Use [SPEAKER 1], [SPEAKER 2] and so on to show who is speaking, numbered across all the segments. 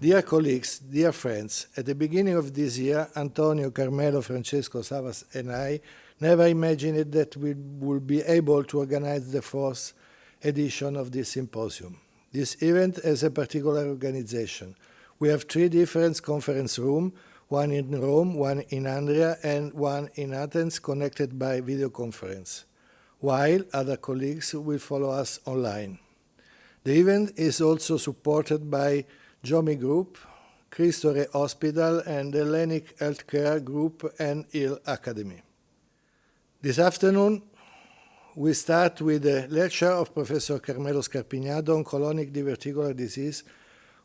[SPEAKER 1] Dear colleagues, dear friends, at the beginning of this year, Antonio, Carmelo, Francesco, Savas and I never imagined that we would be able to organize the fourth edition of this symposium. This event has a particular organization. We have 3 different conference rooms, one in Rome, one in Andria, and one in Athens, connected by video conference, while other colleagues will follow us online. The event is also supported by Jomi Group, Cristo Re Hospital, and Hellenic Healthcare Group and Hill Academy. This afternoon, we start with a lecture of Professor Carmelo Scarpignato on colonic diverticular disease,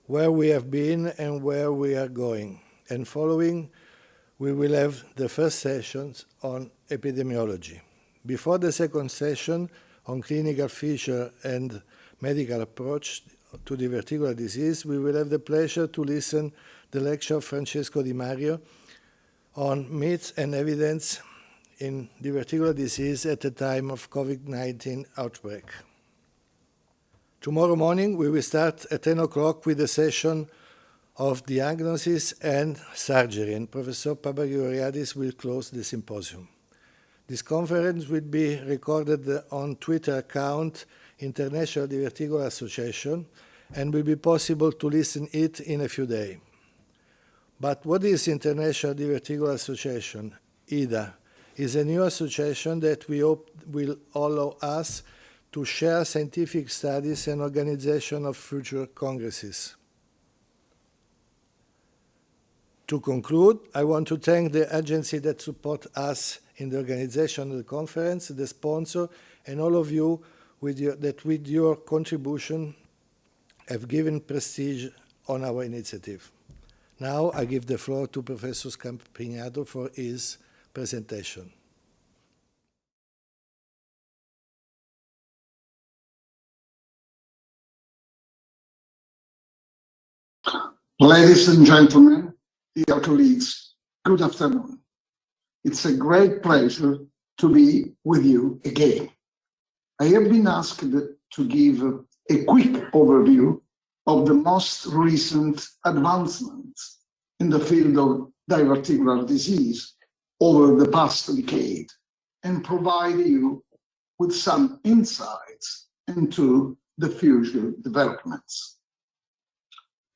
[SPEAKER 1] where we have been and where we are going. And following, we will have the first sessions on epidemiology. Before the second session on clinical feature and medical approach to diverticular disease, we will have the pleasure to listen to the lecture of Francesco Di Mario on myths and evidence in diverticular disease at the time of COVID-19 outbreak. Tomorrow morning, we will start at 10 o'clock with a session of diagnosis and surgery, and Professor Papagoriadis will close the symposium. This conference will be recorded on Twitter account International Diverticular Association, and will be possible to listen it in a few days. But what is International Diverticular Association? IDA is a new association that we hope will allow us to share scientific studies and organization of future congresses. To conclude, I want to thank the agency that support us in the organization of the conference, the sponsor, and all of you that with your contribution have given prestige on our initiative. Now I give the floor to Professor Scarpignato for his presentation.
[SPEAKER 2] Ladies and gentlemen, dear colleagues, good afternoon. It's a great pleasure to be with you again. I have been asked to give a quick overview of the most recent advancements in the field of diverticular disease over the past decade and provide you with some insights into the future developments.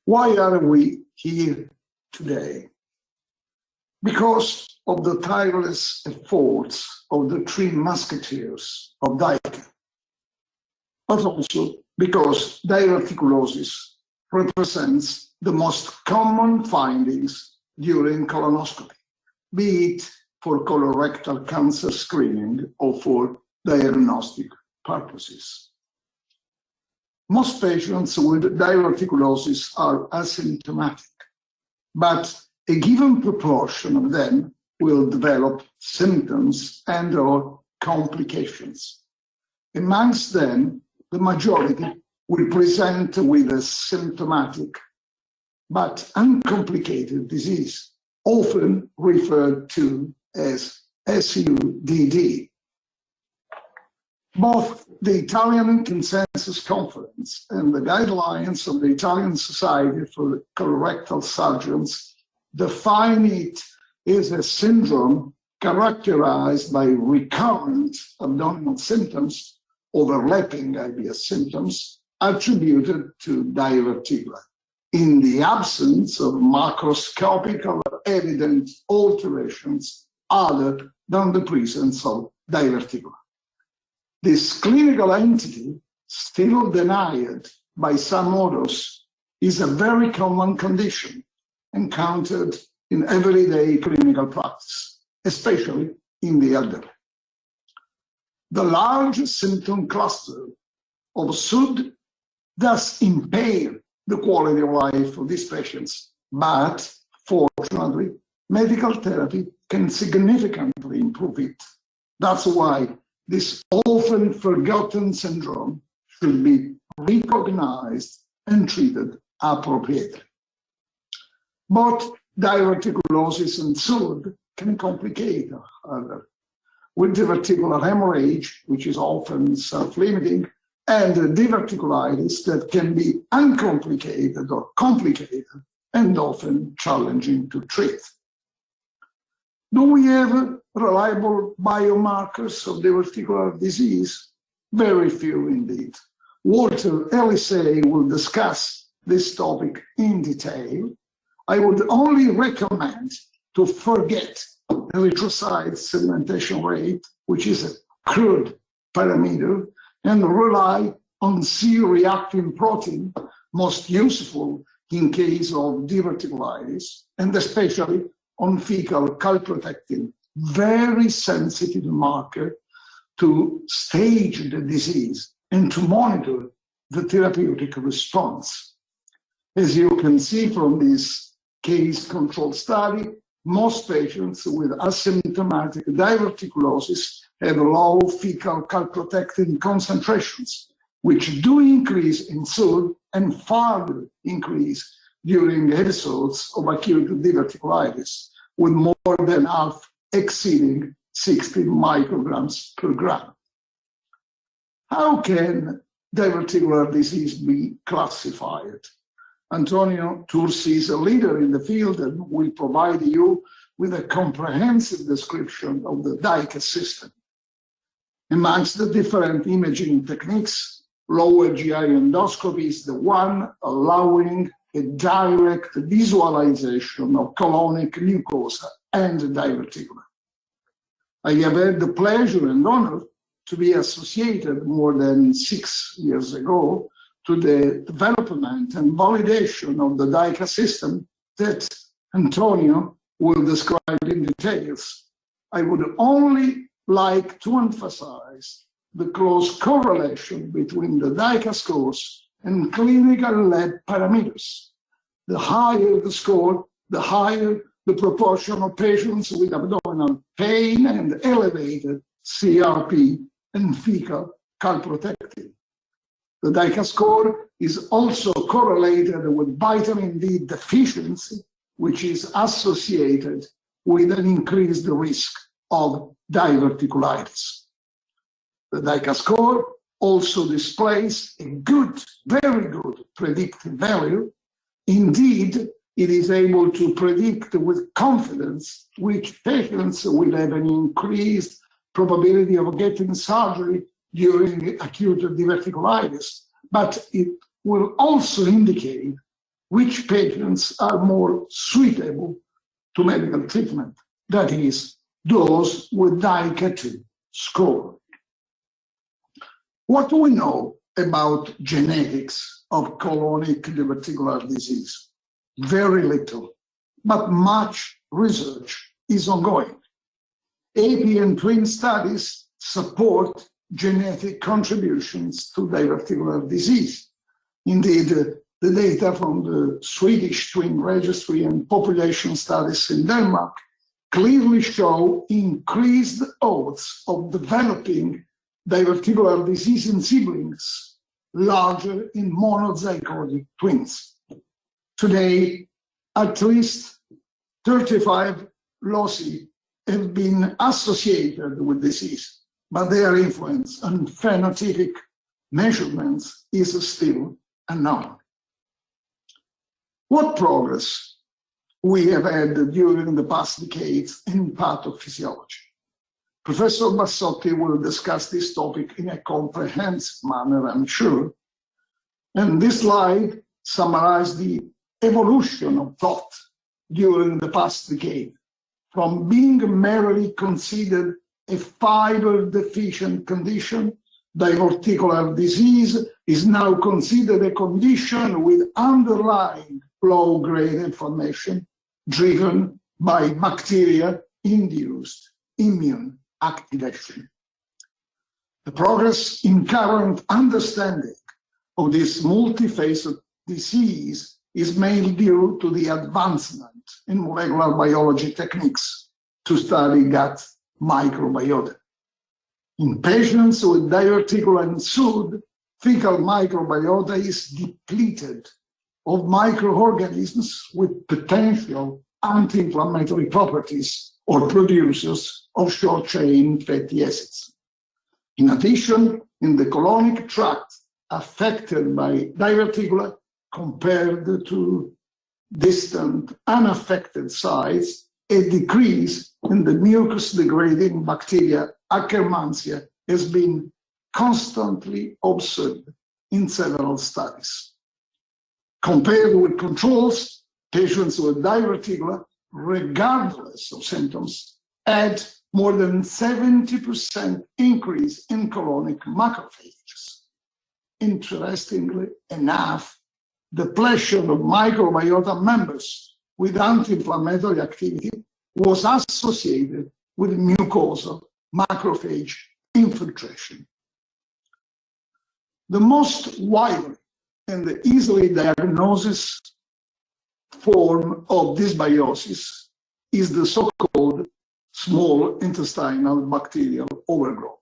[SPEAKER 2] Why are we here today? Because of the tireless efforts of the 3 musketeers of DICA, but also because diverticulosis represents the most common findings during colonoscopy, be it for colorectal cancer screening or for diagnostic purposes. Most patients with diverticulosis are asymptomatic, but a given proportion of them will develop symptoms and/or complications. Amongst them, the majority will present with a symptomatic but uncomplicated disease, often referred to as SUDD. Both the Italian Consensus Conference and the guidelines of the Italian Society for Colorectal Surgeons define it as a syndrome characterized by recurrent abdominal symptoms, overlapping IBS symptoms, attributed to diverticular, in the absence of macroscopic or evident alterations other than the presence of diverticular. This clinical entity, still denied by some authors, is a very common condition encountered in everyday clinical practice, especially in the elderly. The large symptom cluster of SUD does impair the quality of life of these patients, but fortunately, medical therapy can significantly improve it. That's why this often forgotten syndrome should be recognized and treated appropriately. Both diverticulosis and SUD can complicate other, with diverticular hemorrhage, which is often self-limiting, and diverticulitis that can be uncomplicated or complicated and often challenging to treat. Do we have reliable biomarkers of diverticular disease? Very few indeed. Walter Elisei will discuss this topic in detail. I would only recommend to forget erythrocyte sedimentation rate, which is a crude parameter, and rely on C-reactin protein, most useful in case of diverticulitis, and especially on fecal calprotectin, very sensitive marker to stage the disease and to monitor the therapeutic response. As you can see from this case control study, most patients with asymptomatic diverticulosis have low fecal calprotectin concentrations, which do increase in SUD and further increase during episodes of acute diverticulitis, with more than half exceeding 60 micrograms per gram. How can diverticular disease be classified? Antonio Tursi is a leader in the field and will provide you with a comprehensive description of the DICA system. Amongst the different imaging techniques, lower GI endoscopy is the one allowing a direct visualization of colonic mucosa and diverticula. I have had the pleasure and honor to be associated more than 6 years ago to the development and validation of the DICA system that Antonio will describe in details. I would only like to emphasize the close correlation between the DICA scores and clinical lab parameters. The higher the score, the higher the proportion of patients with abdominal pain and elevated CRP and fecal calprotectin. The DICA score is also correlated with vitamin D deficiency, which is associated with an increased risk of diverticulitis. The DICA score also displays a good, very good predictive value. Indeed, it is able to predict with confidence which patients will have an increased probability of getting surgery during acute diverticulitis, but it will also indicate which patients are more suitable to medical treatment, that is, those with DICA-2 score. What do we know about genetics of colonic diverticular disease? Very little, but much research is ongoing. AP and twin studies support genetic contributions to diverticular disease. Indeed, the data from the Swedish Twin Registry and population studies in Denmark clearly show increased odds of developing diverticular disease in siblings larger in monozygotic twins. Today, at least 35 loci have been associated with disease, but their influence on phenotypic measurements is still unknown. What progress we have had during the past decades in pathophysiology? Professor Bassotti will discuss this topic in a comprehensive manner, I'm sure. And this slide summarizes the evolution of thought during the past decade, from being merely considered a fiber-deficient condition. Diverticular disease is now considered a condition with underlying low-grade inflammation driven by bacteria-induced immune activation. The progress in current understanding of this multifaceted disease is mainly due to the advancement in molecular biology techniques to study gut microbiota. In patients with diverticular and SUD, fecal microbiota is depleted of microorganisms with potential anti-inflammatory properties or producers of short-chain fatty acids. In addition, in the colonic tract affected by diverticular compared to distant, unaffected sites, a decrease in the mucus-degrading bacteria Akkermansia has been constantly observed in several studies. Compared with controls, patients with diverticular, regardless of symptoms, had more than 70% increase in colonic macrophages. Interestingly enough, depletion of microbiota members with anti-inflammatory activity was associated with mucosal macrophage infiltration. The most widely and easily diagnosed form of dysbiosis is the so-called small intestinal bacterial overgrowth,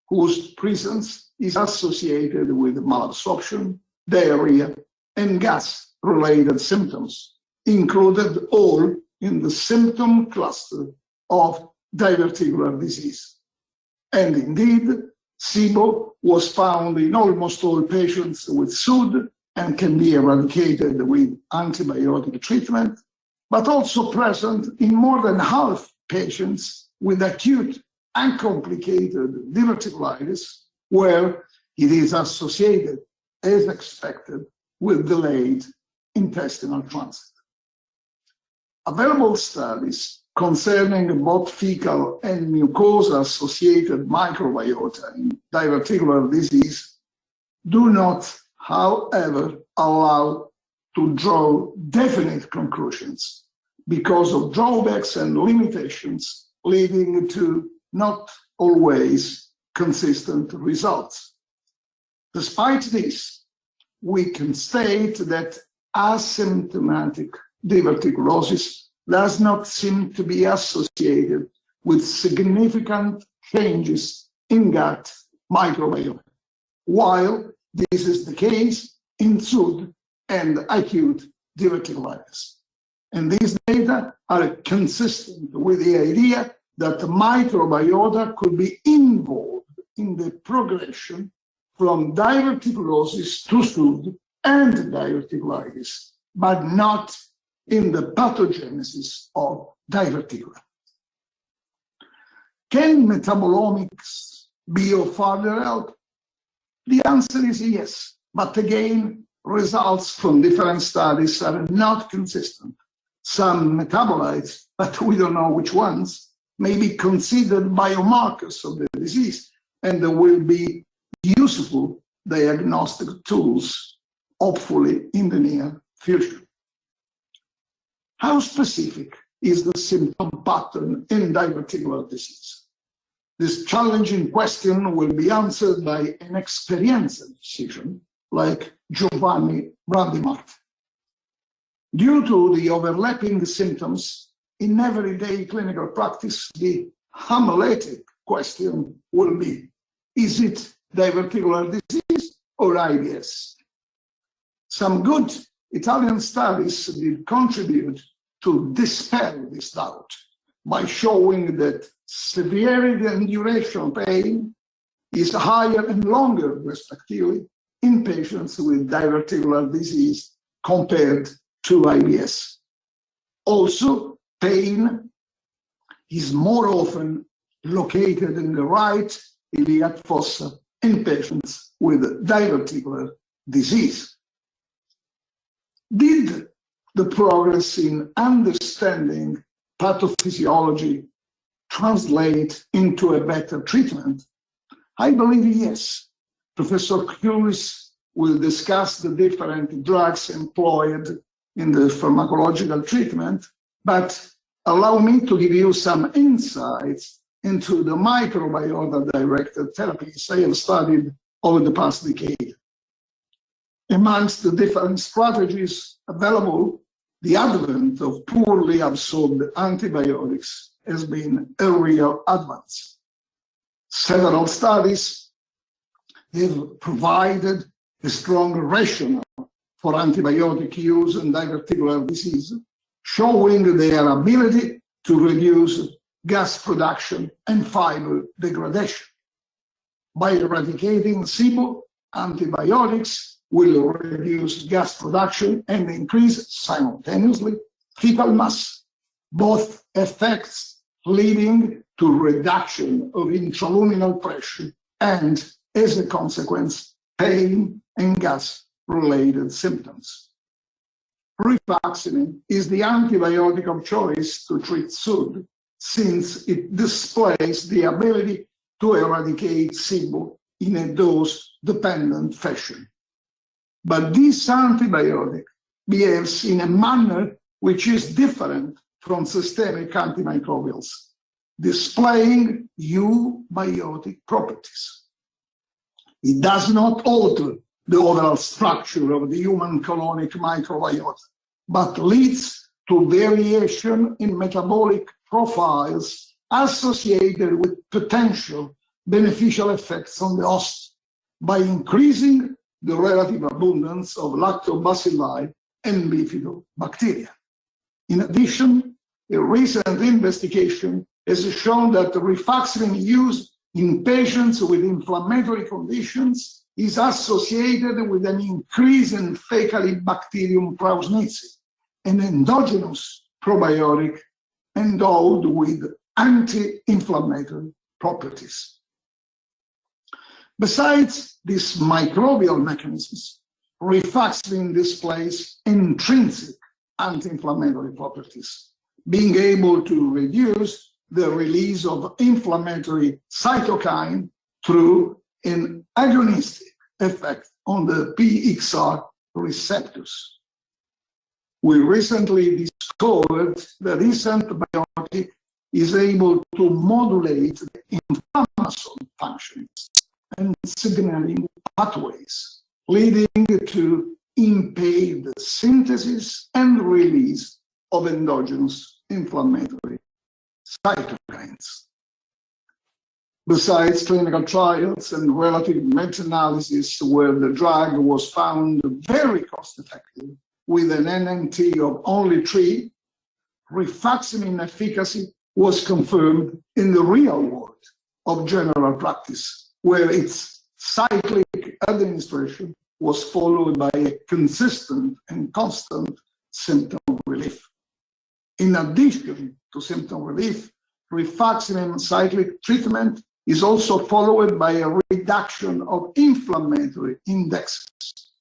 [SPEAKER 2] whose presence is associated with malabsorption, diarrhea, and gas-related symptoms, included all in the symptom cluster of diverticular disease. And indeed, SIBO was found in almost all patients with SUD and can be eradicated with antibiotic treatment, but also present in more than half patients with acute uncomplicated diverticulitis, where it is associated, as expected, with delayed intestinal transit. Available studies concerning both fecal and mucosa-associated microbiota in diverticular disease do not, however, allow to draw definite conclusions because of drawbacks and limitations, leading to not always consistent results. Despite this, we can state that asymptomatic diverticulosis does not seem to be associated with significant changes in gut microbiome, while this is the case in SUD and acute diverticulitis. And these data are consistent with the idea that the microbiota could be involved in the progression from diverticulosis to SUD and diverticulitis, but not in the pathogenesis of diverticular. Can metabolomics be of further help? The answer is yes, but again, results from different studies are not consistent. Some metabolites, but we don't know which ones, may be considered biomarkers of the disease, and there will be useful diagnostic tools, hopefully in the near future. How specific is the symptom pattern in diverticular disease? This challenging question will be answered by an experienced physician like Giovanni Brandimart. Due to the overlapping symptoms in everyday clinical practice, the homiletic question will be, is it diverticular disease or IBS? Some good Italian studies did contribute to dispel this doubt by showing that severity and duration of pain is higher and longer, respectively, in patients with diverticular disease compared to IBS. Also, pain is more often located in the right iliac fossa in patients with diverticular disease. Did the progress in understanding pathophysiology translate into a better treatment? I believe yes. Professor Kulis will discuss the different drugs employed in the pharmacological treatment, but allow me to give you some insights into the microbiota-directed therapies I have studied over the past decade. Amongst the different strategies available, the advent of poorly absorbed antibiotics has been a real advance. Several studies have provided a strong rationale for antibiotic use in diverticular disease, showing their ability to reduce gas production and fiber degradation. By eradicating SIBO, antibiotics will reduce gas production and increase simultaneously fecal mass, both effects leading to reduction of intraluminal pressure and, as a consequence, pain and gas-related symptoms. Rifaximin is the antibiotic of choice to treat SUD, since it displays the ability to eradicate SIBO in a dose-dependent fashion. But this antibiotic behaves in a manner which is different from systemic antimicrobials, displaying eubiotic properties. It does not alter the overall structure of the human colonic microbiota, but leads to variation in metabolic profiles associated with potential beneficial effects on the host by increasing the relative abundance of lactobacilli and bifidobacteria. In addition, a recent investigation has shown that rifaximin use in patients with inflammatory conditions is associated with an increase in Faecalibacterium prausnitzii, an endogenous probiotic endowed with anti-inflammatory properties. Besides these microbial mechanisms, rifaximin displays intrinsic anti-inflammatory properties, being able to reduce the release of inflammatory cytokine through an agonistic effect on the PXR receptors. We recently discovered that this antibiotic is able to modulate the inflammasome functions and signaling pathways, leading to impaired synthesis and release of endogenous inflammatory cytokines. Besides clinical trials and relative meta-analysis where the drug was found very cost-effective with an NNT of only 3, rifaximin efficacy was confirmed in the real world of general practice, where its cyclic administration was followed by a consistent and constant symptom relief. In addition to symptom relief, rifaximin cyclic treatment is also followed by a reduction of inflammatory indexes,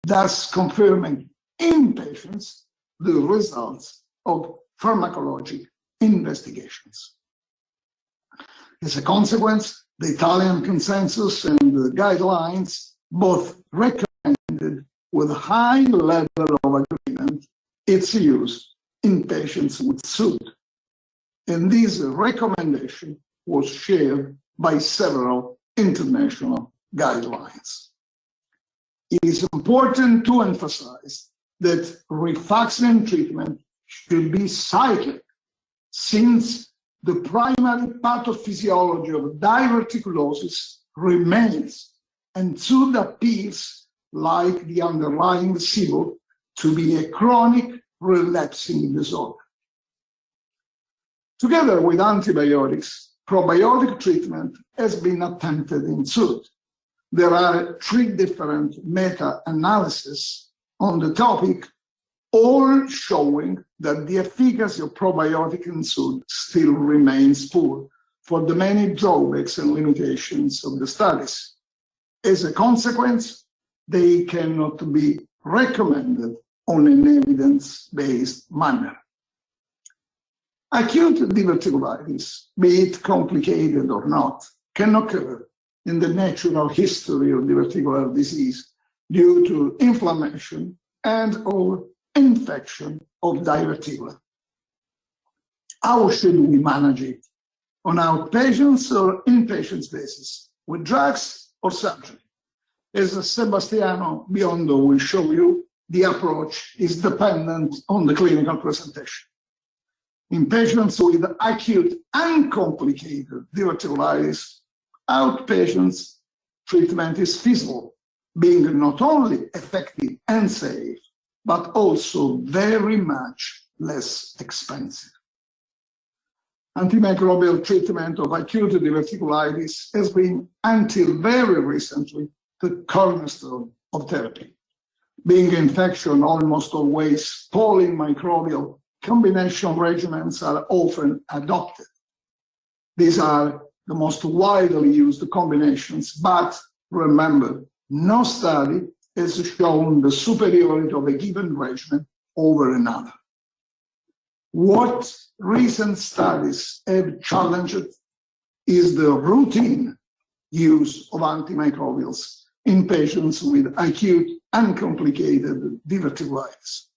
[SPEAKER 2] thus confirming in patients the results of pharmacologic investigations. As a consequence, the Italian consensus and the guidelines both recommended with a high level of agreement its use in patients with SUD. And this recommendation was shared by several international guidelines. It is important to emphasize that rifaximin treatment should be cyclic, since the primary pathophysiology of diverticulosis remains, and SUD appears, like the underlying SIBO, to be a chronic relapsing disorder. Together with antibiotics, probiotic treatment has been attempted in SUD. There are 3 different meta-analyses on the topic, all showing that the efficacy of probiotic in SUD still remains poor for the many drawbacks and limitations of the studies. As a consequence, they cannot be recommended on an evidence-based manner. Acute diverticulitis, be it complicated or not, can occur in the natural history of diverticular disease due to inflammation and/or infection of diverticula. How should we manage it? On outpatients or inpatients basis, with drugs or surgery? As Sebastiano Biondo will show you, the approach is dependent on the clinical presentation. In patients with acute uncomplicated diverticulitis, outpatients treatment is feasible, being not only effective and safe, but also very much less expensive. Antimicrobial treatment of acute diverticulitis has been, until very recently, the cornerstone of therapy. Being infection almost always polymicrobial, combination regimens are often adopted. These are the most widely used combinations, but remember, no study has shown the superiority of a given regimen over another. What recent studies have challenged is the routine use of antimicrobials in patients with acute uncomplicated diverticulitis.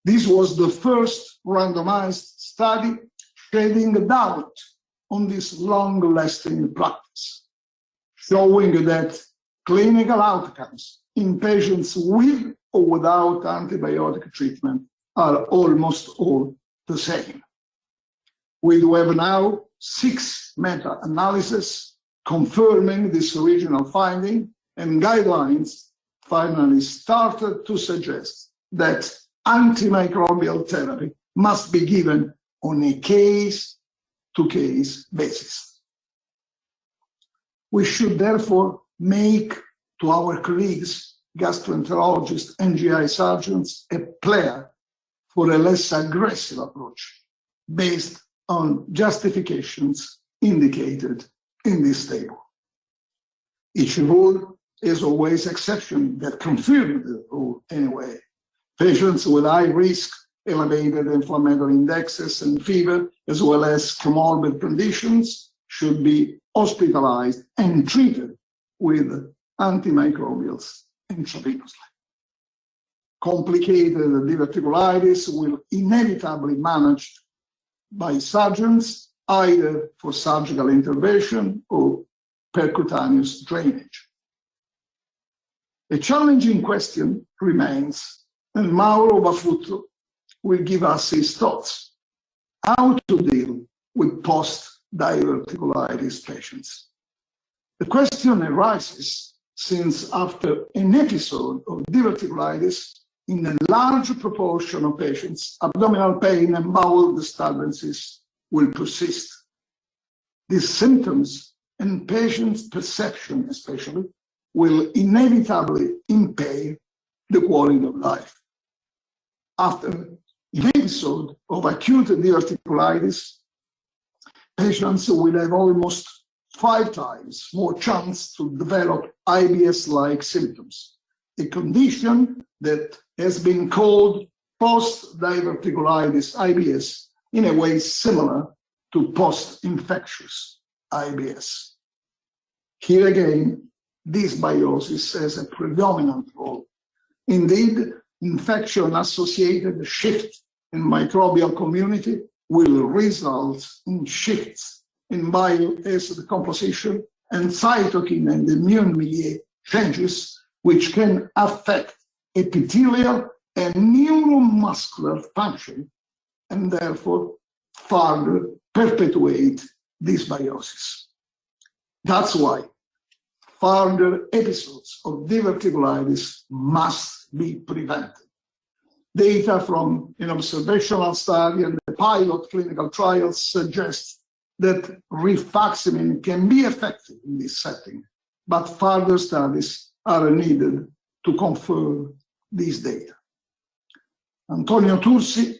[SPEAKER 2] This was the first randomized study shedding doubt on this long-lasting practice, showing that clinical outcomes in patients with or without antibiotic treatment are almost all the same. We have now 6 meta-analyses confirming this original finding, and guidelines finally started to suggest that antimicrobial therapy must be given on a case-to-case basis. We should therefore make to our colleagues, gastroenterologists and GI surgeons, a plea for a less aggressive approach based on justifications indicated in this table. Each rule is always exception that confirm the rule anyway. Patients with high risk, elevated inflammatory indexes and fever, as well as comorbid conditions, should be hospitalized and treated with antimicrobials intravenously. Complicated diverticulitis will inevitably be managed by surgeons, either for surgical intervention or percutaneous drainage. A challenging question remains, and Mauro Bafutto will give us his thoughts, how to deal with post-diverticulitis patients. The question arises since after an episode of diverticulitis, in a large proportion of patients, abdominal pain and bowel disturbances will persist. These symptoms and patients' perception especially will inevitably impair the quality of life. After an episode of acute diverticulitis, patients will have almost 5 times more chance to develop IBS-like symptoms, a condition that has been called post-diverticulitis IBS in a way similar to post-infectious IBS. Here again, dysbiosis has a predominant role. Indeed, infection-associated shift in microbial community will result in shifts in bile acid composition and cytokine and immune milieu changes, which can affect epithelial and neuromuscular function and therefore further perpetuate dysbiosis. That's why further episodes of diverticulitis must be prevented. Data from an observational study and the pilot clinical trials suggest that rifaximin can be effective in this setting, but further studies are needed to confirm these data. Antonio Tursi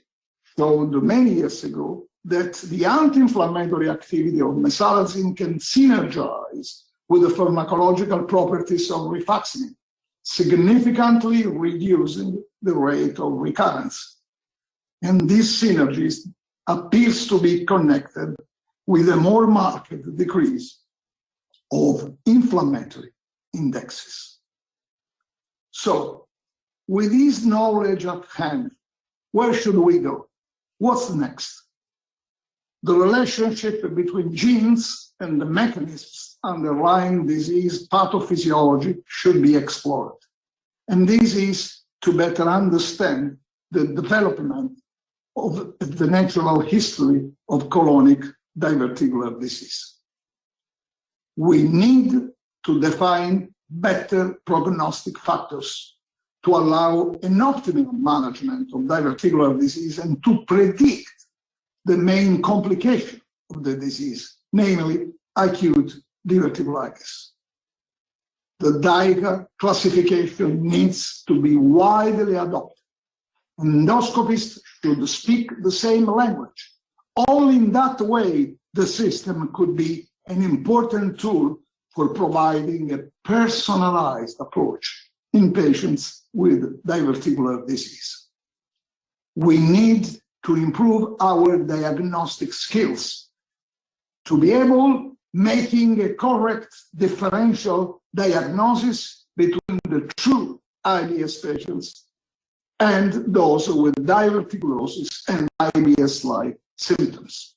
[SPEAKER 2] showed many years ago that the anti-inflammatory activity of mesalazine can synergize with the pharmacological properties of rifaximin, significantly reducing the rate of recurrence. And this synergy appears to be connected with a more marked decrease of inflammatory indexes. So, with this knowledge at hand, where should we go? What's next? The relationship between genes and the mechanisms underlying disease pathophysiology should be explored. And this is to better understand the development of the natural history of colonic diverticular disease. We need to define better prognostic factors to allow an optimal management of diverticular disease and to predict the main complication of the disease, namely acute diverticulitis. The DICA classification needs to be widely adopted. Endoscopists should speak the same language. Only in that way, the system could be an important tool for providing a personalized approach in patients with diverticular disease. We need to improve our diagnostic skills to be able making a correct differential diagnosis between the true IBS patients and those with diverticulosis and IBS-like symptoms.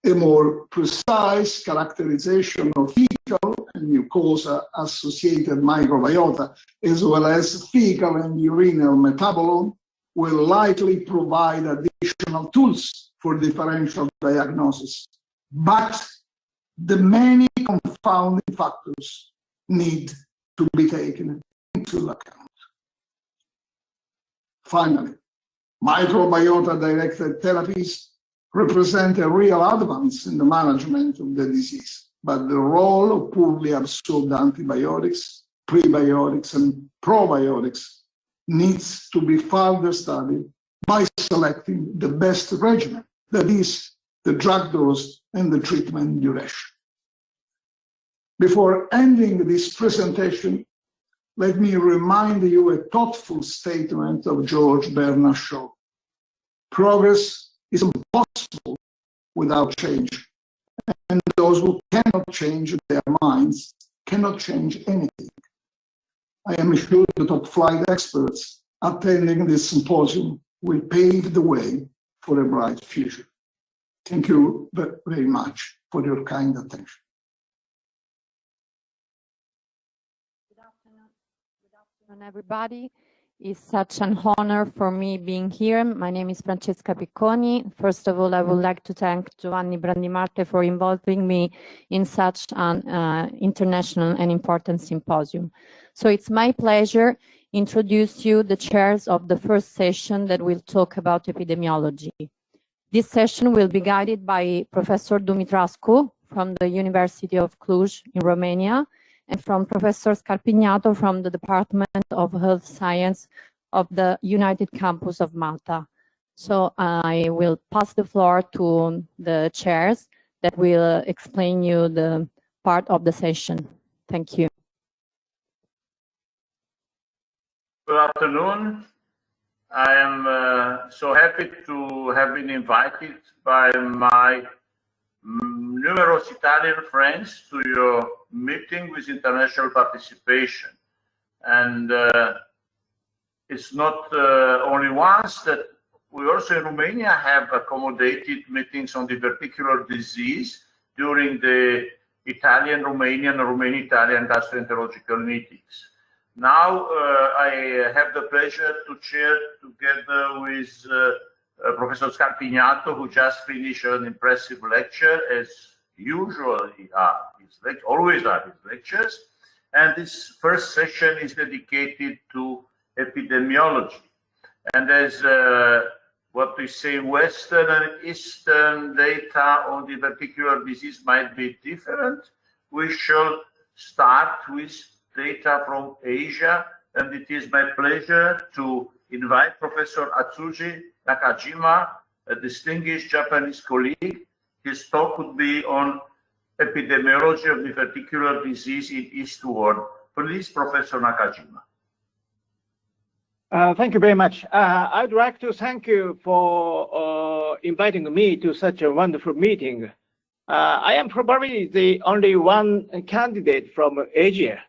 [SPEAKER 2] A more precise characterization of fecal and mucosa-associated microbiota, as well as fecal and urinary metabolome, will likely provide additional tools for differential diagnosis. But the many confounding factors need to be taken into account. Finally, microbiota-directed therapies represent a real advance in the management of the disease, but the role of poorly absorbed antibiotics, prebiotics, and probiotics needs to be further studied by selecting the best regimen, that is, the drug dose and the treatment duration. Before ending this presentation, let me remind you a thoughtful statement of George Bernard Shaw. Progress is impossible without change, and those who cannot change their minds cannot change anything. I am sure the top-flight experts attending this symposium will pave the way for a bright future. Thank you very much for your kind attention.
[SPEAKER 3] Good afternoon, everybody. It's such an honor for me being here. My name is Francesca Picconi. First of all, I would like to thank Giovanni Brandimarte for involving me in such an international and important symposium. So it's my pleasure to introduce you the chairs of the first session that will talk about epidemiology. This session will be guided by Professor Dumitrascu from the University of Cluj in Romania, and from Professor Scarpignato from the Department of Health Science of the United Campus of Malta. So I will pass the floor to the chairs that will explain you the part of the session. Thank you.
[SPEAKER 4] Good afternoon. I am so happy to have been invited by my numerous Italian friends to your meeting with international participation. And it's not only once that we also in Romania have accommodated meetings on diverticular disease during the Italian-Romanian or Romanian-Italian gastroenterological meetings. Now I have the pleasure to chair together with Professor Scarpignato, who just finished an impressive lecture, as usually always are his lectures. And this first session is dedicated to epidemiology. And as what we say, Western and Eastern data on diverticular disease might be different, we shall start with data from Asia. And it is my pleasure to invite Professor Atsushi Nakajima, a distinguished Japanese colleague. His talk would be on epidemiology of diverticular disease in Eastward. Please, Professor Nakajima.
[SPEAKER 5] Thank you very much. I'd like to thank you for inviting me to such a wonderful meeting. I am probably the only one candidate from Asia,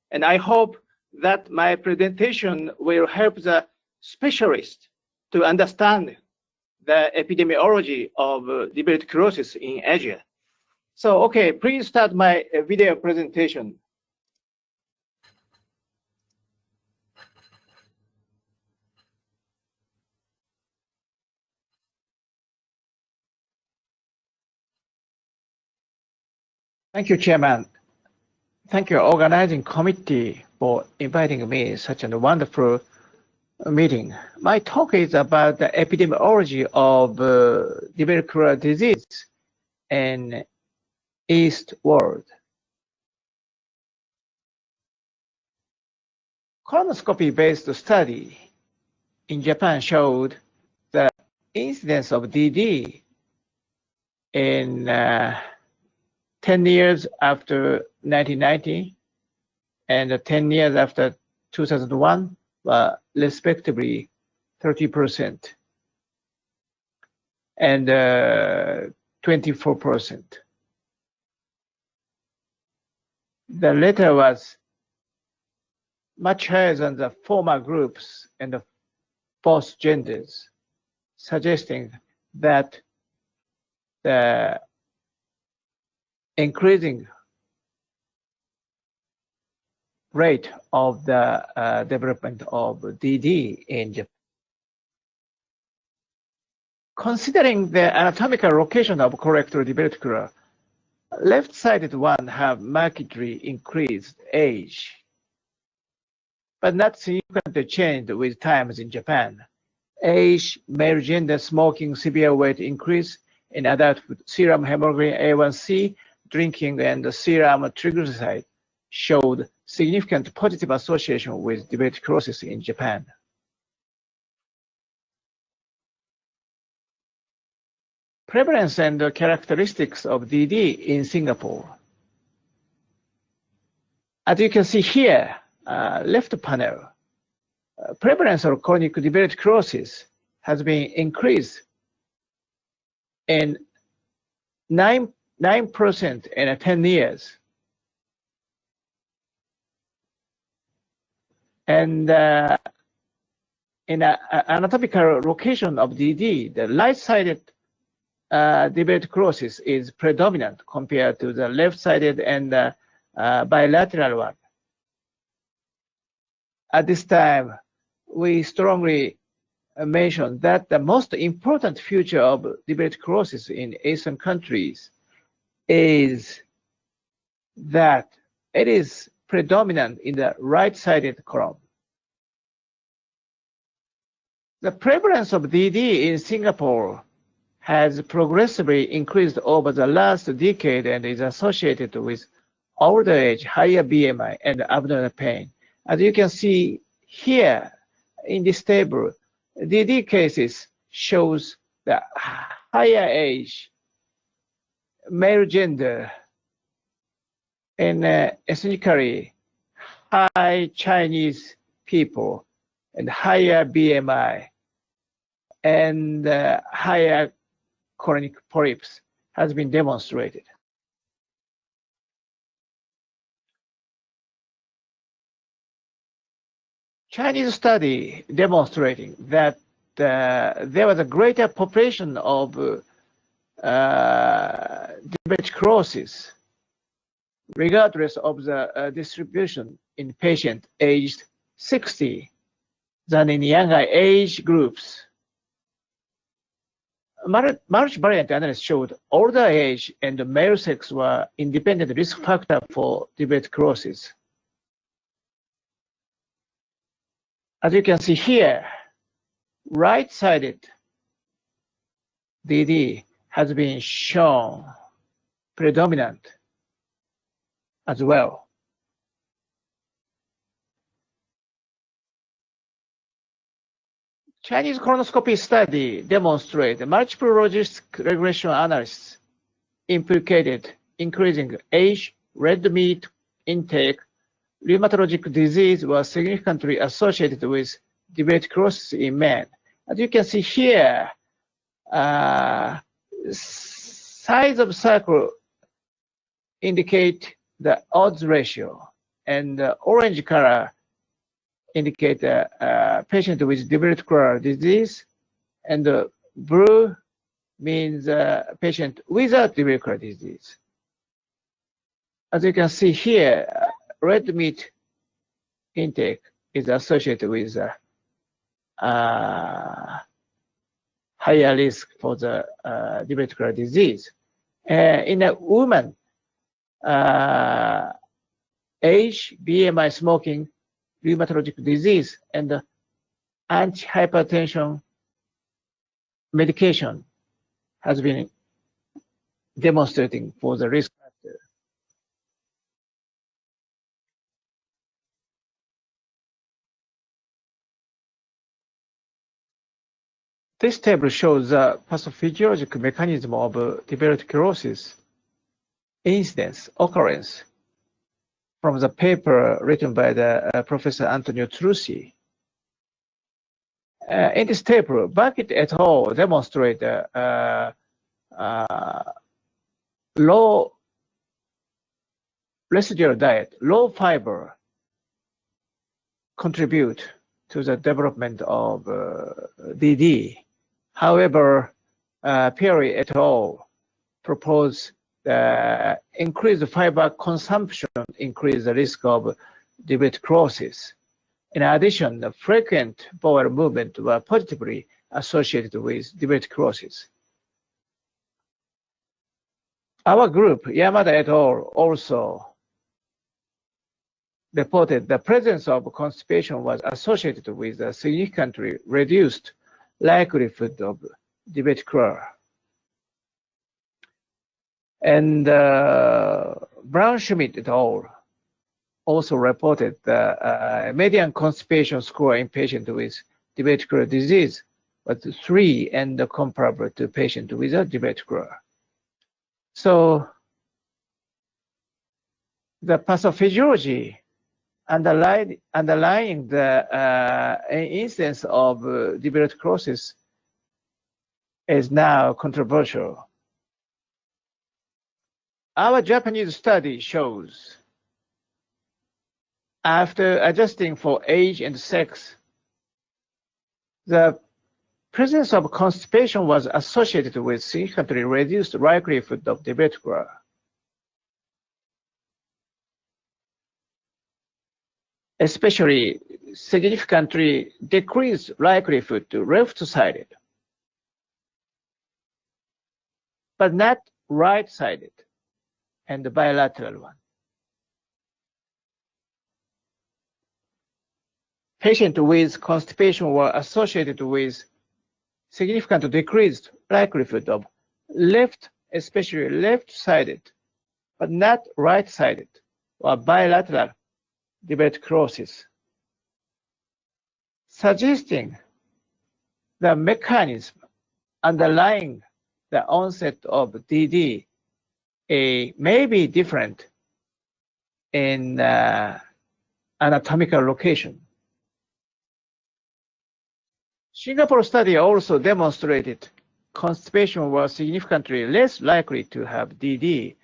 [SPEAKER 5] and I hope that my presentation will help the specialists to understand the epidemiology of diverticulosis in Asia. So, okay, please start my video presentation. Thank you, Chairman. Thank you, organizing committee, for inviting me such a wonderful meeting. My talk is about the epidemiology of diverticular disease in East world. colonoscopy-based study in Japan showed the incidence of DD in 10 years after 1990 and 10 years after 2001 were respectively 30% and 24%. The latter was much higher than the former groups and the both genders, suggesting that the increasing rate of the development of DD in Japan. Considering the anatomical location of colorectal diverticular, left-sided one have markedly increased age, but not significantly changed with times in Japan. Age, male gender, smoking, severe weight increase in adulthood, serum hemoglobin A1C, drinking, and serum triglyceride showed significant positive association with diverticulosis in Japan. Prevalence and characteristics of DD in Singapore. As you can see here, left panel, prevalence of chronic diverticulosis has been increased in 9% in 10 years. And in an anatomical location of DD, the right-sided diverticulosis is predominant compared to the left-sided and bilateral one. At this time, we strongly mention that the most important feature of diverticulosis in Asian countries is that it is predominant in the right-sided column. The prevalence of DD in Singapore has progressively increased over the last decade and is associated with older age, higher BMI, and abdominal pain. As you can see here in this table, DD cases shows the higher age, male gender, and ethnically high Chinese people, and higher BMI, and higher chronic polyps has been demonstrated. Chinese study demonstrating that there was a greater population of diverticulosis regardless of the distribution in patient aged 60 than in younger age groups. Multivariate analysis showed older age and male sex were independent risk factor for diverticulosis. As you can see here, right-sided DD has been shown predominant as well. Chinese colonoscopy study demonstrate multiple logistic regression analysis implicated increasing age, red meat intake, rheumatologic disease was significantly associated with diverticulosis in men. As you can see here, size of circle indicate the odds ratio, and the orange color indicate a patient with diverticular disease, and the blue means a patient without diverticular disease. As you can see here, red meat intake is associated with higher risk for the diverticular disease. In a woman, age, BMI, smoking, rheumatologic disease, and anti-hypertension medication has been demonstrating for the risk factor. This table shows the pathophysiological mechanism of diverticulosis incidence, occurrence from the paper written by the Professor Antonio Trussi. In this table, Bucket et al. Demonstrate low residual diet, low fiber contribute to the development of DD. However, Perry et al. Propose increased fiber consumption increase the risk of diverticulosis. In addition, the frequent bowel movement were positively associated with diverticulosis. Our group, Yamada et al., also reported the presence of constipation was associated with a significantly reduced likelihood of diverticular. And Brown-Schmidt et al. Also reported the median constipation score in patients with diverticular disease was 3 and comparable to patients without diverticular. So the pathophysiology underlying the incidence of diverticulosis is now controversial. Our Japanese study shows after adjusting for age and sex, the presence of constipation was associated with significantly reduced likelihood of diverticular. Especially significantly decreased likelihood to left-sided, but not right-sided and the bilateral one. Patients with constipation were associated with significantly decreased likelihood of especially left-sided, but not right-sided or bilateral diverticulosis, suggesting the mechanism underlying the onset of DD may be different in anatomical location. Singapore study also demonstrated constipation was significantly less likely to have DD.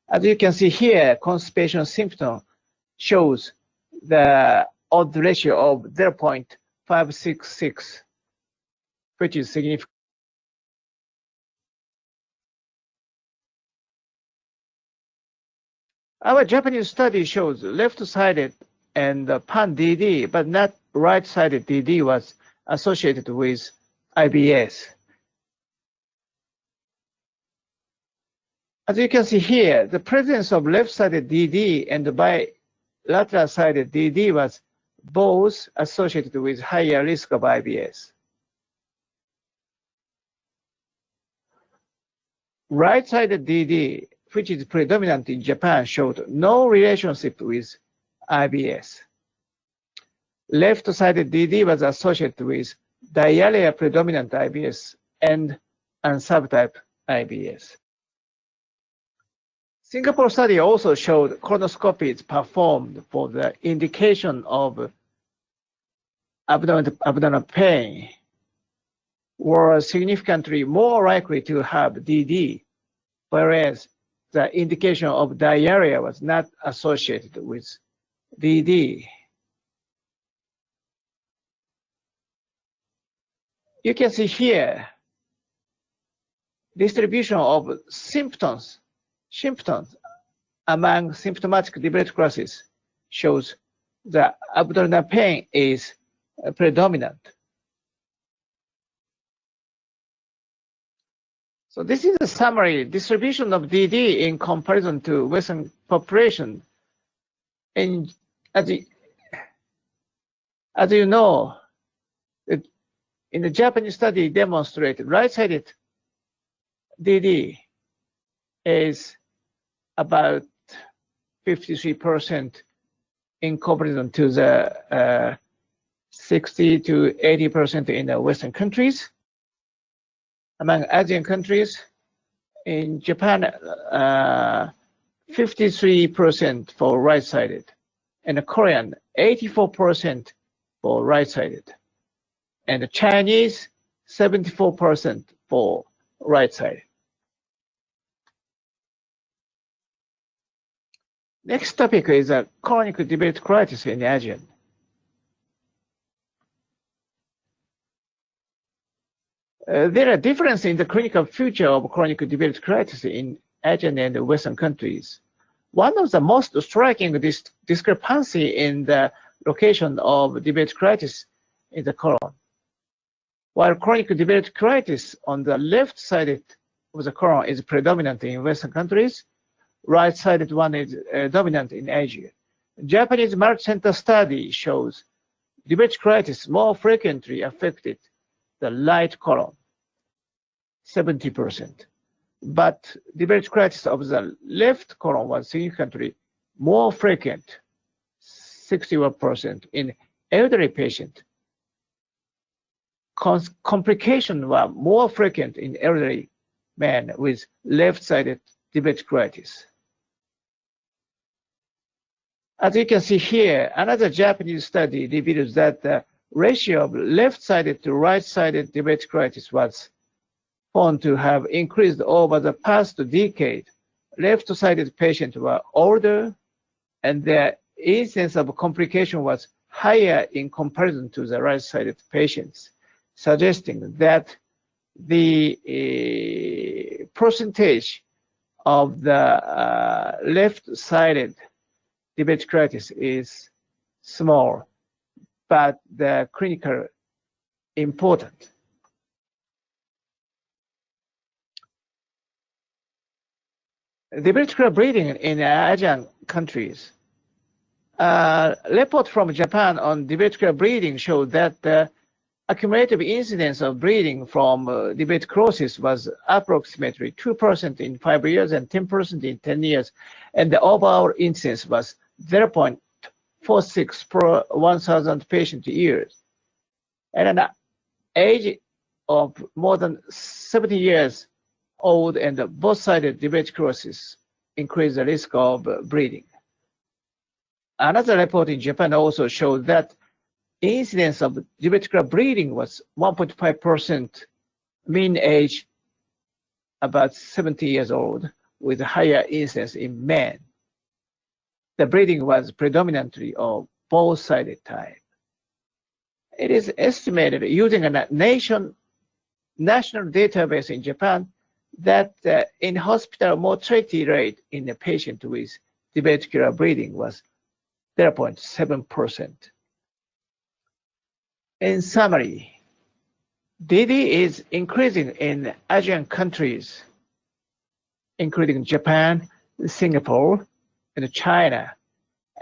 [SPEAKER 5] As you can see here, constipation symptom shows the odds ratio of 0.566, which is significant. Our Japanese study shows left-sided and pan-DD, but not right-sided DD was associated with IBS. As you can see here, the presence of left-sided DD and bilateral-sided DD was both associated with higher risk of IBS. Right-sided DD, which is predominant in Japan, showed no relationship with IBS. Left-sided DD was associated with diarrhea predominant IBS and subtype IBS. Singapore study also showed colonoscopies performed for the indication of abdominal pain were significantly more likely to have DD, whereas the indication of diarrhea was not associated with DD. You can see here distribution of symptoms among symptomatic diverticulosis shows the abdominal pain is predominant. So this is a summary distribution of DD in comparison to Western population. And as you know, in the Japanese study demonstrated right-sided DD is about 53% in comparison to the 60 to 80% in the Western countries. among Asian countries. In Japan, 53% for right-sided, and Korean, 84% for right-sided, and the Chinese, 74% for right-sided. Next topic is chronic diverticulitis in Asian. There are differences in the clinical feature of chronic diverticulitis in Asian and Western countries. One of the most striking discrepancy in the location of diverticulitis is the colon. While chronic diverticulitis on the left side of the colon is predominant in Western countries, right-sided one is dominant in Asia. Japanese multi-center study shows diverticulitis more frequently affected the right colon, 70%. But diverticulitis of the left colon was significantly more frequent, 61% in elderly patients. Complications were more frequent in elderly men with left-sided diverticulitis. As you can see here, another Japanese study reveals that the ratio of left-sided to right-sided diverticulitis was found to have increased over the past decade. Left-sided patients were older, and their incidence of complication was higher in comparison to the right-sided patients, suggesting that the percentage of the left-sided diverticulitis is small, but the clinical important. Diverticular bleeding in Asian countries. A report from Japan on diverticular bleeding showed that the accumulative incidence of bleeding from diverticulosis was approximately 2% in 5 years and 10% in 10 years, and the overall incidence was 0.46 per 1,000 patient years. At an age of more than 70 years old and both-sided diverticulosis increase the risk of bleeding. Another report in Japan also showed that incidence of diverticular bleeding was 1.5%, mean age about 70 years old, with higher incidence in men. The bleeding was predominantly of both-sided type. It is estimated using a national database in Japan that in-hospital mortality rate in a patient with diverticular bleeding was 0.7%. In summary, DD is increasing in Asian countries, including Japan, Singapore, and China,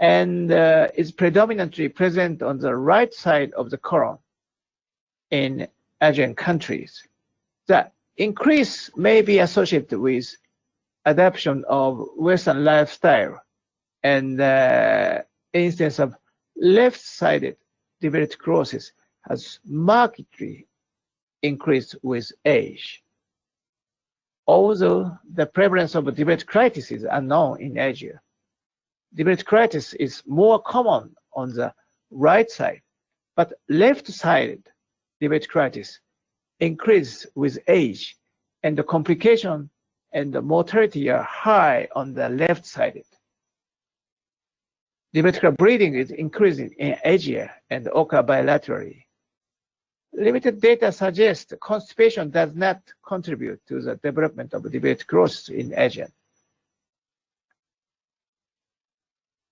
[SPEAKER 5] and is predominantly present on the right side of the colon in Asian countries. The increase may be associated with adoption of Western lifestyle and the incidence of left-sided diverticulosis has markedly increased with age. Although the prevalence of diverticulitis is unknown in Asia, diverticulitis is more common on the right side, but left-sided diverticulitis increases with age, and the complication and the mortality are high on the left-sided. Diverticular bleeding is increasing in Asia and occur bilaterally. Limited data suggests constipation does not contribute to the development of diverticulosis in Asia.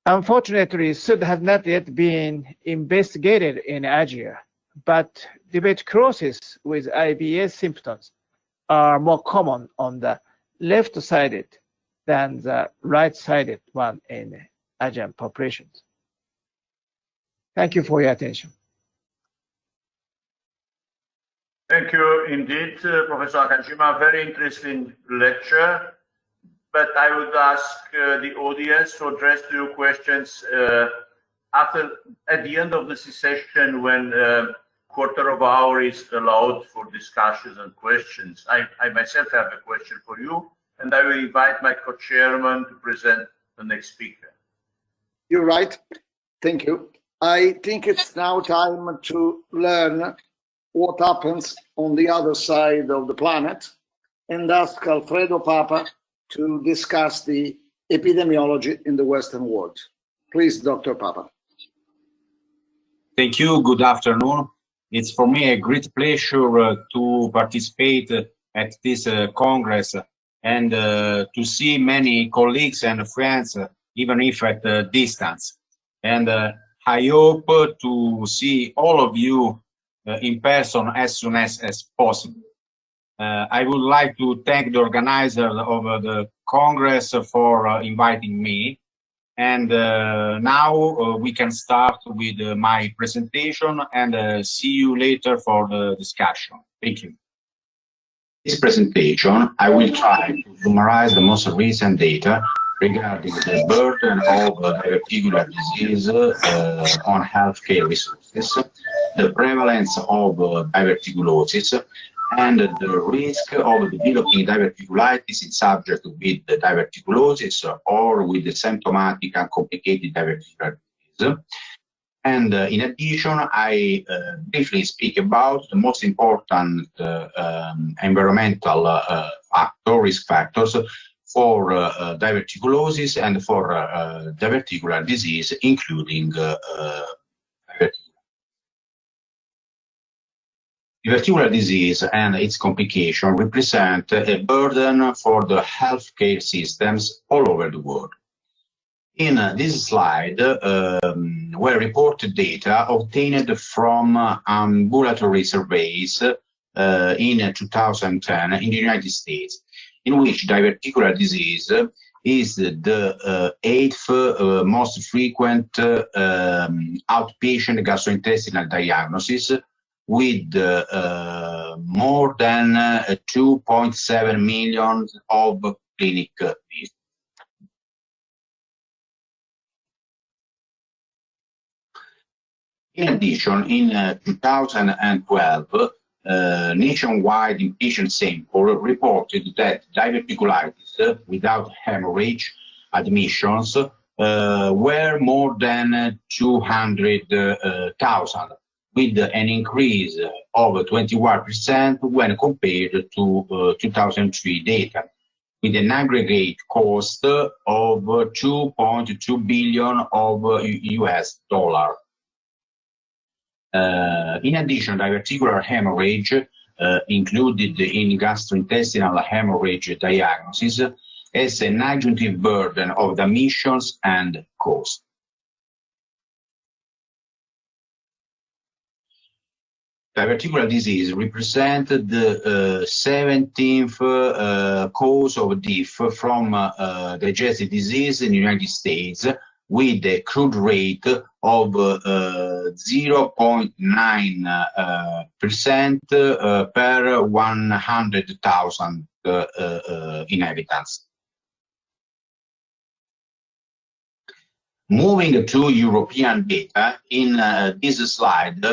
[SPEAKER 5] Unfortunately, SUD has not yet been investigated in Asia, but diverticulosis with IBS symptoms are more common on the left-sided than the right-sided one in Asian populations. Thank you for your attention.
[SPEAKER 4] Thank you indeed, Professor Akajima. Very interesting lecture. But I would ask the audience to address your questions at the end of the session when quarter of hour is allowed for discussions and questions. I myself have a question for you, and I will invite my co-chairman to present the next speaker.
[SPEAKER 2] You're right. Thank you. I think it's now time to learn what happens on the other side of the planet and ask Alfredo Papa to discuss the epidemiology in the Western world. Please, Dr. Papa.
[SPEAKER 6] Thank you. Good afternoon. It's for me a great pleasure to participate at this Congress and to see many colleagues and friends, even if at a distance. And I hope to see all of you in person as soon as possible. I would like to thank the organizer of the Congress for inviting me. And now we can start with my presentation and see you later for the discussion. Thank you. This presentation, I will try to summarize the most recent data regarding the burden of diverticular disease on healthcare resources, the prevalence of diverticulosis, and the risk of developing diverticulitis in subjects with diverticulosis or with the symptomatic and complicated diverticular disease. And in addition, I briefly speak about the most important environmental risk factors for diverticulosis and for diverticular disease, including diverticulosis. Diverticular disease and its complication represent a burden for the healthcare systems all over the world. In this slide were reported data obtained from ambulatory surveys in 2010 in the United States, in which diverticular disease is the 8th most frequent outpatient gastrointestinal diagnosis, with more than 2.7 million of clinic visits. In addition, in 2012, nationwide inpatient sample reported that diverticulitis without hemorrhage admissions were more than 200,000. with an increase of 21% when compared to 2003 data, with an aggregate cost of $2.2 billion of US dollar. In addition, diverticular hemorrhage included in gastrointestinal hemorrhage diagnosis has an adjunctive burden of the admissions and cost. Diverticular disease represented the 17th cause of death from digestive disease in the United States, with a crude rate of 0.9% per 100,000 inhabitants. Moving to European data, in this slide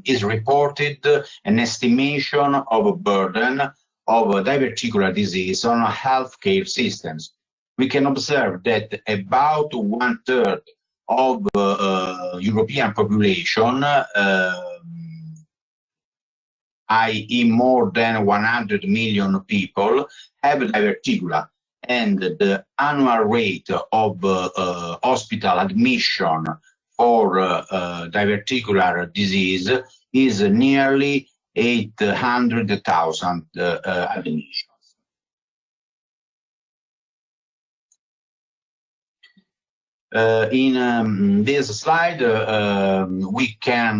[SPEAKER 6] is reported an estimation of a burden of diverticular disease on healthcare systems. We can observe that about 1/3 of European population, i.e. more than 100 million people, have diverticular, and the annual rate of hospital admission for diverticular disease is nearly 800,000 admissions. In this slide, we can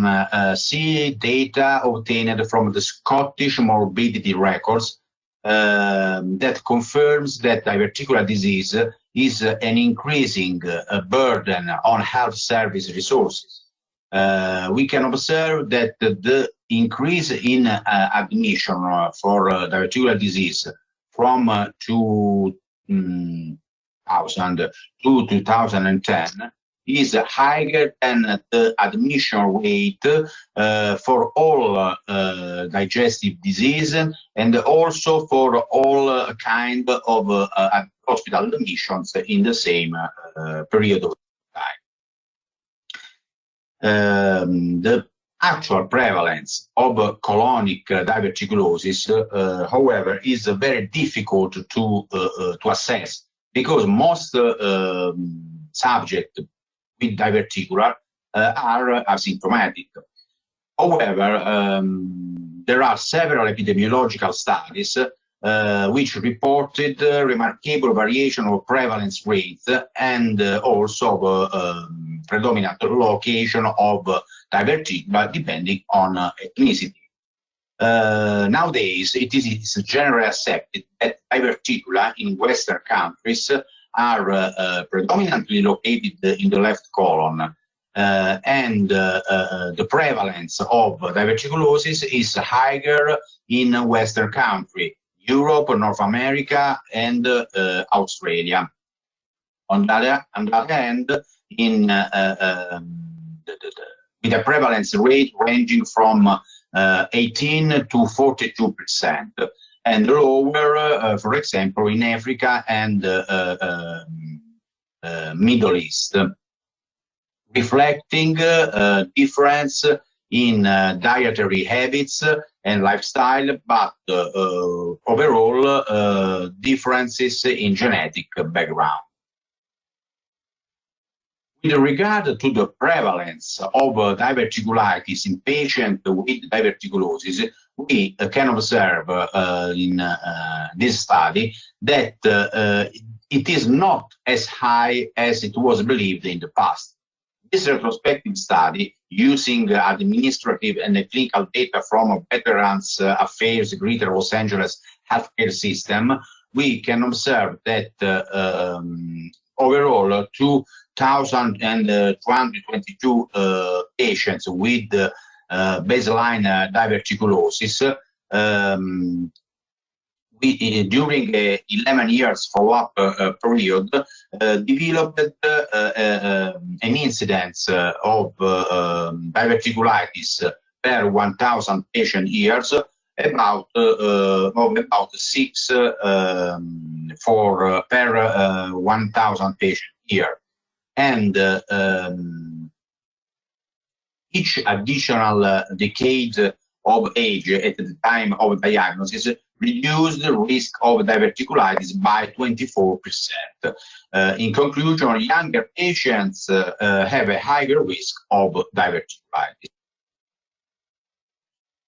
[SPEAKER 6] see data obtained from the Scottish morbidity records that confirms that diverticular disease is an increasing burden on health service resources. We can observe that the increase in admission for diverticular disease from 2000 to 2010 is higher than the admission rate for all digestive disease and also for all kind of hospital admissions in the same period of time. The actual prevalence of colonic diverticulosis, however, is very difficult to assess because most subjects with diverticular are asymptomatic. However, there are several epidemiological studies which reported remarkable variation of prevalence rates and also predominant location of diverticula depending on ethnicity. Nowadays, it is generally accepted that diverticula in Western countries are predominantly located in the left colon, and the prevalence of diverticulosis is higher in Western countries, Europe, North America, and Australia. On the other hand, with a prevalence rate ranging from 18 to 42%, and lower, for example, in Africa and Middle East, reflecting difference in dietary habits and lifestyle, but overall differences in genetic background. With regard to the prevalence of diverticulitis in patients with diverticulosis, we can observe in this study that it is not as high as it was believed in the past. This retrospective study, using administrative and clinical data from Veterans Affairs Greater Los Angeles healthcare system, we can observe that overall 2,222 patients with baseline diverticulosis during a 11 years follow-up period developed an incidence of diverticulitis per 1,000 patient years about 6 per 1,000 patient year, and each additional decade of age at the time of diagnosis reduced the risk of diverticulitis by 24%. In conclusion, younger patients have a higher risk of diverticulitis.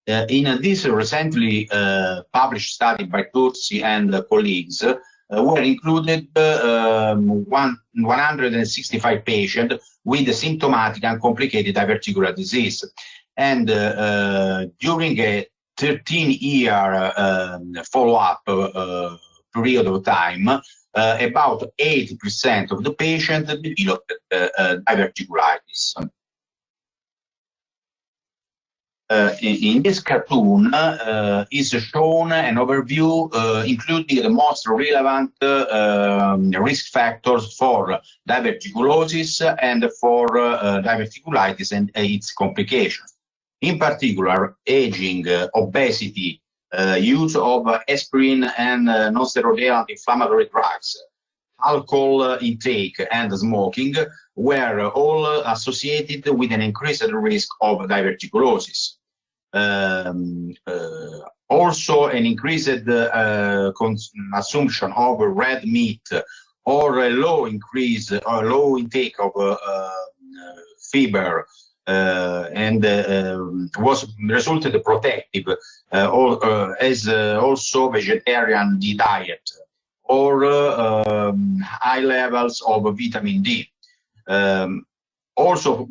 [SPEAKER 6] In this recently published study by Tursi and colleagues, were included 165 patients with symptomatic and complicated diverticular disease. And during a 13-year follow-up period of time, about 80% of the patients developed diverticulitis. In this cartoon is shown an overview including the most relevant risk factors for diverticulosis and for diverticulitis and its complications. In particular, aging, obesity, use of aspirin and non-steroidal anti-inflammatory drugs, alcohol intake, and smoking were all associated with an increased risk of diverticulosis. Also, an increased consumption of red meat or a low increase or low intake of fiber and was resulted protective as also vegetarian diet or high levels of vitamin D. Also,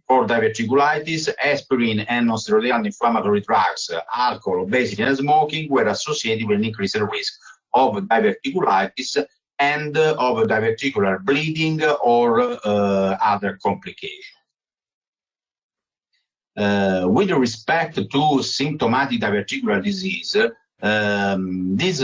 [SPEAKER 6] for diverticulitis, aspirin and non-steroidal anti-inflammatory drugs, alcohol, obesity, and smoking were associated with an increased risk of diverticulitis and of diverticular bleeding or other complications. With respect to symptomatic diverticular disease, This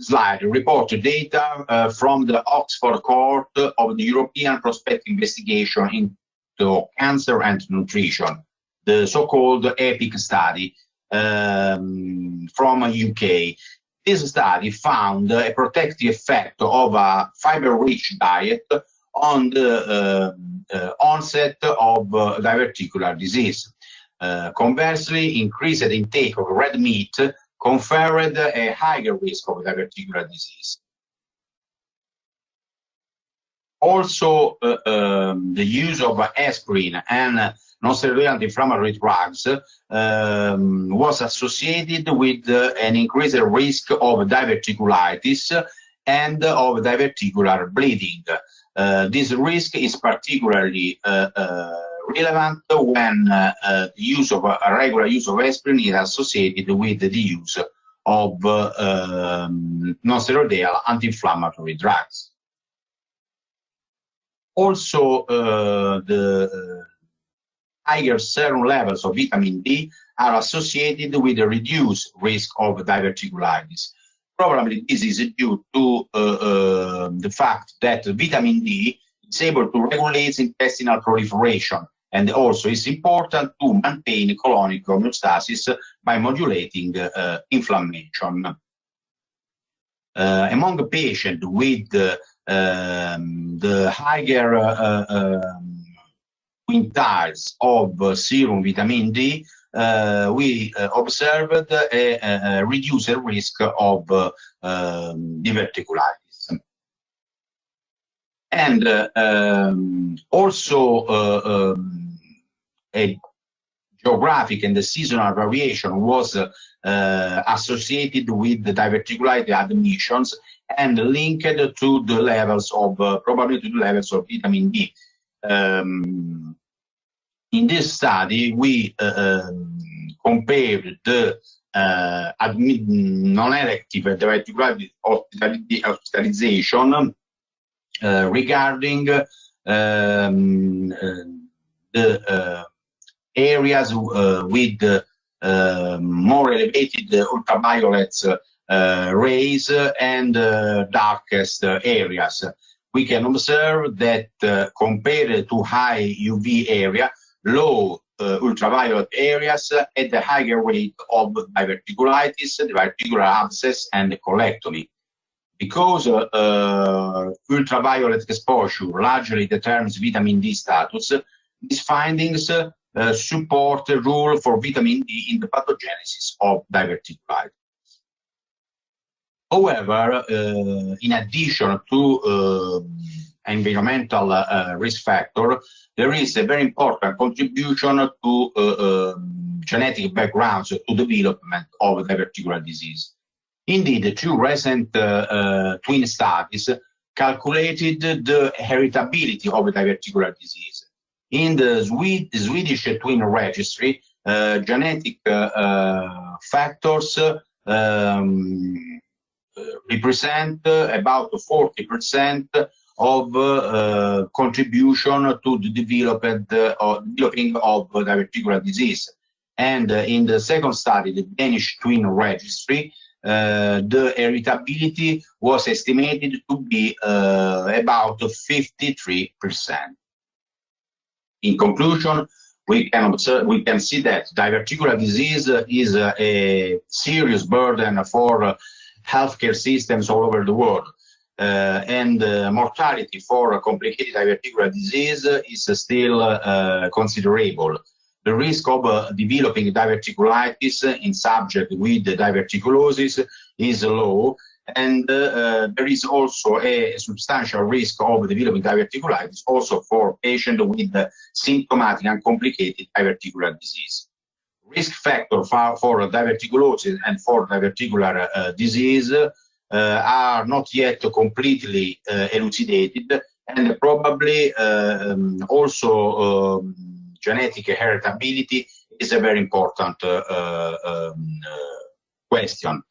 [SPEAKER 6] slide reports data from the Oxford cohort of the European Prospective Investigation into Cancer and Nutrition, the so-called EPIC study from UK. This study found a protective effect of a fiber-rich diet on the onset of diverticular disease. Conversely, increased intake of red meat conferred a higher risk of diverticular disease. Also, the use of aspirin and non-steroidal anti-inflammatory drugs was associated with an increased risk of diverticulitis and of diverticular bleeding. This risk is particularly relevant when the use of a regular use of aspirin is associated with the use of non-steroidal anti-inflammatory drugs. Also, the higher serum levels of vitamin D are associated with a reduced risk of diverticulitis. Probably this is due to the fact that vitamin D is able to regulate intestinal proliferation, and also is important to maintain colonic homeostasis by modulating inflammation. Among patients with the higher quintiles of serum vitamin D, we observed a reduced risk of diverticulitis. And also a geographic and the seasonal variation was associated with the diverticulitis admissions and linked to the levels of, probably to the levels of vitamin D. In this study, we compared the non-elective diverticulitis hospitalization regarding the areas with more elevated ultraviolet rays and darkest areas. We can observe that compared to high UV area, low ultraviolet areas had a higher rate of diverticulitis, diverticular abscess, and colectomy. Because ultraviolet exposure largely determines vitamin D status, these findings support the role for vitamin D in the pathogenesis of diverticulitis. However, in addition to environmental risk factor, there is a very important contribution to genetic backgrounds to development of diverticular disease. Indeed, two recent twin studies calculated the heritability of diverticular disease. In the Swedish twin registry, genetic factors represent about 40% of contribution to the developing of diverticular disease. And in the second study, the Danish twin registry, the heritability was estimated to be about 53%. In conclusion, we can see that diverticular disease is a serious burden for healthcare systems all over the world, and mortality for complicated diverticular disease is still considerable. The risk of developing diverticulitis in subjects with diverticulosis is low, and there is also a substantial risk of developing diverticulitis also for patients with symptomatic and complicated diverticular disease. Risk factors for diverticulosis and for diverticular disease are not yet completely elucidated, and probably also genetic heritability is a very important question.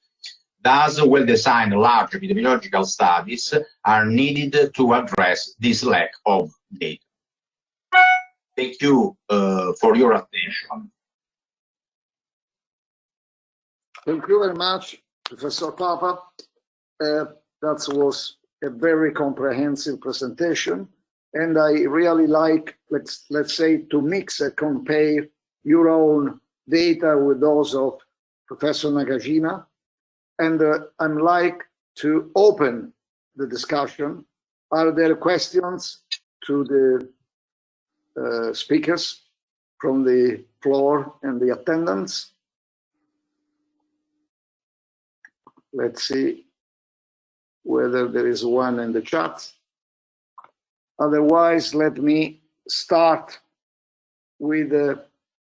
[SPEAKER 6] Thus, well-designed large epidemiological studies are needed to address this lack of data. Thank you for your attention.
[SPEAKER 2] Thank you very much, Professor Papa. That was a very comprehensive presentation, and I really like, let's say, to mix and compare your own data with those of Professor Nakajima, and I'm like to open the discussion. Are there questions to the speakers from the floor and the attendants? Let's see whether there is one in the chat. Otherwise, let me start with,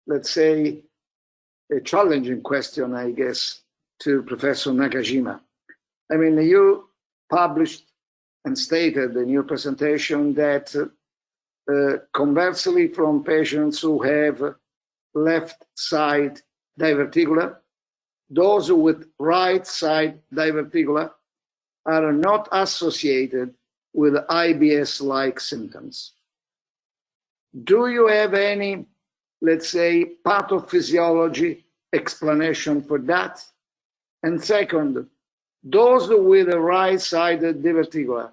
[SPEAKER 2] let's say, a challenging question, I guess, to Professor Nakajima. I mean, you published and stated in your presentation that conversely from patients who have left side diverticular, those with right side diverticular are not associated with IBS-like symptoms. Do you have any, let's say, pathophysiology explanation for that? And second, those with a right-sided diverticular,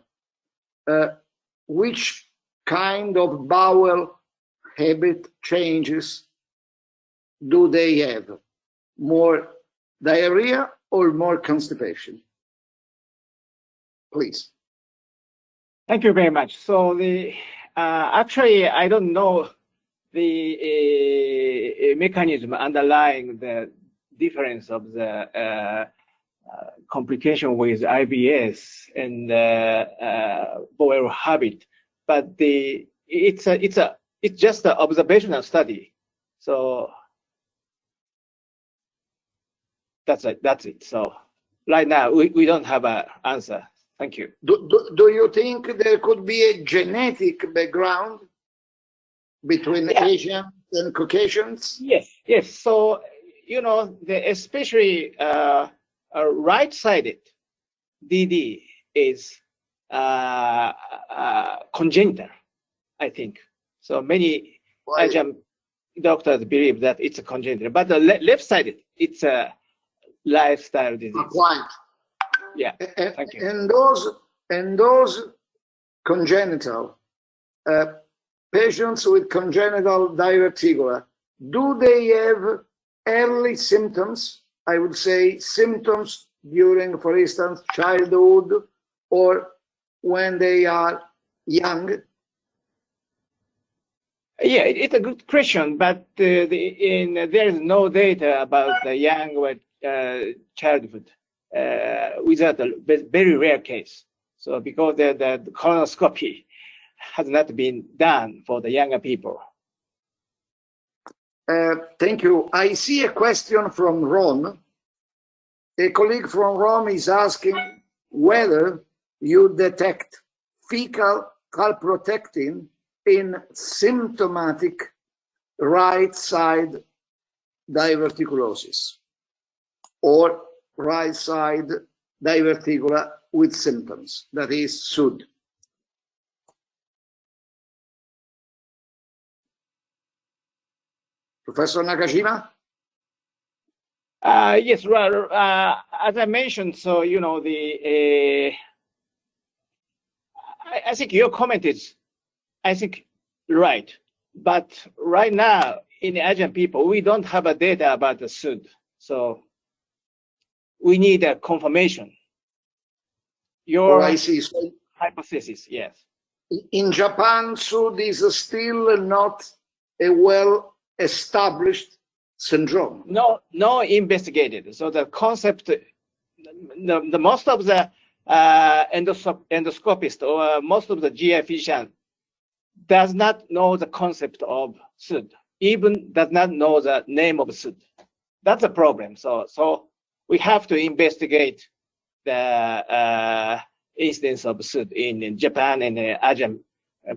[SPEAKER 2] which kind of bowel habit changes do they have? More diarrhea or more constipation? Please.
[SPEAKER 5] Thank you very much. So the actually, I don't know the mechanism underlying the difference of the complication with IBS and bowel habit, but it's just an observational study. So that's it. So right now we don't have an answer. Thank you.
[SPEAKER 2] Do you think there could be a genetic background between Asians and Caucasians?
[SPEAKER 5] Yes. So you know, especially right-sided DD is congenital, I think. So many Asian doctors believe that it's a congenital, but the left-sided, it's a lifestyle disease.
[SPEAKER 2] Right.
[SPEAKER 5] Yeah. Thank you.
[SPEAKER 2] And those congenital patients with congenital diverticular, do they have early symptoms? I would say symptoms during, for instance, childhood or when they are young?
[SPEAKER 5] Yeah, it's a good question, but there is no data about the young with childhood without a very rare case. So because the colonoscopy has not been done for the younger people.
[SPEAKER 2] Thank you. I see a question from Rome. A colleague from Rome is asking whether you detect fecal calprotectin in symptomatic right side diverticulosis or right side diverticular with symptoms, that is SUD. Professor Nakajima?
[SPEAKER 5] Yes, well, as I mentioned, so, you know, I think your comment is, I think, right. But right now, in the Asian people, we don't have a data about the SUD. So we need a confirmation. Your hypothesis, yes.
[SPEAKER 2] In Japan, SUD is still not a well-established syndrome.
[SPEAKER 5] No investigated. So the concept, the most of the endoscopist or most of the GI physician does not know the concept of SUD, even does not know the name of SUD. That's a problem. So we have to investigate the incidence of SUD in Japan and the Asian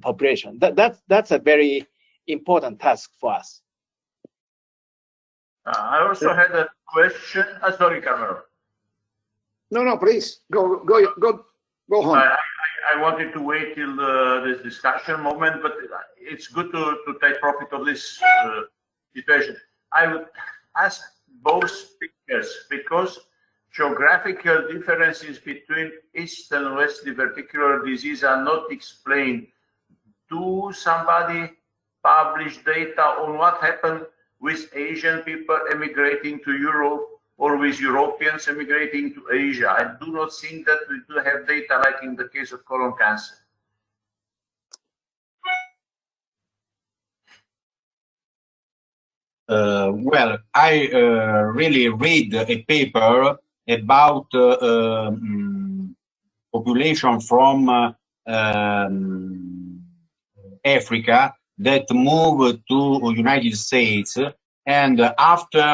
[SPEAKER 5] population. That's a very important task for us.
[SPEAKER 4] I also had a question. Sorry, Carmelo.
[SPEAKER 2] No, please go on.
[SPEAKER 4] I wanted to wait till this discussion moment, but it's good to take profit of this situation. I would ask both speakers because geographical differences between East and West diverticular disease are not explained. Do somebody publish data on what happened with Asian people emigrating to Europe or with Europeans emigrating to Asia? I do not think that we do have data like in the case of colon cancer.
[SPEAKER 6] Well, I really read a paper about population from Africa that moved to United States, and after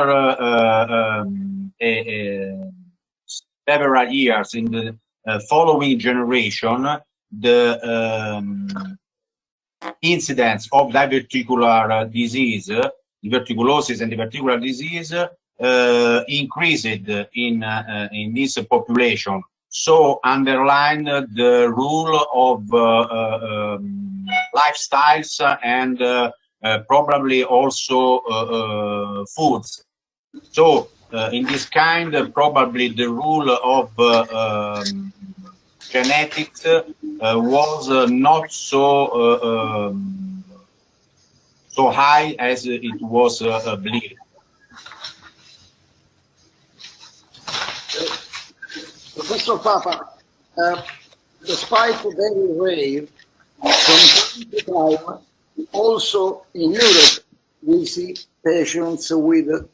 [SPEAKER 6] several years in the following generation, the incidence of diverticular disease, diverticulosis and diverticular disease increased in this population. So underline the rule of lifestyles and probably also foods. So in this kind, probably the rule of genetics was not so so high as it was believed.
[SPEAKER 2] Professor Papa, despite the very rare, from time to time, also in Europe, we see patients with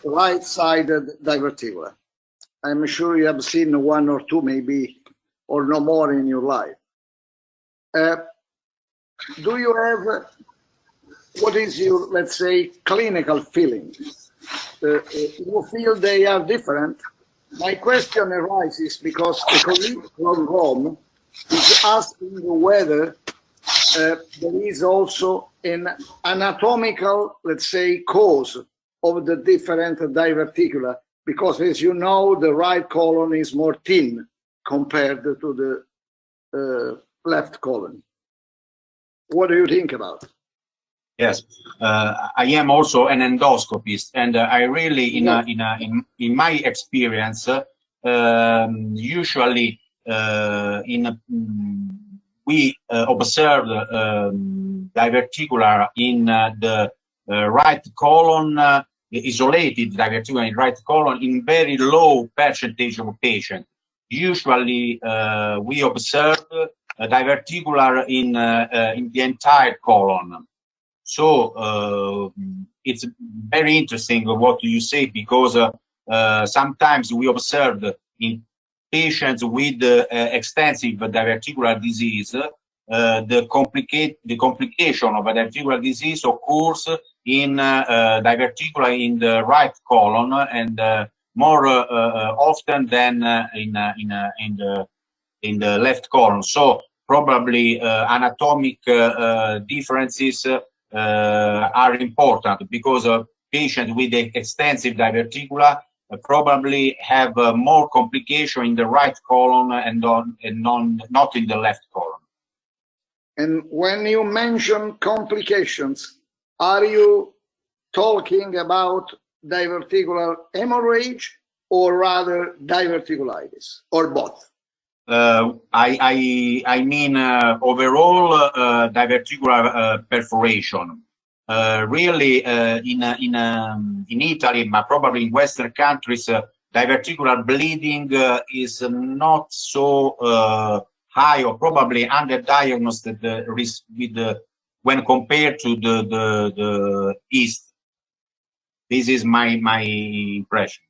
[SPEAKER 2] right-sided diverticular. I'm sure you have seen one or two, maybe, or no more in your life. Do you have, what is your, let's say, clinical feeling? You feel they are different? My question arises because a colleague from Rome is asking whether there is also an anatomical, let's say, cause of the different diverticula, because as you know, the right colon is more thin compared to the left colon. What do you think about?
[SPEAKER 6] Yes, I am also an endoscopist, and I really, in my experience, usually we observe diverticular in the right colon, isolated diverticular in right colon in very low percentage of patients. Usually, we observe diverticular in the entire colon. So it's very interesting what you say, because sometimes we observed in patients with extensive diverticular disease, the complication of a diverticular disease occurs in diverticular in the right colon, and more often than in the left colon. So probably anatomic differences are important, because patients with extensive diverticula probably have more complication in the right colon and not in the left colon.
[SPEAKER 2] And when you mention complications, are you talking about diverticular hemorrhage or rather diverticulitis, or both?
[SPEAKER 6] I mean overall diverticular perforation. Really, in Italy, but probably in Western countries, diverticular bleeding is not so high, or probably underdiagnosed when compared to the East. This is my impression.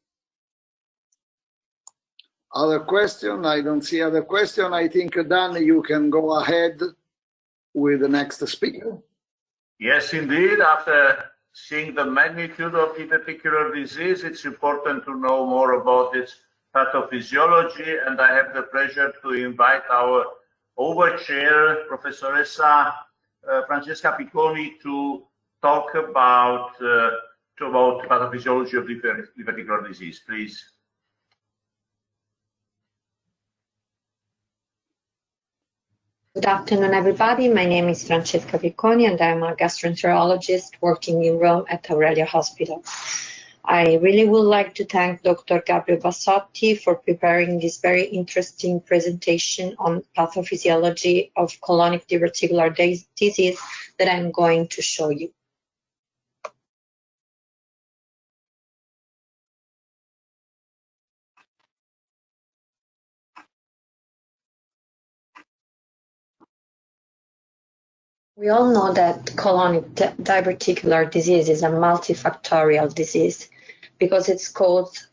[SPEAKER 2] Other question? I don't see other question. I think, Dan, you can go ahead with the next speaker.
[SPEAKER 4] Yes, indeed. After seeing the magnitude of diverticular disease, it's important to know more about its pathophysiology, and I have the pleasure to invite our overchair, Professoressa Francesca Picconi, to talk about pathophysiology of diverticular disease. Please.
[SPEAKER 3] Good afternoon, everybody. My name is Francesca Picconi, and I'm a gastroenterologist working in Rome at Aurelia Hospital. I really would like to thank Dr. Gabriel Bassotti for preparing this very interesting presentation on pathophysiology of colonic diverticular disease that I'm going to show you. We all know that colonic diverticular disease is a multifactorial disease because it's caused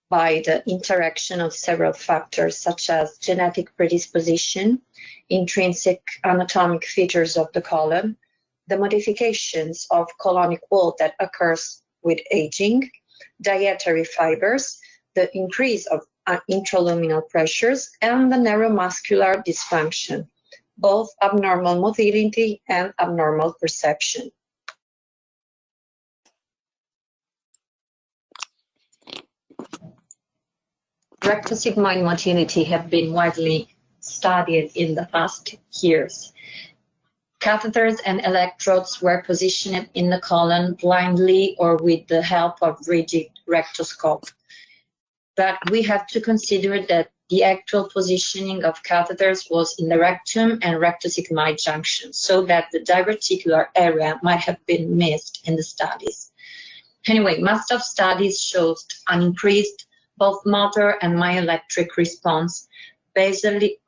[SPEAKER 3] by the interaction of several factors such as genetic predisposition, intrinsic anatomic features of the colon, the modifications of colonic wall that occurs with aging, dietary fibers, the increase of intraluminal pressures, and the neuromuscular dysfunction, both abnormal motility and abnormal perception. Rectosigmoid motility have been widely studied in the past years. Catheters and electrodes were positioned in the colon blindly or with the help of rigid rectoscope. But we have to consider that the actual positioning of catheters was in the rectum and rectosigmoid junction, so that the diverticular area might have been missed in the studies. Anyway, most of studies showed an increased both motor and myoelectric response basally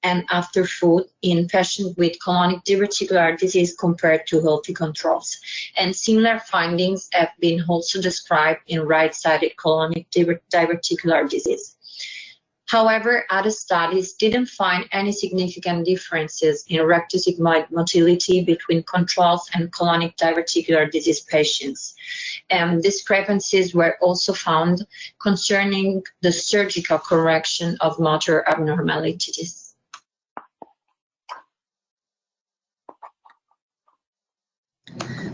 [SPEAKER 3] and after food in patients with colonic diverticular disease compared to healthy controls. And similar findings have been also described in right-sided colonic diverticular disease. However, other studies didn't find any significant differences in rectosigmoid motility between controls and colonic diverticular disease patients. And discrepancies were also found concerning the surgical correction of motor abnormalities.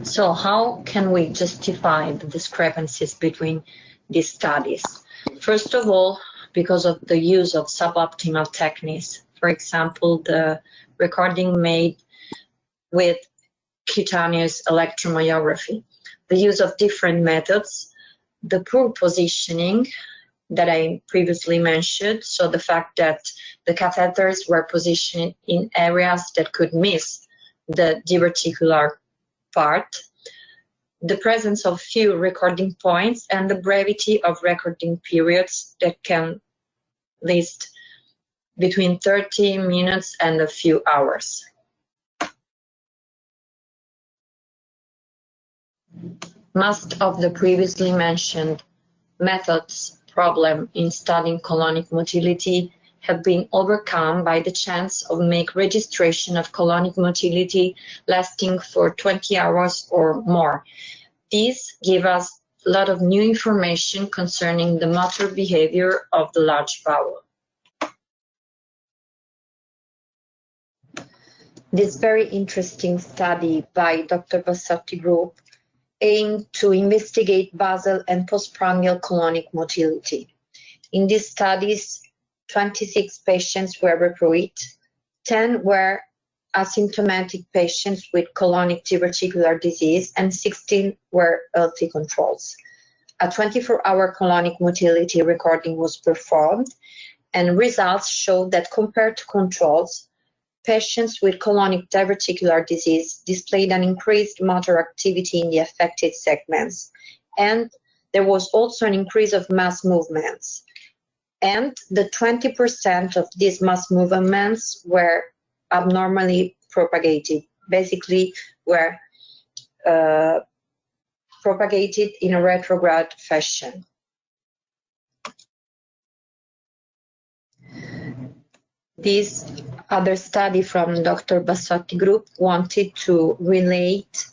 [SPEAKER 3] So how can we justify the discrepancies between these studies? First of all, because of the use of suboptimal techniques. For example, the recording made with cutaneous electromyography, the use of different methods, the poor positioning that I previously mentioned, so the fact that the catheters were positioned in areas that could miss the diverticular part, the presence of few recording points, and the brevity of recording periods that can last between 30 minutes and a few hours. Most of the previously mentioned methods problem in studying colonic motility have been overcome by the chance of make registration of colonic motility lasting for 20 hours or more. These give us a lot of new information concerning the motor behavior of the large bowel. This very interesting study by Dr. Bassotti group aimed to investigate basal and postprandial colonic motility. In these studies, 26 patients were recruited, 10 were asymptomatic patients with colonic diverticular disease, and 16 were healthy controls. A 24-hour colonic motility recording was performed, and results showed that compared to controls, patients with colonic diverticular disease displayed an increased motor activity in the affected segments, and there was also an increase of mass movements. And the 20% of these mass movements were abnormally propagated, basically were propagated in a retrograde fashion. This other study from Dr. Bassotti group wanted to relate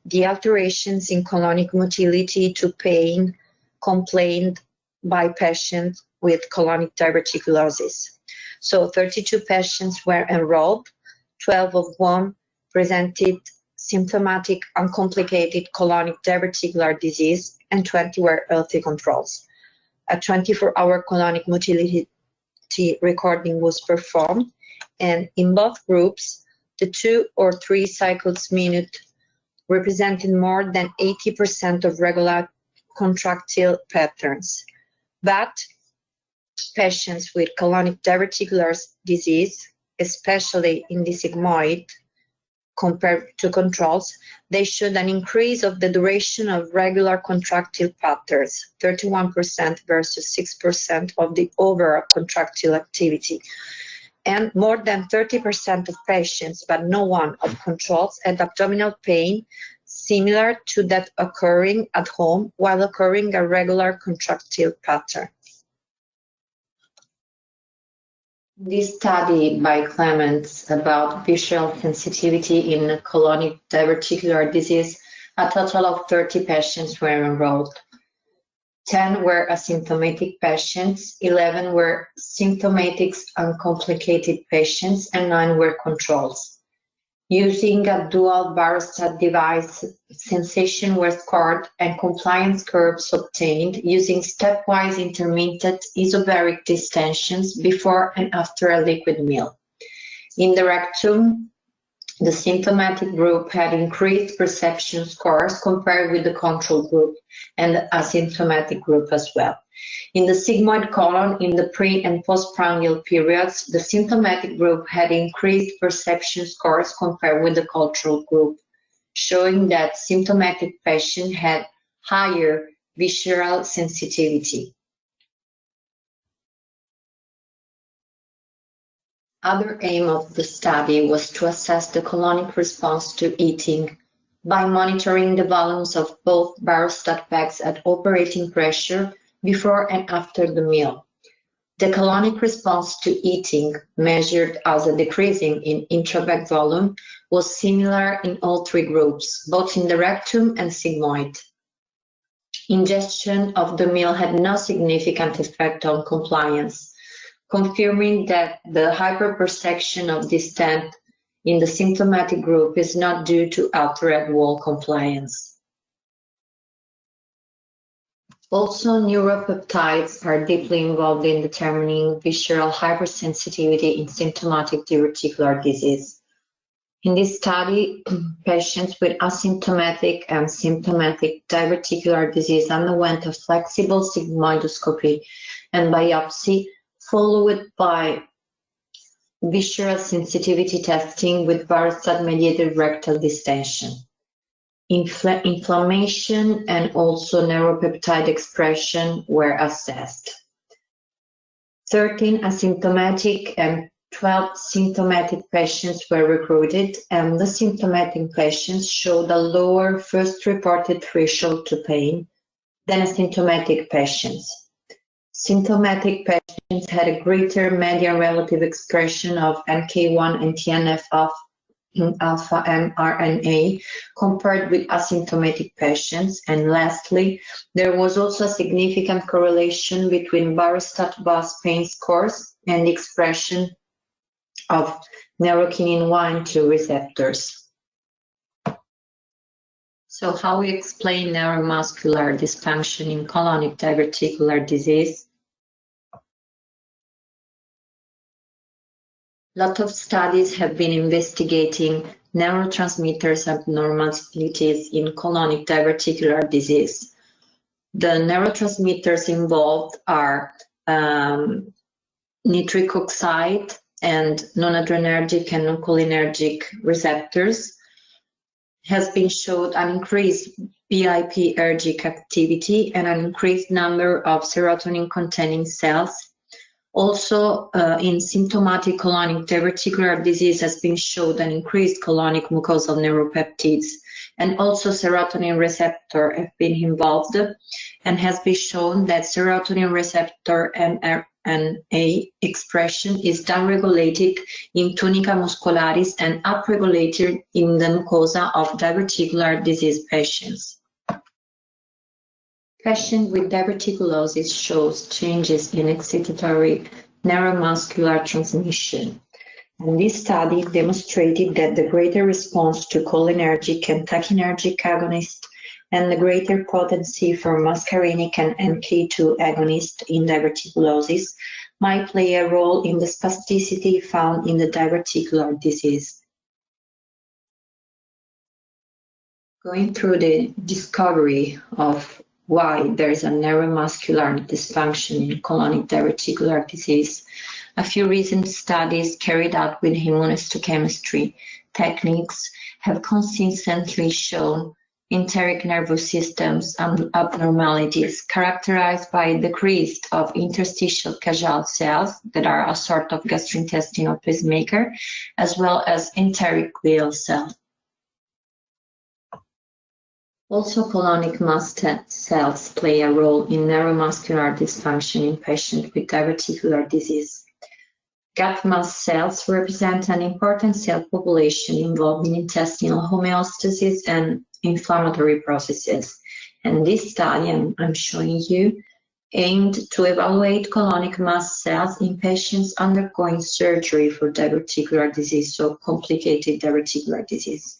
[SPEAKER 3] the alterations in colonic motility to pain complained by patients with colonic diverticulosis. So 32 patients were enrolled, 12 of whom presented symptomatic uncomplicated colonic diverticular disease, and 20 were healthy controls. A 24-hour colonic motility recording was performed, and in both groups, the 2 or 3 cycles minute represented more than 80% of contractile patterns. But patients with colonic diverticular disease, especially in the sigmoid, compared to controls, they showed an increase of the duration of regular contractile patterns, 31% versus 6% of the overall contractile activity. And more than 30% of patients, but no one of controls, had abdominal pain similar to that occurring at home while occurring a regular contractile pattern. This study by Clements about visual sensitivity in colonic diverticular disease, a total of 30 patients were enrolled. 10 were asymptomatic patients, 11 were symptomatic uncomplicated patients, and 9 were controls. Using a dual barostat device, sensation was scored and compliance curves obtained using stepwise intermittent isobaric distensions before and after a liquid meal. In the rectum, the symptomatic group had increased perception scores compared with the control group and the asymptomatic group as well. In the sigmoid colon, in the pre- and postprandial periods, the symptomatic group had increased perception scores compared with the control group, showing that symptomatic patient had higher visceral sensitivity. Other aim of the study was to assess the colonic response to eating by monitoring the volumes of both barostat bags at operating pressure before and after the meal. The colonic response to eating, measured as a decreasing in intrabag volume, was similar in all three groups, both in the rectum and sigmoid. Ingestion of the meal had no significant effect on compliance, confirming that the hyperperception of distent in the symptomatic group is not due to altered wall compliance. Also, neuropeptides are deeply involved in determining visceral hypersensitivity in symptomatic diverticular disease. In this study, patients with asymptomatic and symptomatic diverticular disease underwent a flexible sigmoidoscopy and biopsy, followed by visceral sensitivity testing with barostat-mediated rectal distension. Inflammation and also neuropeptide expression were assessed. 13 asymptomatic and 12 symptomatic patients were recruited, and the symptomatic patients showed a lower first reported threshold to pain than asymptomatic patients. Symptomatic patients had a greater median relative expression of NK1 and TNF-alpha and RNA compared with asymptomatic patients. And lastly, there was also a significant correlation between barostat bus pain scores and the expression of neurokinin 1 and 2 receptors. So how we explain neuromuscular dysfunction in colonic diverticular disease? A lot of studies have been investigating neurotransmitters abnormalities in colonic diverticular disease. The neurotransmitters involved are nitric oxide and non-adrenergic and non-cholinergic receptors. Has been showed an increased BIP-ergic activity and an increased number of serotonin-containing cells. Also, in symptomatic colonic diverticular disease has been shown an increased colonic mucosal neuropeptides, and also serotonin receptor have been involved, and has been shown that serotonin receptor mRNA expression is downregulated in tunica muscularis and upregulated in the mucosa of diverticular disease patients. Patients with diverticulosis shows changes in excitatory neuromuscular transmission. And this study demonstrated that the greater response to cholinergic and tachynergic agonist and the greater potency for muscarinic and NK2 agonist in diverticulosis might play a role in the spasticity found in the diverticular disease. Going through the discovery of why there is a neuromuscular dysfunction in colonic diverticular disease, a few recent studies carried out with immunohistochemistry techniques have consistently shown enteric nervous systems abnormalities characterized by decrease of interstitial caudal cells that are a sort of gastrointestinal pacemaker, as well as enteric glial cells. Also, colonic mast cells play a role in neuromuscular dysfunction in patients with diverticular disease. Gut mast cells represent an important cell population involved in intestinal homeostasis and inflammatory processes. And this study I'm showing you aimed to evaluate colonic mast cells in patients undergoing surgery for diverticular disease, so complicated diverticular disease.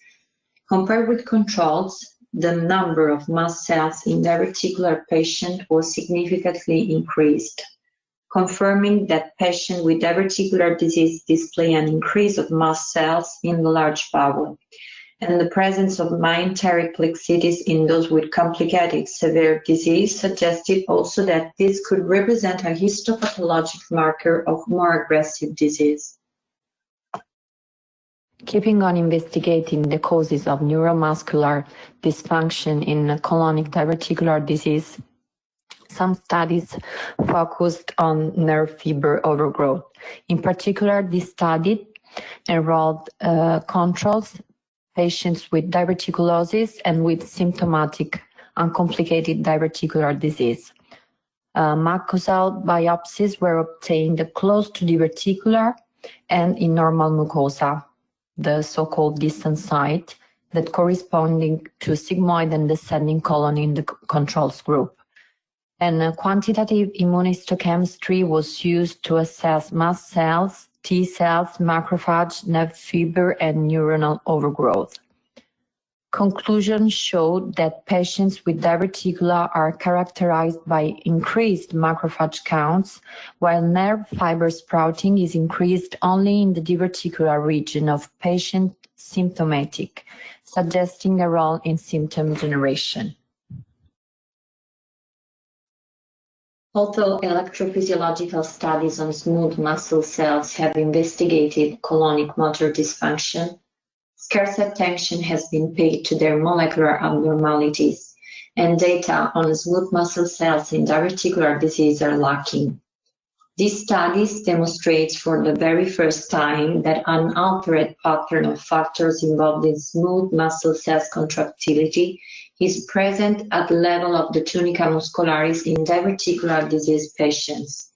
[SPEAKER 3] Compared with controls, the number of mast cells in diverticular patients was significantly increased, confirming that patients with diverticular disease display an increase of mast cells in the large bowel, and the presence of myenteric plexitis in those with complicated severe disease suggested also that this could represent a histopathologic marker of more aggressive disease. Keeping on investigating the causes of neuromuscular dysfunction in colonic diverticular disease, some studies focused on nerve fiber overgrowth. In particular, this study enrolled controls, patients with diverticulosis and with symptomatic uncomplicated diverticular disease. Mucosal biopsies were obtained close to diverticular and in normal mucosa, the so-called distant site, that corresponding to sigmoid and descending colon in the controls group. And quantitative immunohistochemistry was used to assess mast cells, T cells, macrophage, nerve fiber, and neuronal overgrowth. Conclusions showed that patients with diverticular are characterized by increased macrophage counts, while nerve fiber sprouting is increased only in the diverticular region of patient symptomatic, suggesting a role in symptom generation. Although electrophysiological studies on smooth muscle cells have investigated colonic motor dysfunction, scarce attention has been paid to their molecular abnormalities, and data on smooth muscle cells in diverticular disease are lacking. These studies demonstrate for the very first time that an altered pattern of factors involved in smooth muscle cells contractility is present at the level of the tunica muscularis in diverticular disease patients.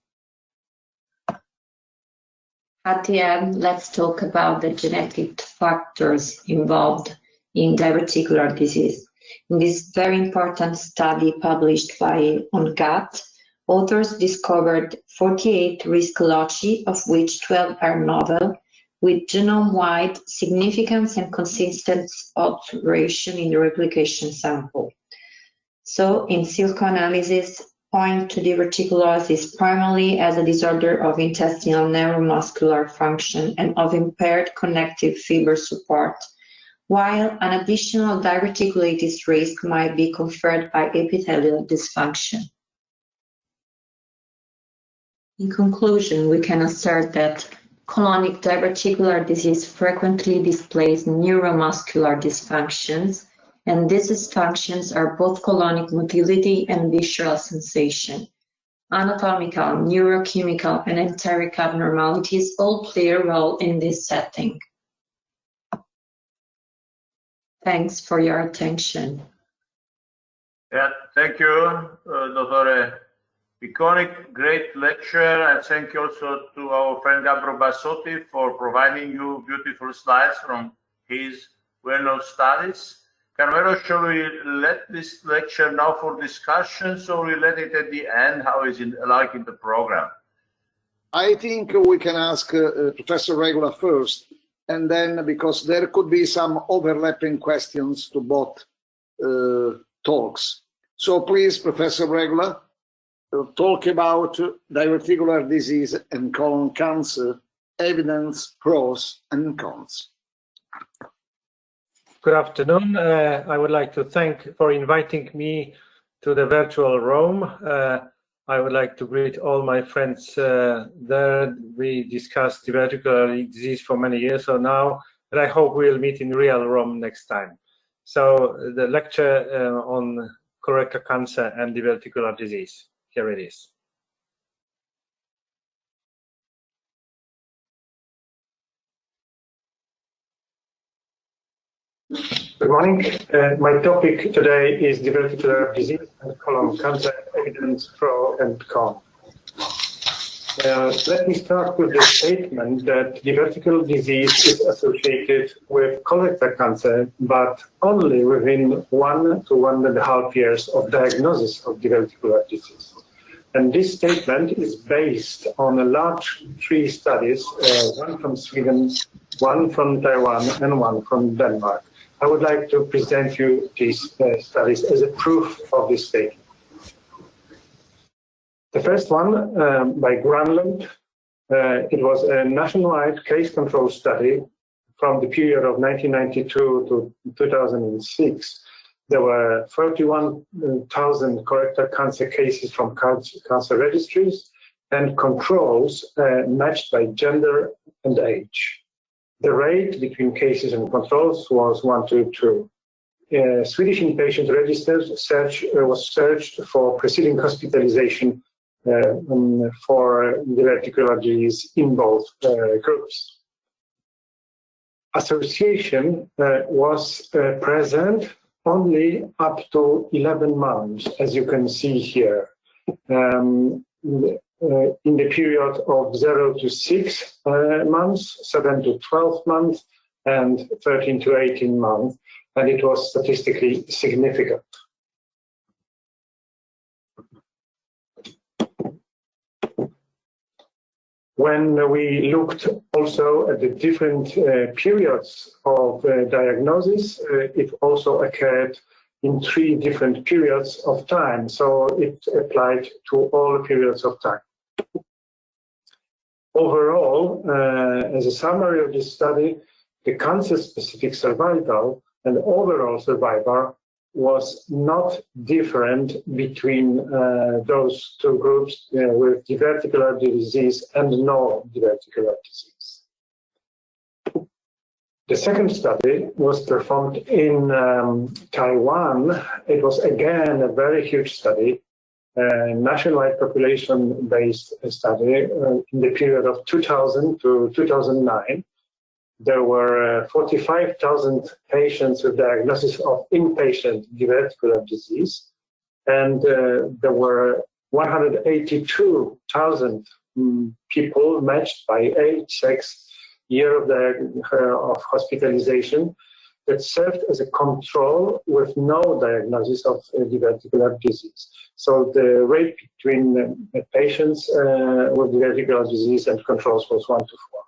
[SPEAKER 3] At the end, let's talk about the genetic factors involved in diverticular disease. In this very important study published on gut, authors discovered 48 risk loci, of which 12 are novel, with genome-wide significance and consistent alteration in the replication sample. So, in silico analysis, point to diverticulosis primarily as a disorder of intestinal neuromuscular function and of impaired connective fiber support, while an additional diverticulitis risk might be conferred by epithelial dysfunction. In conclusion, we can assert that colonic diverticular disease frequently displays neuromuscular dysfunctions, and these dysfunctions are both colonic motility and visceral sensation. Anatomical, neurochemical, and enteric abnormalities all play a role in this setting. Thanks for your attention.
[SPEAKER 4] Yeah, thank you, Dr. Picconi, great lecture, and thank you also to our friend Gabro Bassotti for providing you beautiful slides from his well-known studies. Carmelo, shall we let this lecture now for discussions, or we let it at the end? How is it like in the program?
[SPEAKER 2] I think we can ask Professor Regula first, and then because there could be some overlapping questions to both talks. So please, Professor Regula, talk about diverticular disease and colon cancer, evidence, pros and cons.
[SPEAKER 7] Good afternoon. I would like to thank for inviting me to the virtual Rome. I would like to greet all my friends there. We discussed diverticular disease for many years so now, and I hope we'll meet in real Rome next time. So the lecture on colorectal cancer and diverticular disease. Here it is. Good morning. My topic today is diverticular disease and colon cancer, evidence, pro and con. Let me start with the statement that diverticular disease is associated with colorectal cancer, but only within 1 to 1.5 years of diagnosis of diverticular disease. And this statement is based on a large 3 studies, one from Sweden, one from Taiwan, and one from Denmark. I would like to present you these studies as a proof of this statement. The first one by Granlund, it was a nationwide case control study from the period of 1992 to 2006. There were 31,000 colorectal cancer cases from cancer registries and controls matched by gender and age. The rate between cases and controls was 1 to 2. Swedish inpatient register was searched for preceding hospitalization for diverticular disease in both groups. Association was present only up to 11 months, as you can see here. In the period of 0 to 6 months, 7 to 12 months, and 13 to 18 months, and it was statistically significant. When we looked also at the different periods of diagnosis, it also occurred in 3 different periods of time, so it applied to all periods of time. Overall, as a summary of this study, the cancer-specific survival and overall survival was not different between those 2 groups with diverticular disease and no diverticular disease. The second study was performed in Taiwan. It was again a very huge study, nationwide population-based study in the period of 2000 to 2009. There were 45,000 patients with diagnosis of inpatient diverticular disease, and there were 182,000 people matched by age, sex, year of hospitalization that served as a control with no diagnosis of diverticular disease. So the rate between patients with diverticular disease and controls was 1 to 4.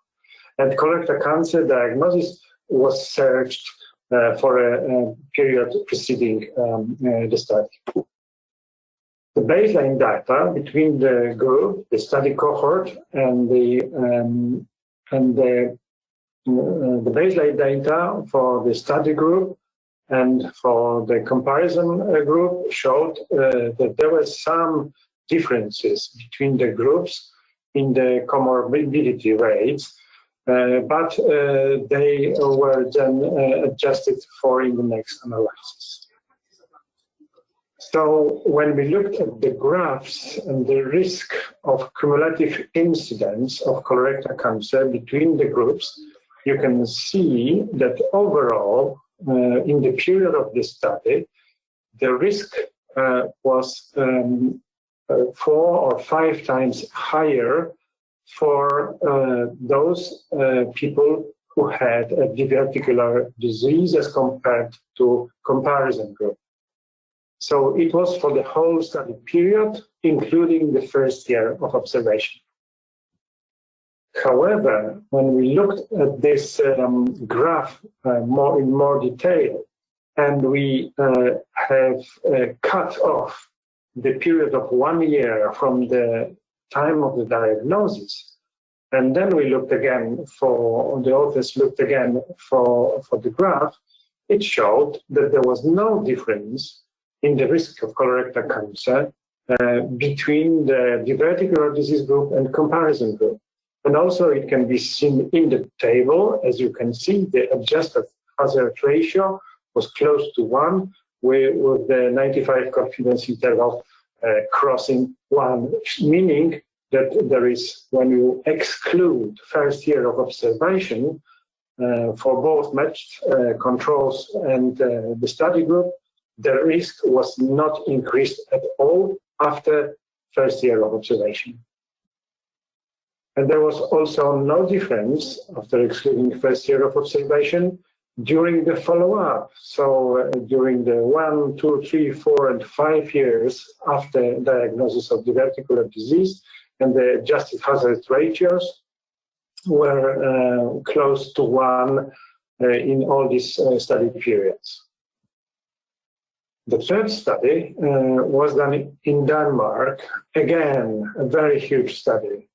[SPEAKER 7] And colorectal cancer diagnosis was searched for a period preceding the study. The baseline data between the group, the study cohort, and the baseline data for the study group and for the comparison group showed that there were some differences between the groups in the comorbidity rates, but they were then adjusted for in the next analysis. So when we looked at the graphs and the risk of cumulative incidence of colorectal cancer between the groups, you can see that overall, in the period of the study, the risk was 4 or 5 times higher for those people who had a diverticular disease as compared to comparison group. So it was for the whole study period, including the first year of observation. However, when we looked at this graph in more detail, and we have cut off the period of 1 year from the time of the diagnosis, and then we looked again the authors looked again for the graph, it showed that there was no difference in the risk of colorectal cancer between the diverticular disease group and comparison group. And also it can be seen in the table. As you can see, the adjusted hazard ratio was close to 1, with the 95 confidence interval crossing 1, meaning that there is, when you exclude first year of observation for both matched controls and the study group, the risk was not increased at all after first year of observation. And there was also no difference after excluding first year of observation during the follow-up. So during the 1, 2, 3, 4, and 5 years after diagnosis of diverticular disease, and the adjusted hazard ratios were close to 1 in all these study periods. The third study was done in Denmark. Again, a very huge study,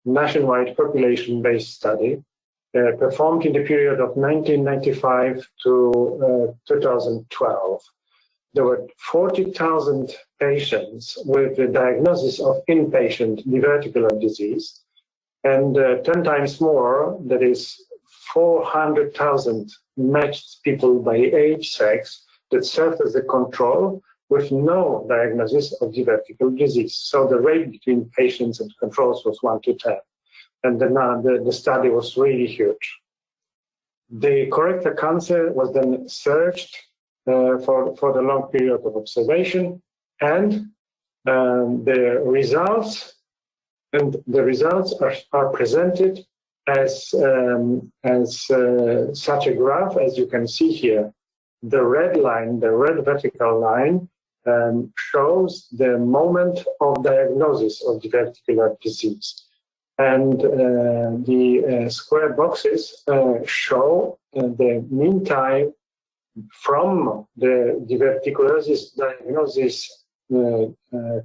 [SPEAKER 7] nationwide population-based study, performed in the period of 1995 to 2012. There were 40,000 patients with the diagnosis of inpatient diverticular disease, and 10 times more, that is 400,000 matched people by age, sex, that served as a control with no diagnosis of diverticular disease. So the rate between patients and controls was 1 to 10. And the study was really huge. The colorectal cancer was then searched for the long period of observation, and the results are presented as such a graph, as you can see here. The red line, the red vertical line, shows the moment of diagnosis of diverticular disease. And the square boxes show the mean time from the diverticulosis diagnosis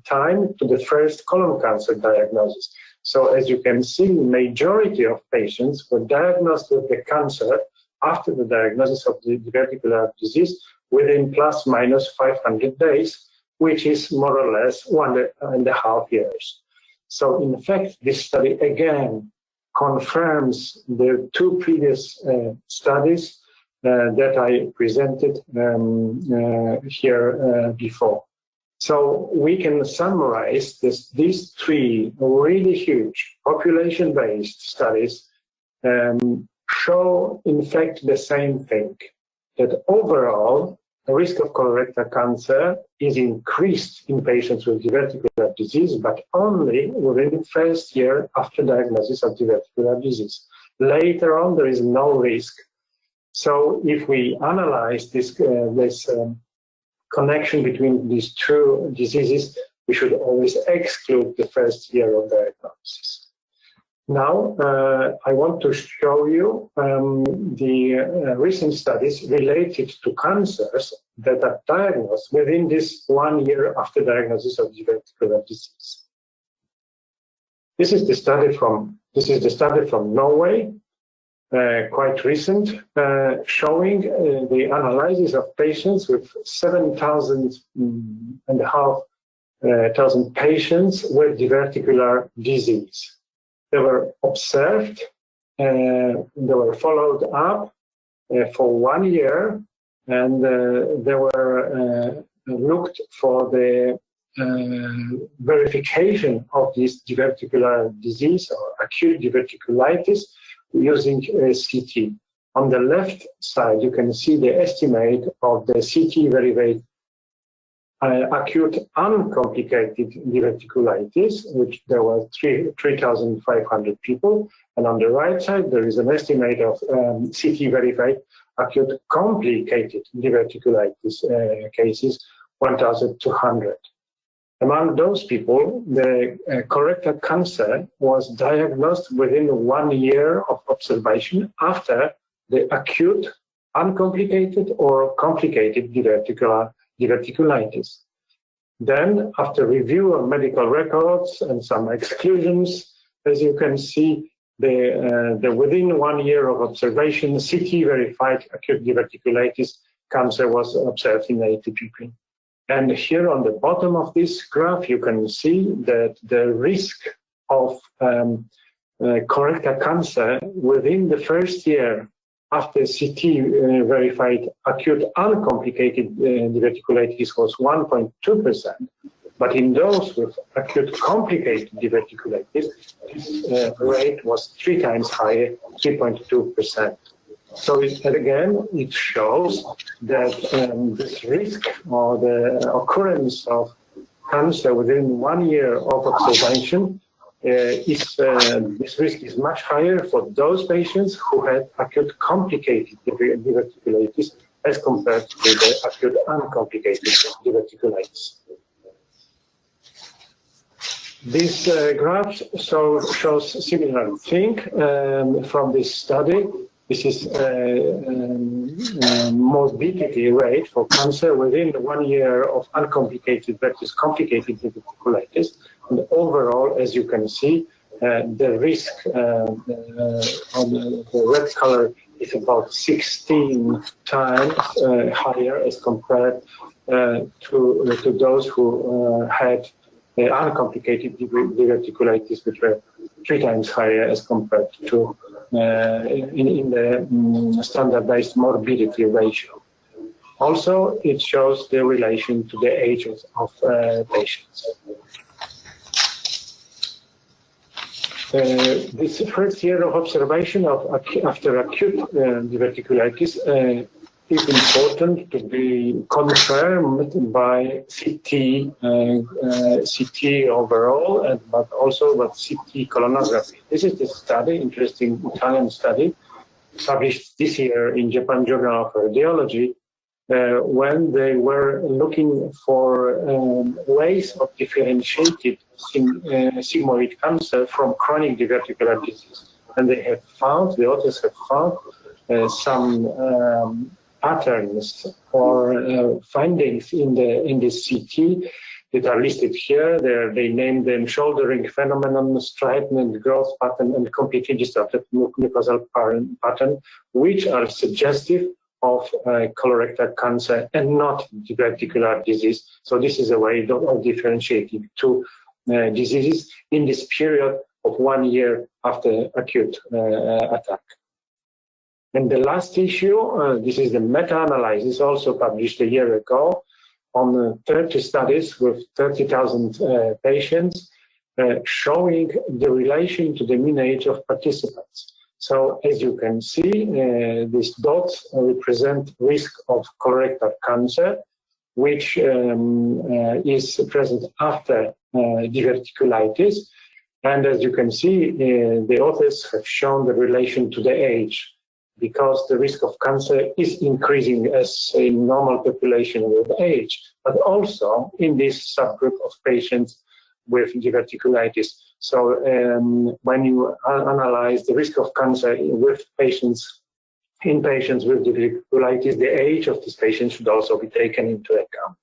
[SPEAKER 7] time to the first colon cancer diagnosis. So as you can see, majority of patients were diagnosed with the cancer after the diagnosis of the diverticular disease within plus minus 500 days, which is more or less 1.5 years. So in fact, this study again confirms the 2 previous studies that I presented here before. So we can summarize these 3 really huge population-based studies show in fact the same thing, that overall the risk of colorectal cancer is increased in patients with diverticular disease, but only within the first year after diagnosis of diverticular disease. Later on, there is no risk. So if we analyze this connection between these 2 diseases, we should always exclude the first year of diagnosis. Now, I want to show you the recent studies related to cancers that are diagnosed within this 1 year after diagnosis of diverticular disease. This is the study from Norway, quite recent, showing the analysis of patients with 7,500 patients with diverticular disease. They were observed, they were followed up for 1 year, and they were looked for the verification of this diverticular disease or acute diverticulitis using CT. On the left side, you can see the estimate of the CT verified acute uncomplicated diverticulitis, which there were 3,500 people. And on the right side, there is an estimate of CT verified acute complicated diverticulitis cases, 1,200. Among those people, the colorectal cancer was diagnosed within 1 year of observation after the acute uncomplicated or complicated diverticulitis. Then, after review of medical records and some exclusions, as you can see, the within 1 year of observation, CT verified acute diverticulitis cancer was observed in 80 people. And here on the bottom of this graph, you can see that the risk of colorectal cancer within the first year after CT verified acute uncomplicated diverticulitis was 1.2%. But in those with acute complicated diverticulitis, this rate was 3 times higher, 3.2%. So it shows that this risk or the occurrence of cancer within 1 year of observation this risk is much higher for those patients who had acute complicated diverticulitis as compared to the acute uncomplicated diverticulitis. This graph shows similar thing from this study. This is morbidity rate for cancer within 1 year of uncomplicated versus complicated diverticulitis. And overall, as you can see, the risk on the red color is about 16 times higher as compared to those who had uncomplicated diverticulitis, which were 3 times higher as compared to in the standardized morbidity ratio. Also, it shows the relation to the ages of patients. This first year of observation after acute diverticulitis is important to be confirmed by CT overall, but also by CT colonography. This is the study, interesting Italian study, published this year in Japan Journal of Radiology, when they were looking for ways of differentiating sigmoid cancer from chronic diverticular disease. And they have found, the authors have found some patterns or findings in the CT that are listed here. They name them shouldering phenomenon, striated growth pattern, and completely distorted mucosal pattern, which are suggestive of colorectal cancer and not diverticular disease. So this is a way of differentiating two diseases in this period of 1 year after acute attack. And the last issue, this is the meta-analysis, also published a year ago, on 30 studies with 30,000 patients, showing the relation to the mean age of participants. So as you can see, these dots represent risk of colorectal cancer, which is present after diverticulitis. And as you can see, the authors have shown the relation to the age, because the risk of cancer is increasing as a normal population with age, but also in this subgroup of patients with diverticulitis. So when you analyze the risk of cancer with patients, in patients with diverticulitis, the age of these patients should also be taken into account.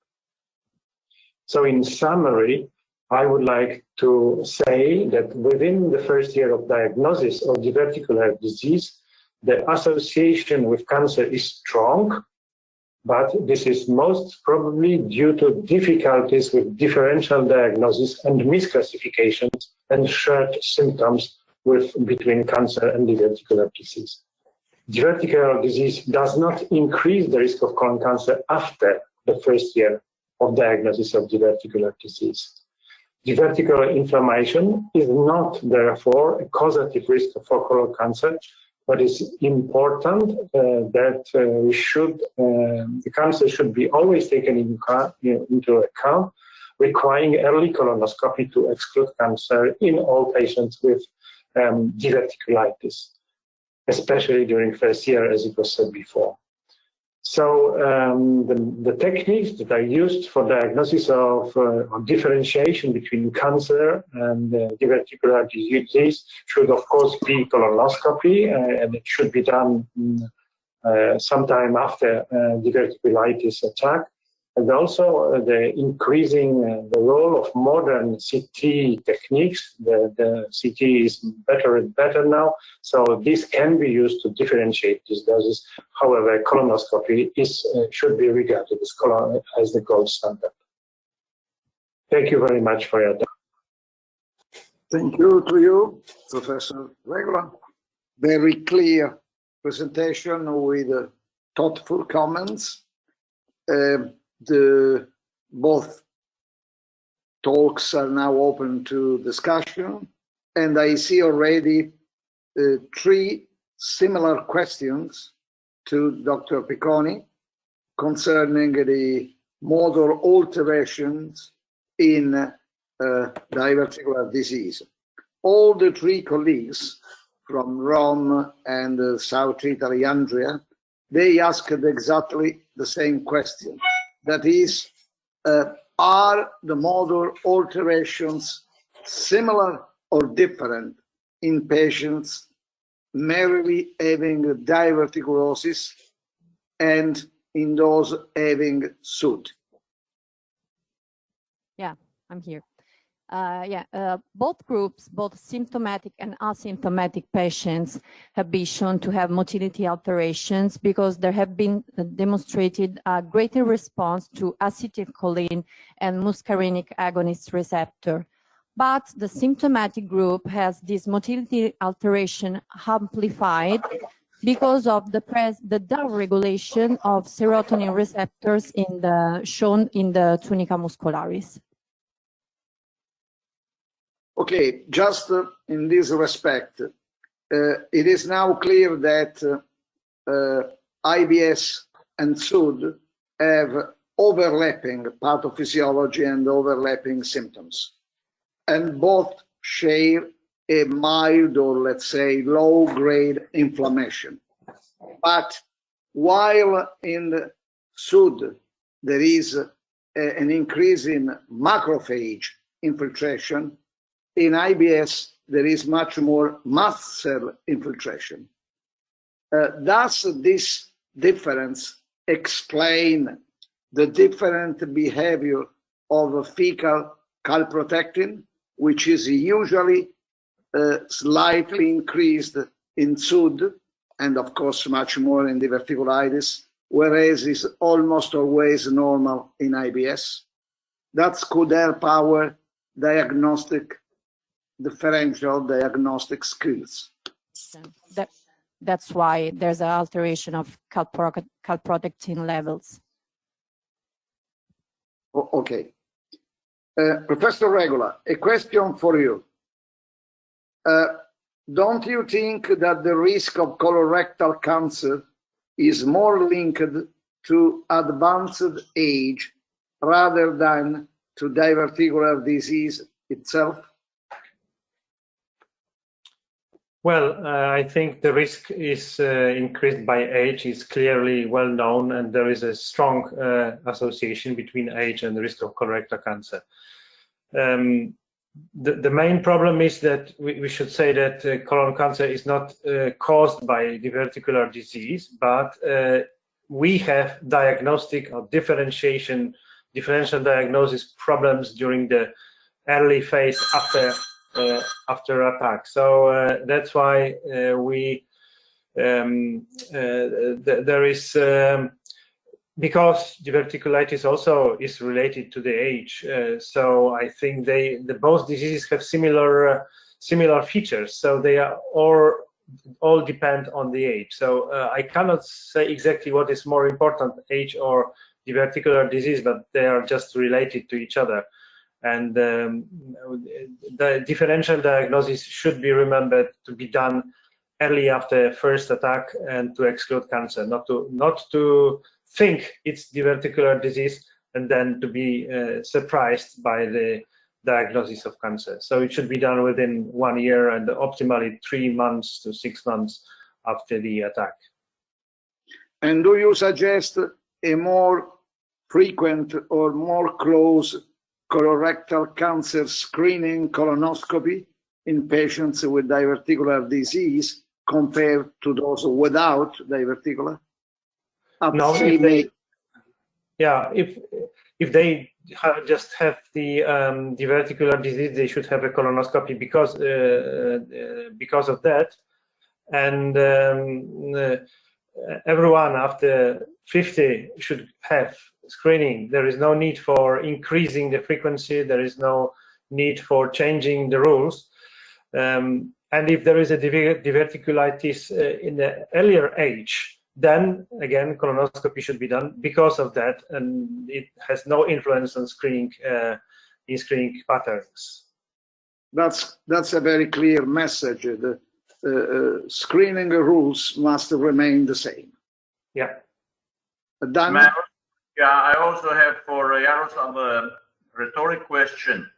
[SPEAKER 7] So in summary, I would like to say that within the first year of diagnosis of diverticular disease, the association with cancer is strong, but this is most probably due to difficulties with differential diagnosis and misclassifications and shared symptoms between cancer and diverticular disease. Diverticular disease does not increase the risk of colon cancer after the first year of diagnosis of diverticular disease. Diverticular inflammation is not, therefore, a causative risk for colon cancer, but it's important that the cancer should be always taken into account, requiring early colonoscopy to exclude cancer in all patients with diverticulitis, especially during first year, as it was said before. So the techniques that are used for diagnosis of differentiation between cancer and diverticular disease should, of course, be colonoscopy, and it should be done sometime after diverticulitis attack. and also the increasing the role of modern CT techniques. The CT is better and better now, so this can be used to differentiate these doses. However, colonoscopy should be regarded as the gold standard. Thank you very much for your time.
[SPEAKER 2] Thank you to you, Professor Regula. Very clear presentation with thoughtful comments. Both talks are now open to discussion, and I see already 3 similar questions to Dr. Picconi concerning the modal alterations in diverticular disease. All the 3 colleagues from Rome and South Italy, Andrea, they asked exactly the same question. That is, are the modal alterations similar or different in patients merely having diverticulosis and in those having SUD?
[SPEAKER 3] Yeah, I'm here. Both groups, both symptomatic and asymptomatic patients, have been shown to have motility alterations because there have been demonstrated a greater response to acetylcholine and muscarinic agonist receptor. But the symptomatic group has this motility alteration amplified because of the downregulation of serotonin receptors shown in the tunica muscularis.
[SPEAKER 2] Okay, just in this respect, it is now clear that IBS and SUD have overlapping pathophysiology and overlapping symptoms, and both share a mild or, let's say, low-grade inflammation. But while in the SUD there is an increase in macrophage infiltration, in IBS, there is much more mast cell infiltration. Does this difference explain the different behavior of fecal calprotectin, which is usually slightly increased in SUD, and of course much more in diverticulitis, whereas is almost always normal in IBS? That could help our differential diagnostic skills.
[SPEAKER 3] That's why there's an alteration of calprotectin levels.
[SPEAKER 2] Okay. Professor Regula, a question for you. Don't you think that the risk of colorectal cancer is more linked to advanced age rather than to diverticular disease itself?
[SPEAKER 7] Well, I think the risk is increased by age. It's clearly well known, and there is a strong association between age and the risk of colorectal cancer. The main problem is that we should say that colon cancer is not caused by diverticular disease, but we have diagnostic or differential diagnosis problems during the early phase after attack. So that's why there is because diverticulitis also is related to the age. So I think both diseases have similar features. So they are all depend on the age. So I cannot say exactly what is more important, age or diverticular disease, but they are just related to each other. And the differential diagnosis should be remembered to be done early after first attack and to exclude cancer, not to think it's diverticular disease and then to be surprised by the diagnosis of cancer. So it should be done within 1 year and optimally 3 months to 6 months after the attack.
[SPEAKER 2] And do you suggest a more frequent or more close colorectal cancer screening colonoscopy in patients with diverticular disease compared to those without diverticular?
[SPEAKER 7] No, yeah, if they just have the diverticular disease, they should have a colonoscopy because of that. And everyone after 50 should have screening. There is no need for increasing the frequency. There is no need for changing the rules. And if there is a diverticulitis in the earlier age, then again colonoscopy should be done because of that, and it has no influence on screening in screening patterns.
[SPEAKER 2] That's a very clear message. The screening rules must remain the same.
[SPEAKER 7] Yeah.
[SPEAKER 2] Dan?
[SPEAKER 4] Yeah, I also have for Jaroslav a rhetoric question.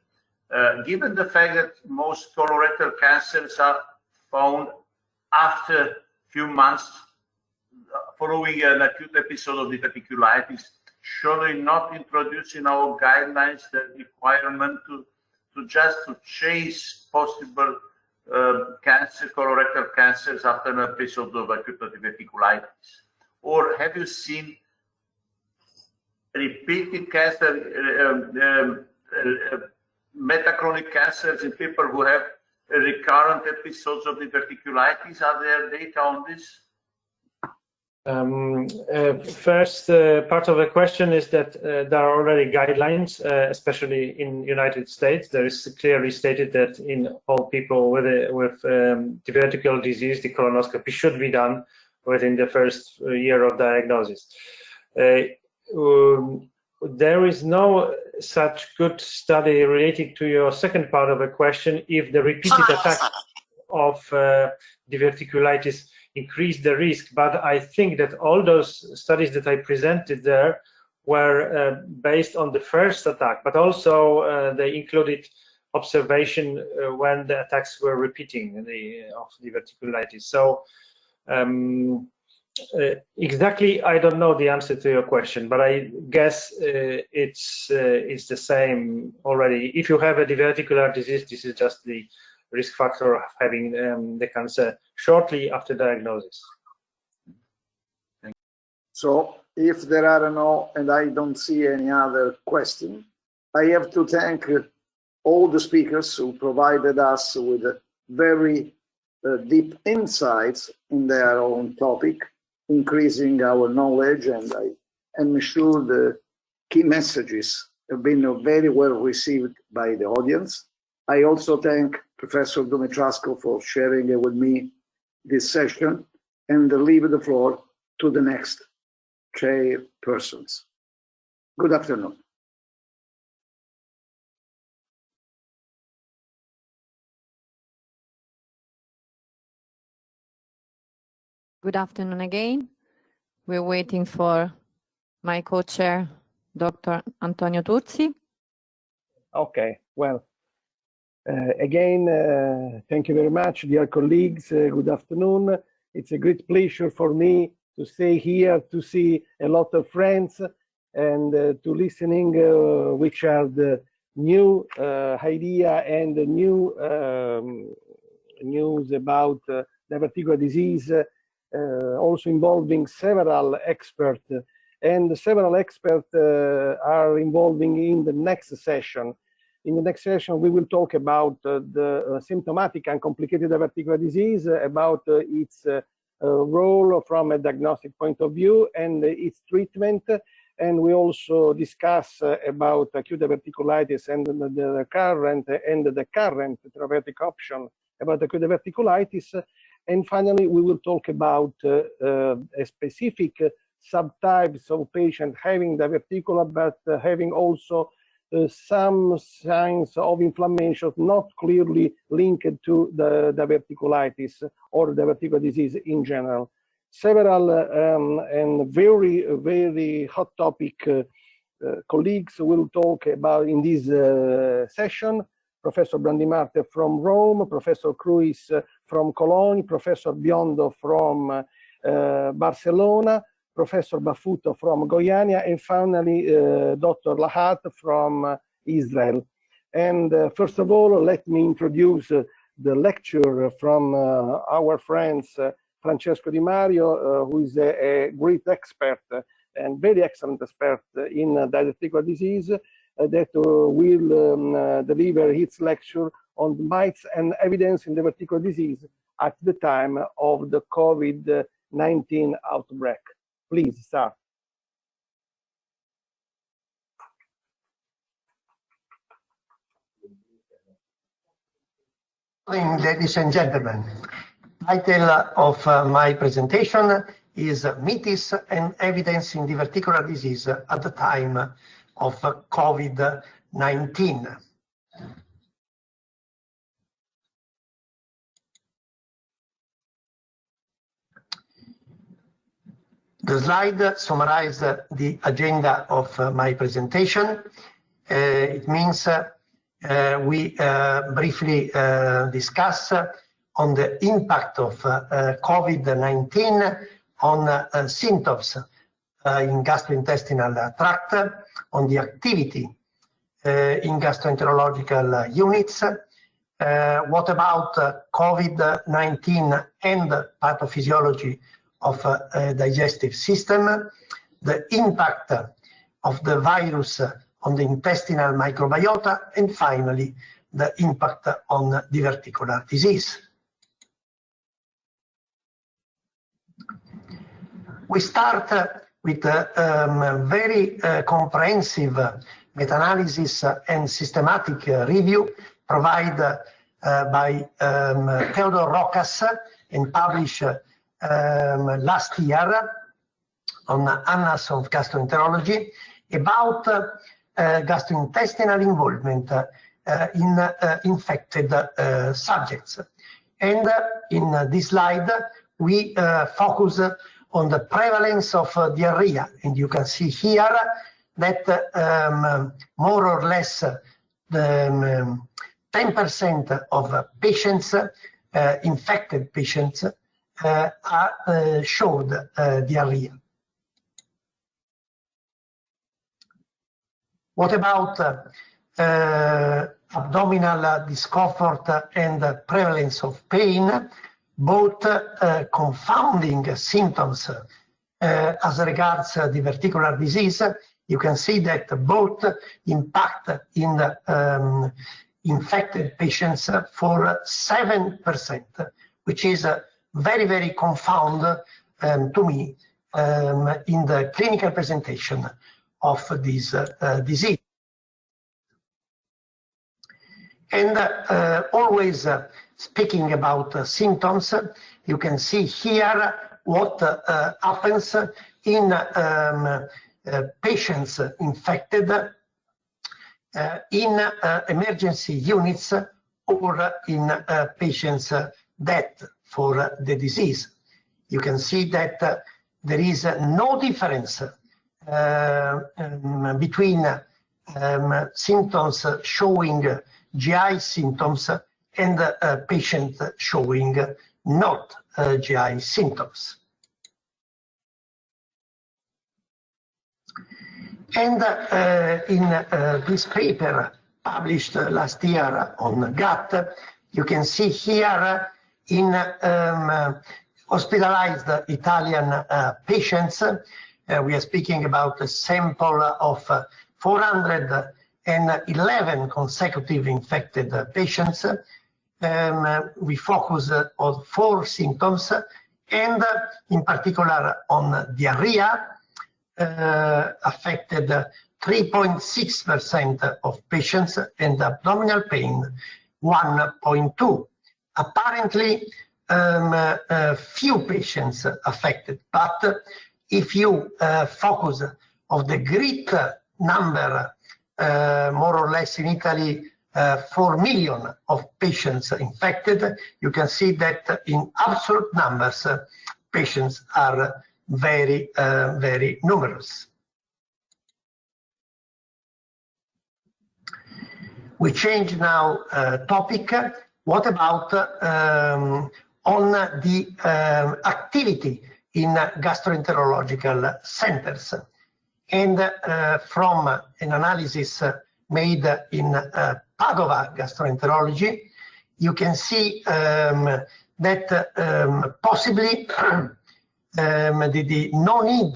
[SPEAKER 4] Given the fact that most colorectal cancers are found after a few months following an acute episode of diverticulitis, surely not introduce in our guidelines the requirement to chase possible colorectal cancers after an episode of acute diverticulitis? Or have you seen repeated cancer, metachronic cancers in people who have recurrent episodes of diverticulitis? Are there data on this?
[SPEAKER 7] First part of the question is that there are already guidelines, especially in United States. There is clearly stated that in all people with diverticular disease, the colonoscopy should be done within the first year of diagnosis. There is no such good study related to your second part of the question, if the repeated attack of diverticulitis increase the risk, but I think that all those studies that I presented there were based on the first attack, but also they included observation when the attacks were repeating of diverticulitis. So exactly, I don't know the answer to your question, but I guess it's the same already. If you have a diverticular disease, this is just the risk factor of having the cancer shortly after diagnosis.
[SPEAKER 2] So if there are no, and I don't see any other question, I have to thank all the speakers who provided us with very deep insights in their own topic, increasing our knowledge, and I am sure the key messages have been very well received by the audience. I also thank Professor Dumitrasco for sharing with me this session, and leave the floor to the next chairpersons. Good afternoon.
[SPEAKER 3] Good afternoon again. We're waiting for my co-chair, Dr. Antonio Turzi.
[SPEAKER 8] Okay, well, again, thank you very much, dear colleagues. Good afternoon. It's a great pleasure for me to stay here, to see a lot of friends, and to listening which are the new idea and the new news about diverticular disease, also involving several experts, and several experts are involving in the next session. In the next session, we will talk about the symptomatic and complicated diverticular disease, about its role from a diagnostic point of view and its treatment. And we also discuss about acute diverticulitis and the current therapeutic option about acute diverticulitis. And finally, we will talk about a specific subtypes of patients having diverticular, but having also some signs of inflammation not clearly linked to the diverticulitis or diverticular disease in general. Several and very, very hot topic colleagues will talk about in this session. Professor Brandimarte from Rome, Professor Cruz from Cologne, Professor Biondo from Barcelona, Professor Bafuto from Goiânia, and finally Dr. Lahat from Israel. And first of all, let me introduce the lecture from our friends Francesco Di Mario, who is a great expert and very excellent expert in diverticular disease that will deliver its lecture on the myths and evidence in diverticular disease at the time of the COVID-19 outbreak. Please start.
[SPEAKER 9] Good morning, ladies and gentlemen. Title of my presentation is Myths and Evidence in Diverticular Disease at the time of COVID-19. The slide summarizes the agenda of my presentation. It means we briefly discuss on the impact of COVID-19 on symptoms in gastrointestinal tract, on the activity in gastroenterological units. What about COVID-19 and pathophysiology of digestive system, the impact of the virus on the intestinal microbiota, and finally, the impact on diverticular disease. We start with a very comprehensive meta-analysis and systematic review provided by Theodore Rokas and published last year on Annals of Gastroenterology about gastrointestinal involvement in infected subjects. And in this slide, we focus on the prevalence of diarrhea. And you can see here that more or less the 10% of patients, infected patients, showed diarrhea. What about abdominal discomfort and prevalence of pain? Both confounding symptoms as regards diverticular disease. You can see that both impact in infected patients for 7%, which is very, very confound to me in the clinical presentation of this disease. And always speaking about symptoms, you can see here what happens in patients infected in emergency units or in patients' death for the disease. You can see that there is no difference between symptoms showing GI symptoms and patient showing not GI symptoms. And in this paper published last year on gut, you can see here in hospitalized Italian patients, we are speaking about a sample of 411 consecutive infected patients. We focus on 4 symptoms, and in particular on diarrhea, affected 3.6% of patients, and abdominal pain 1.2%. Apparently, few patients affected, but if you focus on the great number, more or less in Italy, 4 million of patients infected, you can see that in absolute numbers, patients are very, very numerous. We change now topic. What about on the activity in gastroenterological centers? And from an analysis made in Padova gastroenterology, you can see that possibly the no need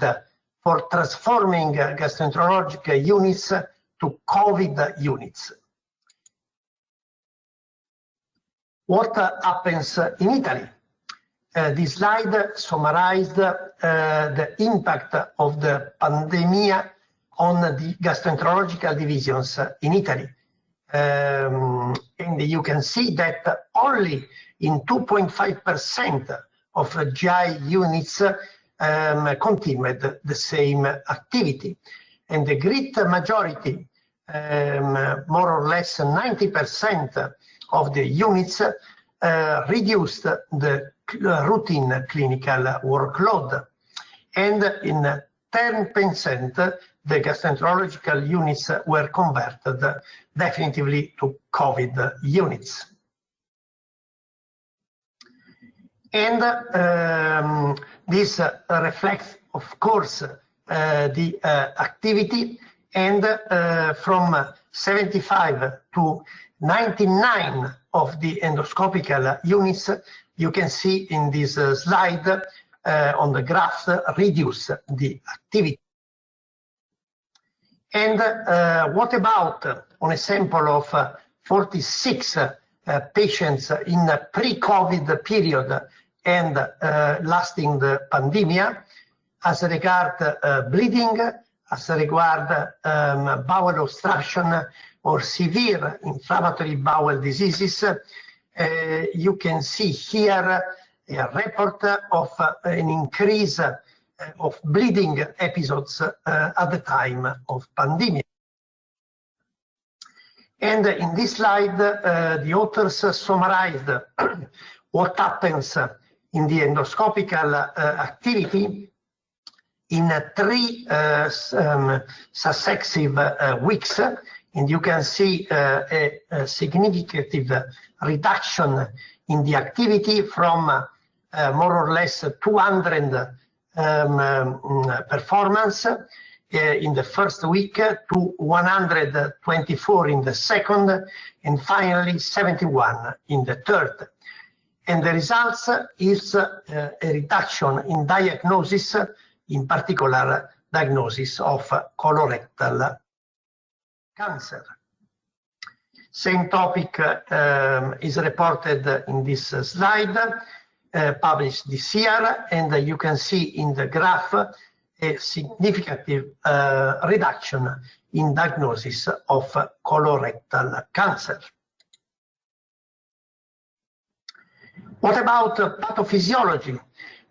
[SPEAKER 9] for transforming gastroenterological units to COVID units. What happens in Italy? This slide summarized the impact of the pandemic on the gastroenterological divisions in Italy. And you can see that only in 2.5% of GI units continued the same activity. And the great majority, more or less 90% of the units, reduced the routine clinical workload. And in 10%, the gastroenterological units were converted definitively to COVID units. And this reflects, of course, the activity, and from 75 to 99 of the endoscopical units, you can see in this slide on the graph, reduce the activity. And what about on a sample of 46 patients in a pre-COVID period and lasting the pandemic, as regard bleeding, as regard bowel obstruction or severe inflammatory bowel diseases? You can see here a report of an increase of bleeding episodes at the time of pandemic. And in this slide, the authors summarized what happens in the endoscopical activity in 3 successive weeks. And you can see a significant reduction in the activity from more or less 200 performance in the first week to 124 in the second, and finally 71 in the third. And the results is a reduction in diagnosis, in particular diagnosis of colorectal cancer. Same topic is reported in this slide, published this year, and you can see in the graph a significant reduction in diagnosis of colorectal cancer. What about pathophysiology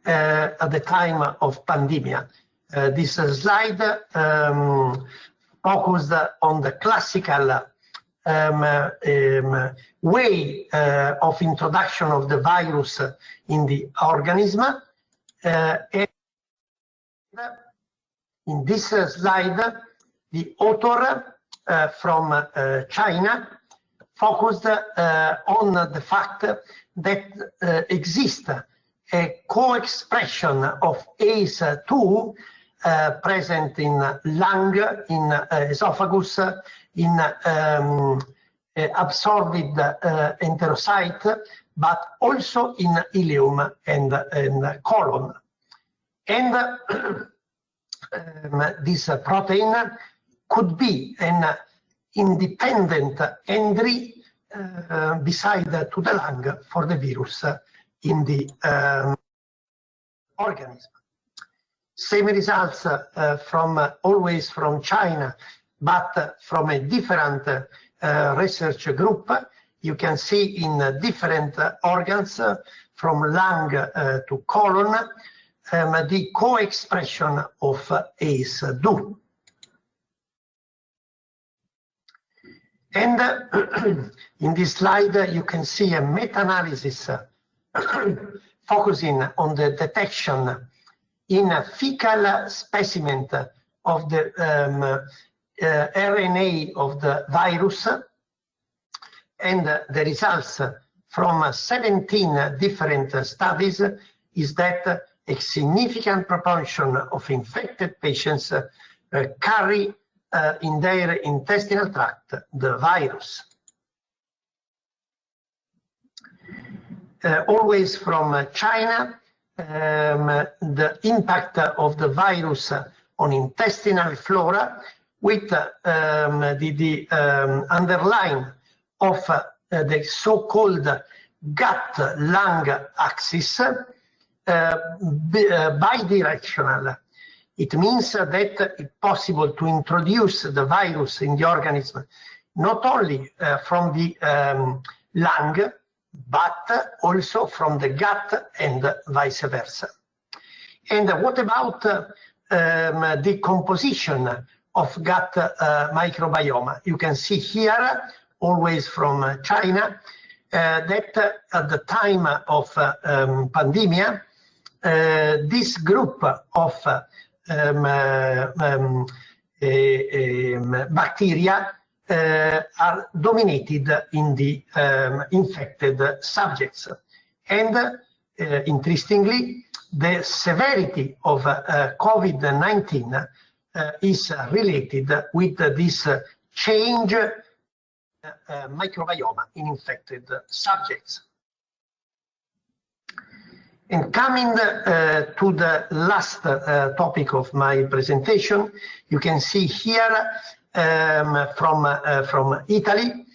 [SPEAKER 9] at the time of pandemic? This slide focused on the classical way of introduction of the virus in the organism. And in this slide, the author from China focused on the fact that exists a co-expression of ACE2 present in lung, in esophagus, in absorbed enterocyte, but also in ileum and colon. And this protein could be an independent entry beside to the lung for the virus in the organism. Same results always from China, but from a different research group. You can see in different organs, from lung to colon, the co-expression of ACE2. And in this slide, you can see a meta-analysis focusing on the detection in a fecal specimen of the RNA of the virus, and the results from 17 different studies is that a significant proportion of infected patients carry in their intestinal tract the virus. Always from China, the impact of the virus on intestinal flora with the underline of the so-called gut-lung axis bidirectional. It means that it's possible to introduce the virus in the organism not only from the lung, but also from the gut and vice versa. And what about the composition of gut microbiome? You can see here, always from China, that at the time of pandemic, this group of bacteria are dominated in the infected subjects. And interestingly, the severity of COVID-19 is related with this change microbiome in infected subjects. And coming to the last topic of my presentation, you can see here from Italy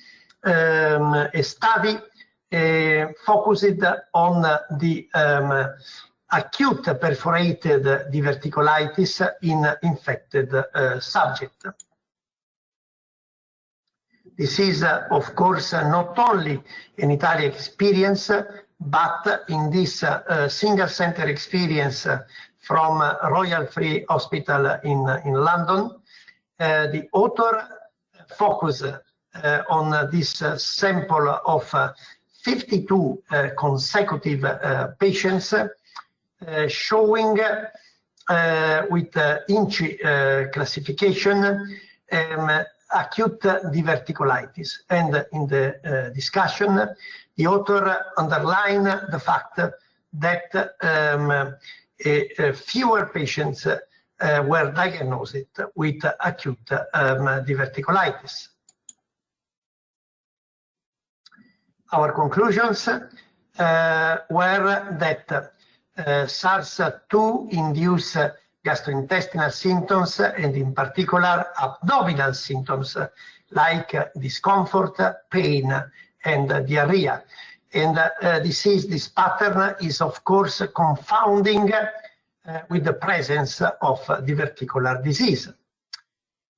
[SPEAKER 9] a study focused on the acute perforated diverticulitis in infected subjects. This is, of course, not only an Italian experience, but in this single center experience from Royal Free Hospital in London, the author focused on this sample of 52 consecutive patients, showing with inch classification acute diverticulitis. And in the discussion, the author underlined the fact that fewer patients were diagnosed with acute diverticulitis. Our conclusions were that SARS-2 induced gastrointestinal symptoms, and in particular abdominal symptoms like discomfort, pain, and diarrhea. And this pattern is, of course, confounding with the presence of diverticular disease.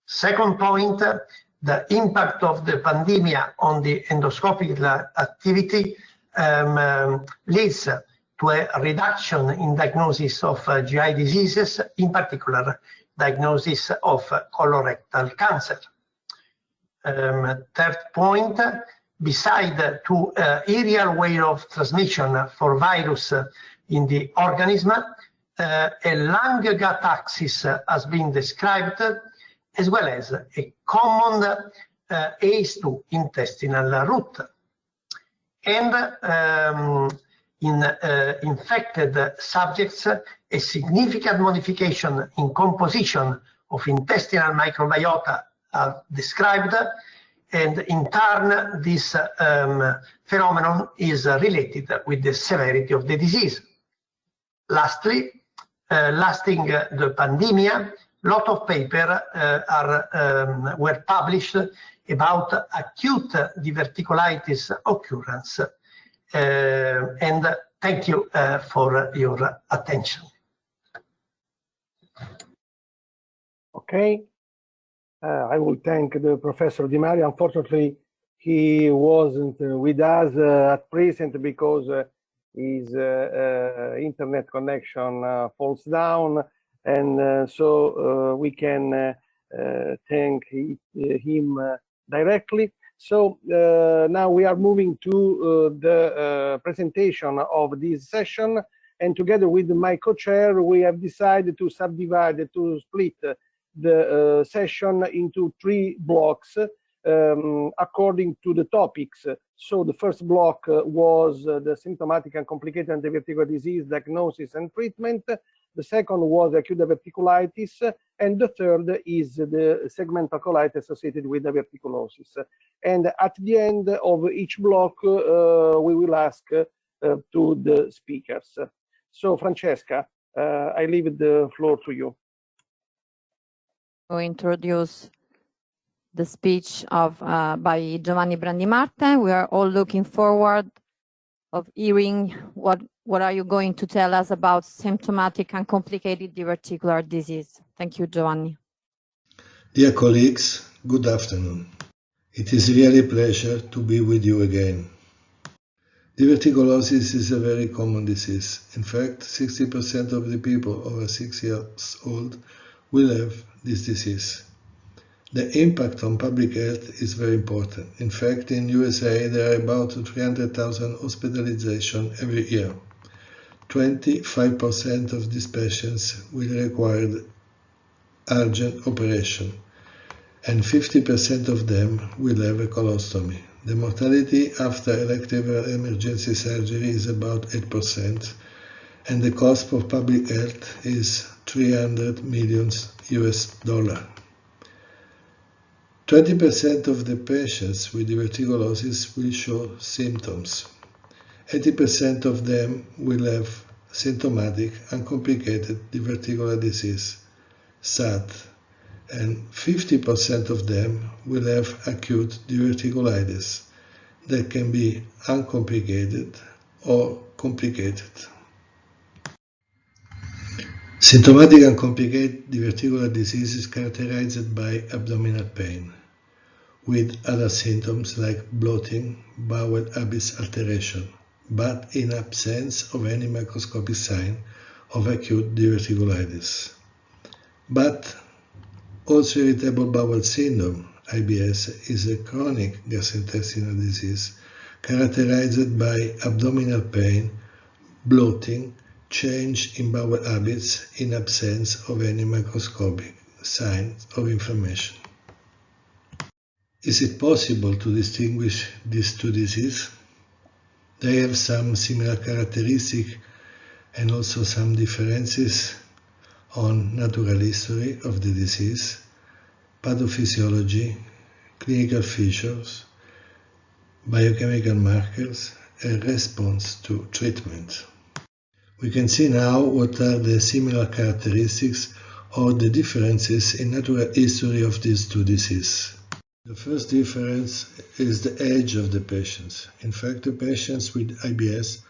[SPEAKER 9] Second point, the impact of the pandemic on the endoscopic activity leads to a reduction in diagnosis of GI diseases, in particular diagnosis of colorectal cancer. Third point, beside to aerial way of transmission for virus in the organism, a lung-gut axis has been described, as well as a common ACE2 intestinal route. And in infected subjects, a significant modification in composition of intestinal microbiota are described, and in turn, this phenomenon is related with the severity of the disease. Lastly, lasting the pandemic, lot of papers were published about acute diverticulitis occurrence. And thank you for your attention.
[SPEAKER 8] Okay. I will thank the Professor Di Mario. Unfortunately, he wasn't with us at present because his internet connection falls down, and so we can thank him directly. So now we are moving to the presentation of this session, and together with my co-chair, we have decided to subdivide, to split the session into 3 blocks according to the topics. So the first block was the symptomatic and complicated diverticular disease diagnosis and treatment. The second was acute diverticulitis, and the third is the segmental colitis associated with diverticulosis. And at the end of each block, we will ask to the speakers. So Francesca, I leave the floor to you.
[SPEAKER 3] to introduce the speech of by Giovanni Brandimarte. We are all looking forward of hearing what are you going to tell us about symptomatic and complicated diverticular disease. Thank you, Giovanni.
[SPEAKER 1] Dear colleagues, good afternoon. It is really a pleasure to be with you again. Diverticulosis is a very common disease. In fact, 60% of the people over 6 years old will have this disease. The impact on public health is very important. In fact, in USA, there are about 300,000 hospitalizations every year. 25% of these patients will require urgent operation, and 50% of them will have a colostomy. The mortality after elective emergency surgery is about 8%, and the cost for public health is $300 million US. 20% of the patients with diverticulosis will show symptoms. 80% of them will have symptomatic uncomplicated diverticular disease, SAD, and 50% of them will have acute diverticulitis that can be uncomplicated or complicated. Symptomatic and complicated diverticular disease is characterized by abdominal pain, with other symptoms like bloating, bowel habits alteration, but in absence of any microscopic sign of acute diverticulitis. But also irritable bowel syndrome, IBS, is a chronic gastrointestinal disease characterized by abdominal pain, bloating, change in bowel habits in absence of any microscopic signs of inflammation. Is it possible to distinguish these two diseases? They have some similar characteristics and also some differences on natural history of the disease, pathophysiology, clinical features, biochemical markers, and response to treatment. We can see now what are the similar characteristics or the differences in natural history of these two diseases. The first difference is the age of the patients. In fact, the patients with IBS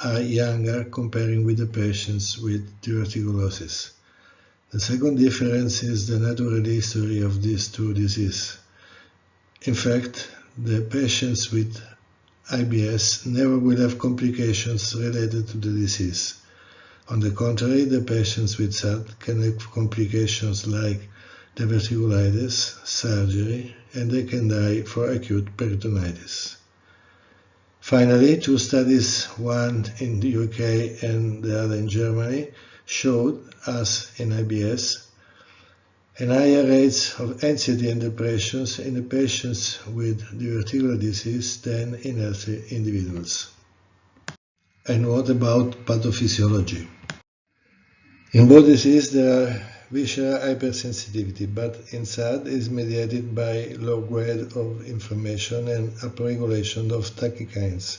[SPEAKER 1] are younger comparing with the patients with diverticulosis. The second difference is the natural history of these two diseases. In fact, the patients with IBS never will have complications related to the disease. On the contrary, the patients with SAD can have complications like diverticulitis, surgery, and they can die for acute peritonitis. Finally, two studies, one in the UK and the other in Germany, showed us in IBS and higher rates of anxiety and depressions in the patients with diverticular disease than in healthy individuals. And what about pathophysiology? In both diseases there are visceral hypersensitivity, but in SAD is mediated by low grade of inflammation and upregulation of tachykines.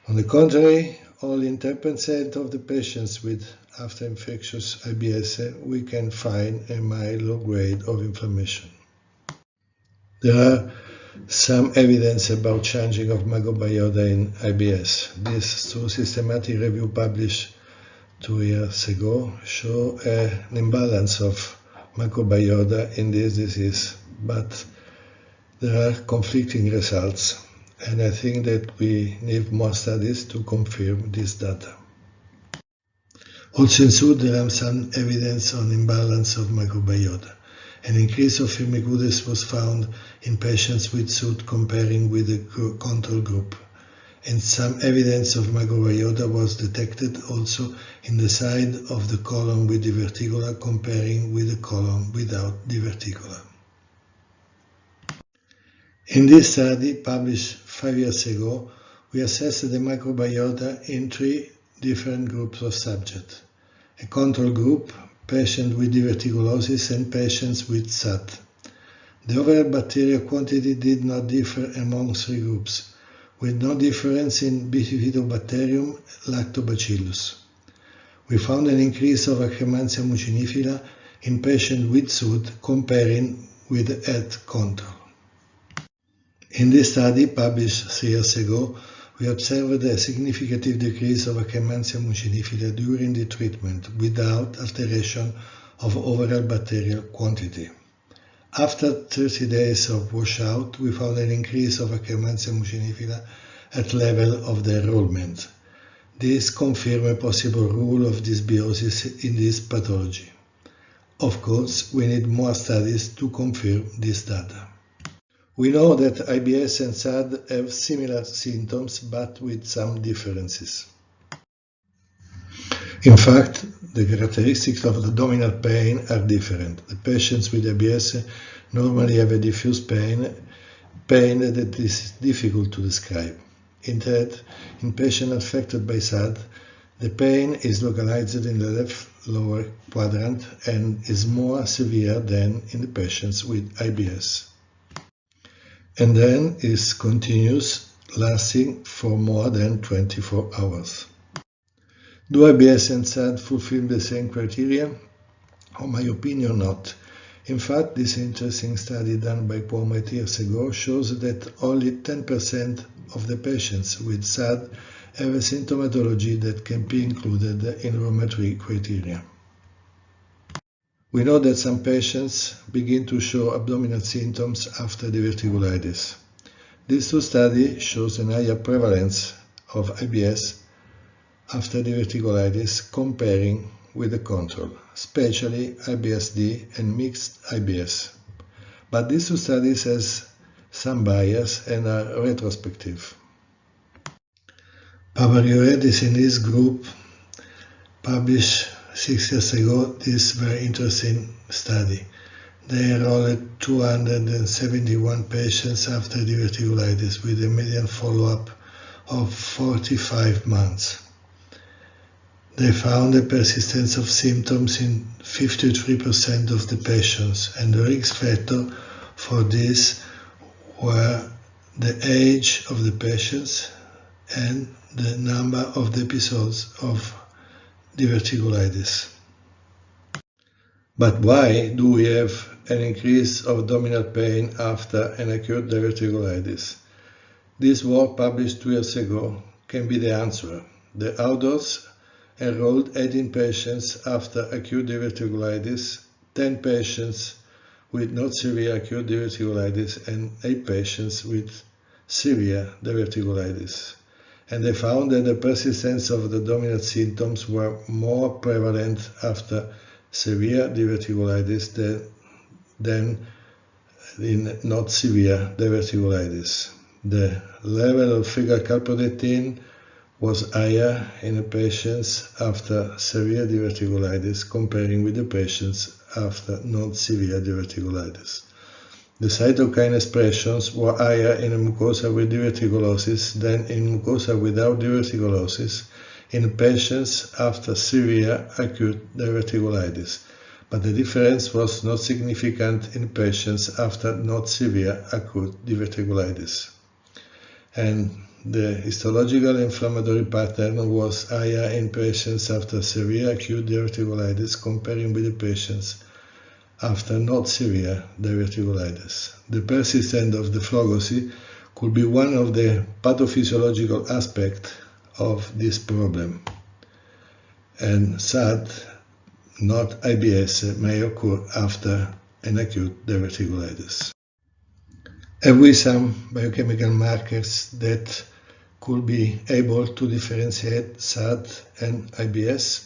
[SPEAKER 1] On the contrary, only in 10% of the patients with after infectious IBS we can find a mild low grade of inflammation. There are some evidence about changing of microbiota in IBS. This through systematic review published 2 years ago show an imbalance of microbiota in this disease, but there are conflicting results, and I think that we need more studies to confirm this data. Also in SUD there are some evidence on imbalance of microbiota. An increase of firmicutes was found in patients with SUD comparing with the control group, and some evidence of microbiota was detected also in the side of the colon with diverticular comparing with the colon without diverticular. In this study, published 5 years ago, we assessed the microbiota in 3 different groups of subjects: a control group, patients with diverticulosis, and patients with SAD. The overall bacterial quantity did not differ among 3 groups, with no difference in Bifidobacterium lactobacillus. We found an increase of Akkermansia mucinifera in patients with SUD comparing with health control. In this study, published 3 years ago, we observed a significant decrease of Akkermansia mucinifera during the treatment without alteration of overall bacterial quantity. After 30 days of washout, we found an increase of Akkermansia mucinifera at level of the enrollment. This confirms a possible role of dysbiosis in this pathology. Of course, we need more studies to confirm this data. We know that IBS and SAD have similar symptoms, but with some differences. In fact, the characteristics of the abdominal pain are different. The patients with IBS normally have a diffuse pain that is difficult to describe. Instead, in patients affected by SAD, the pain is localized in the left lower quadrant and is more severe than in the patients with IBS. And then is continuous, lasting for more than 24 hours. Do IBS and SAD fulfill the same criteria? In my opinion, not. In fact, this interesting study done by Pomet years ago shows that only 10% of the patients with SAD have a symptomatology that can be included in Roma 3 criteria. We know that some patients begin to show abdominal symptoms after diverticulitis. These 2 studies show a higher prevalence of IBS after diverticulitis comparing with the control, especially IBS-D and mixed IBS. But these 2 studies have some bias and are retrospective. Pavarioredis in this group published 6 years ago this very interesting study. They enrolled 271 patients after diverticulitis with a median follow-up of 45 months. They found a persistence of symptoms in 53% of the patients, and the risk factor for this were the age of the patients and the number of the episodes of diverticulitis. But why do we have an increase of abdominal pain after an acute diverticulitis? This work published 2 years ago can be the answer. The authors enrolled 18 patients after acute diverticulitis, 10 patients with not severe acute diverticulitis and 8 patients with severe diverticulitis. And they found that the persistence of the abdominal symptoms were more prevalent after severe diverticulitis than in not severe diverticulitis. The level of fecal calprotectin was higher in the patients after severe diverticulitis comparing with the patients after not severe diverticulitis. The cytokine expressions were higher in a mucosa with diverticulosis than in mucosa without diverticulosis in patients after severe acute diverticulitis, but the difference was not significant in patients after not severe acute diverticulitis. And the histological inflammatory pattern was higher in patients after severe acute diverticulitis comparing with the patients after not severe diverticulitis. The persistence of the phlogocy could be one of the pathophysiological aspects of this problem. And SAD, not IBS, may occur after an acute diverticulitis. Have we some biochemical markers that could be able to differentiate SAD and IBS?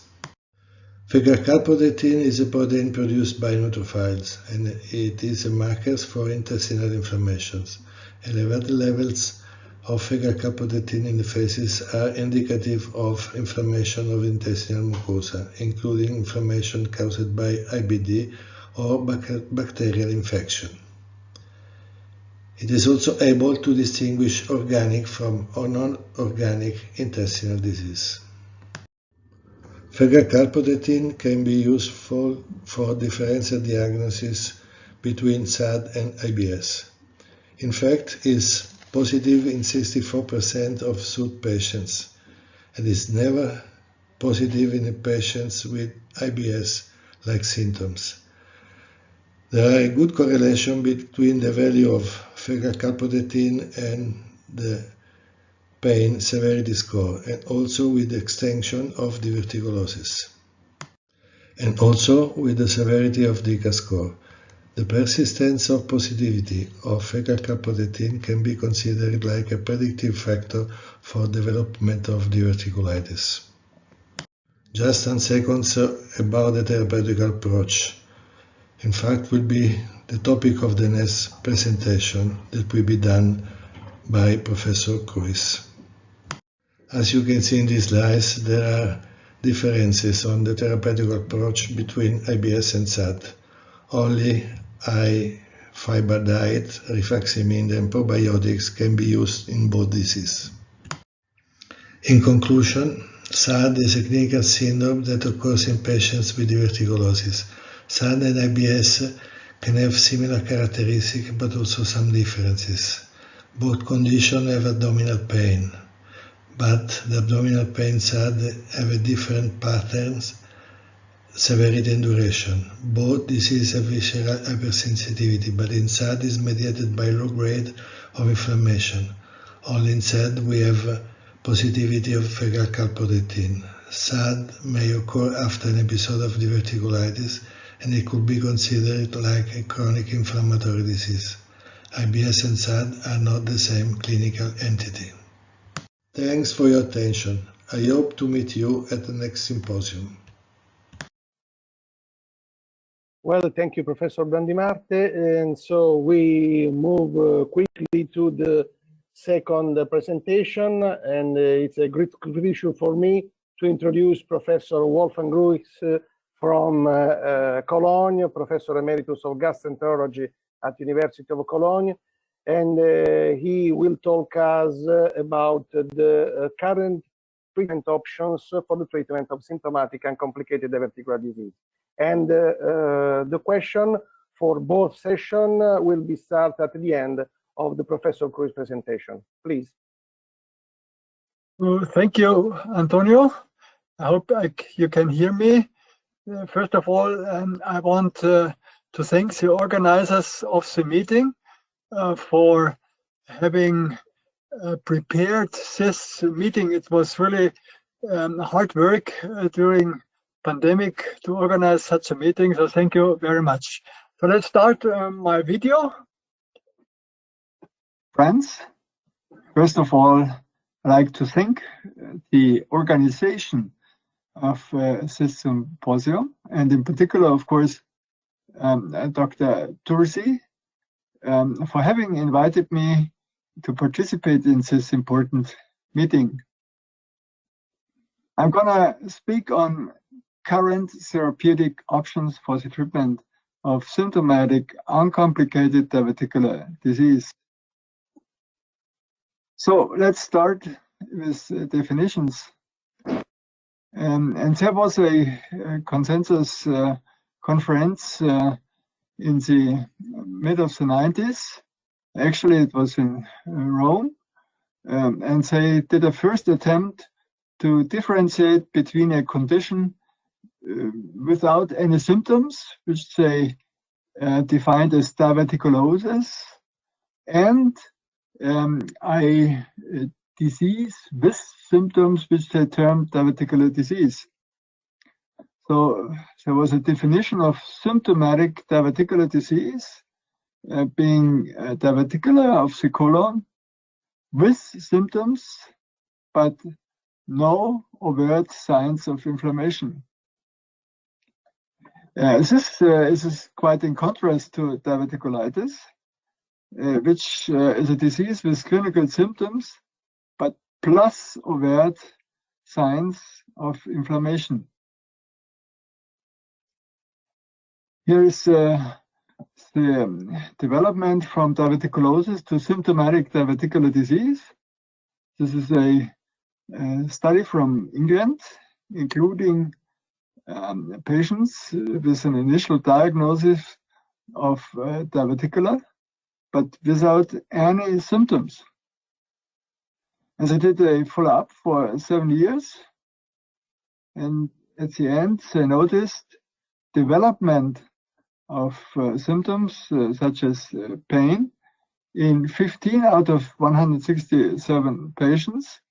[SPEAKER 1] Fecal calprotectin is a protein produced by neutrophils, and it is a marker for intestinal inflammations. Elevated levels of fecal calprotectin in the feces are indicative of inflammation of intestinal mucosa, including inflammation caused by IBD or bacterial infection. It is also able to distinguish organic from non-organic intestinal disease. Fecal calprotectin can be used for differential diagnosis between SAD and IBS. In fact, it is positive in 64% of SUD patients and is never positive in patients with IBS-like symptoms. There are a good correlation between the value of fecal calprotectin and the pain severity score, and also with the extension of diverticulosis, and also with the severity of DICA score. The persistence of positivity of fecal calprotectin can be considered like a predictive factor for development of diverticulitis. Just some seconds about the therapeutic approach. In fact, will be the topic of the next presentation that will be done by Professor Cruz. As you can see in these slides, there are differences on the therapeutic approach between IBS and SAD. Only high fiber diet, rifaximin, and probiotics can be used in both diseases. In conclusion, SAD is a clinical syndrome that occurs in patients with diverticulosis. SAD and IBS can have similar characteristics but also some differences. Both conditions have abdominal pain, but the abdominal pain SAD have a different patterns, severity and duration. Both diseases have visceral hypersensitivity, but in SAD is mediated by low grade of inflammation. Only in SAD we have positivity of fecal calprotectin. SAD may occur after an episode of diverticulitis, and it could be considered like a chronic inflammatory disease. IBS and SAD are not the same clinical entity. Thanks for your attention. I hope to meet you at the next symposium.
[SPEAKER 8] Well, thank you, Professor Brandimarte. And so we move quickly to the second presentation, and it's a great pleasure for me to introduce Professor Wolfgang Gruis from Cologne, Professor Emeritus of Gastroenterology at University of Cologne, and he will talk us about the current treatment options for the treatment of symptomatic and complicated diverticular disease. And the question for both sessions will be started at the end of the Professor Cruz presentation. Please.
[SPEAKER 10] Well, thank you, Antonio. I hope you can hear me. First of all, I want to thank the organizers of the meeting for having prepared this meeting. It was really hard work during pandemic to organize such a meeting, so thank you very much. So let's start my video. Friends, first of all, I'd like to thank the organization of this symposium, and in particular, of course, Dr. Tursi, for having invited me to participate in this important meeting. I'm gonna speak on current therapeutic options for the treatment of symptomatic, uncomplicated diverticular disease. So let's start with definitions. And there was a consensus conference in the mid of the 90s. Actually, it was in Rome, and they did a first attempt to differentiate between a condition without any symptoms, which they defined as diverticulosis, and a disease with symptoms which they termed diverticular disease. So there was a definition of symptomatic diverticular disease being diverticular of the colon with symptoms, but no overt signs of inflammation. This is quite in contrast to diverticulitis, which is a disease with clinical symptoms, but plus overt signs of inflammation. Here is the development from diverticulosis to symptomatic diverticular disease. This is a study from England, including patients with an initial diagnosis of diverticular, but without any symptoms. And they did a follow-up for 7 years. And at the end, they noticed development of symptoms such as pain in 15 out of 167 patients.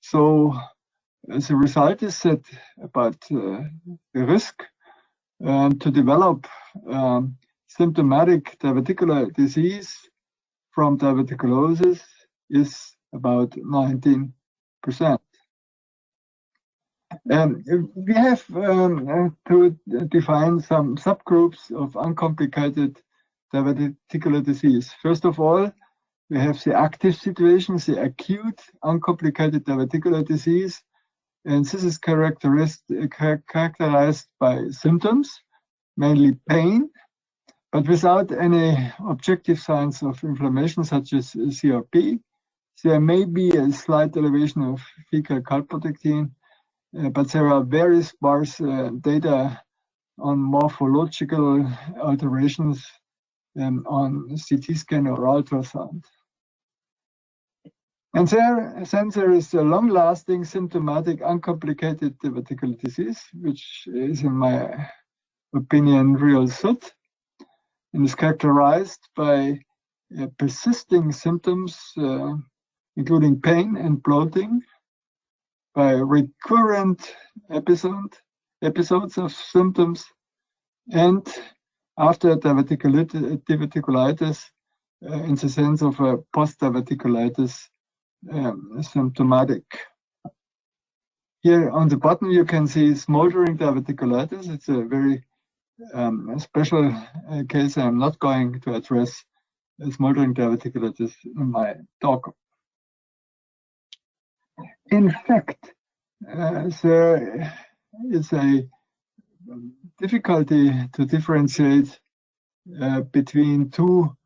[SPEAKER 10] So as a result is that about the risk to develop symptomatic diverticular disease from diverticulosis is about 19%. We have to define some subgroups of uncomplicated diverticular disease. First of all, we have the active situations, the acute uncomplicated diverticular disease, and this is characterized by symptoms, mainly pain, but without any objective signs of inflammation such as CRP. There may be a slight elevation of fecal calprotectin, but there are very sparse data on morphological alterations on CT scan or ultrasound. And then there is a long-lasting symptomatic uncomplicated diverticular disease, which is, in my opinion, real SUD, and is characterized by persisting symptoms, including pain and bloating, by recurrent episodes of symptoms, and after diverticulitis, in the sense of a post-diverticulitis symptomatic. Here on the bottom you can see smoldering diverticulitis. It's a very special case. I'm not going to address smoldering diverticulitis in my talk. In fact, there is a difficulty to differentiate between two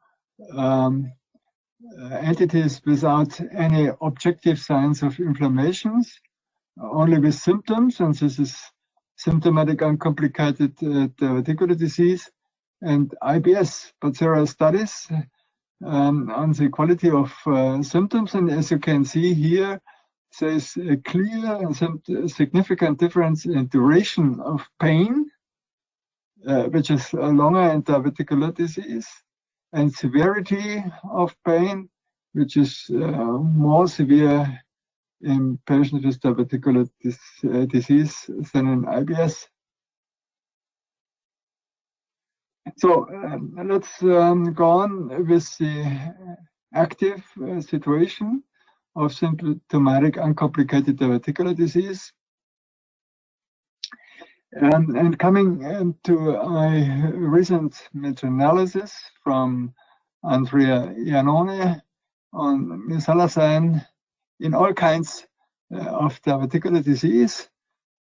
[SPEAKER 10] entities without any objective signs of inflammations, only with symptoms, and this is symptomatic uncomplicated diverticular disease and IBS. But there are studies on the quality of symptoms, and as you can see here, there is a clear and significant difference in duration of pain, which is longer in diverticular disease, and severity of pain, which is more severe in patients with diverticular disease than in IBS. So let's go on with the active situation of symptomatic uncomplicated diverticular disease. And coming to a recent meta-analysis from Andrea Iannone on mesalazine in all kinds of diverticular disease.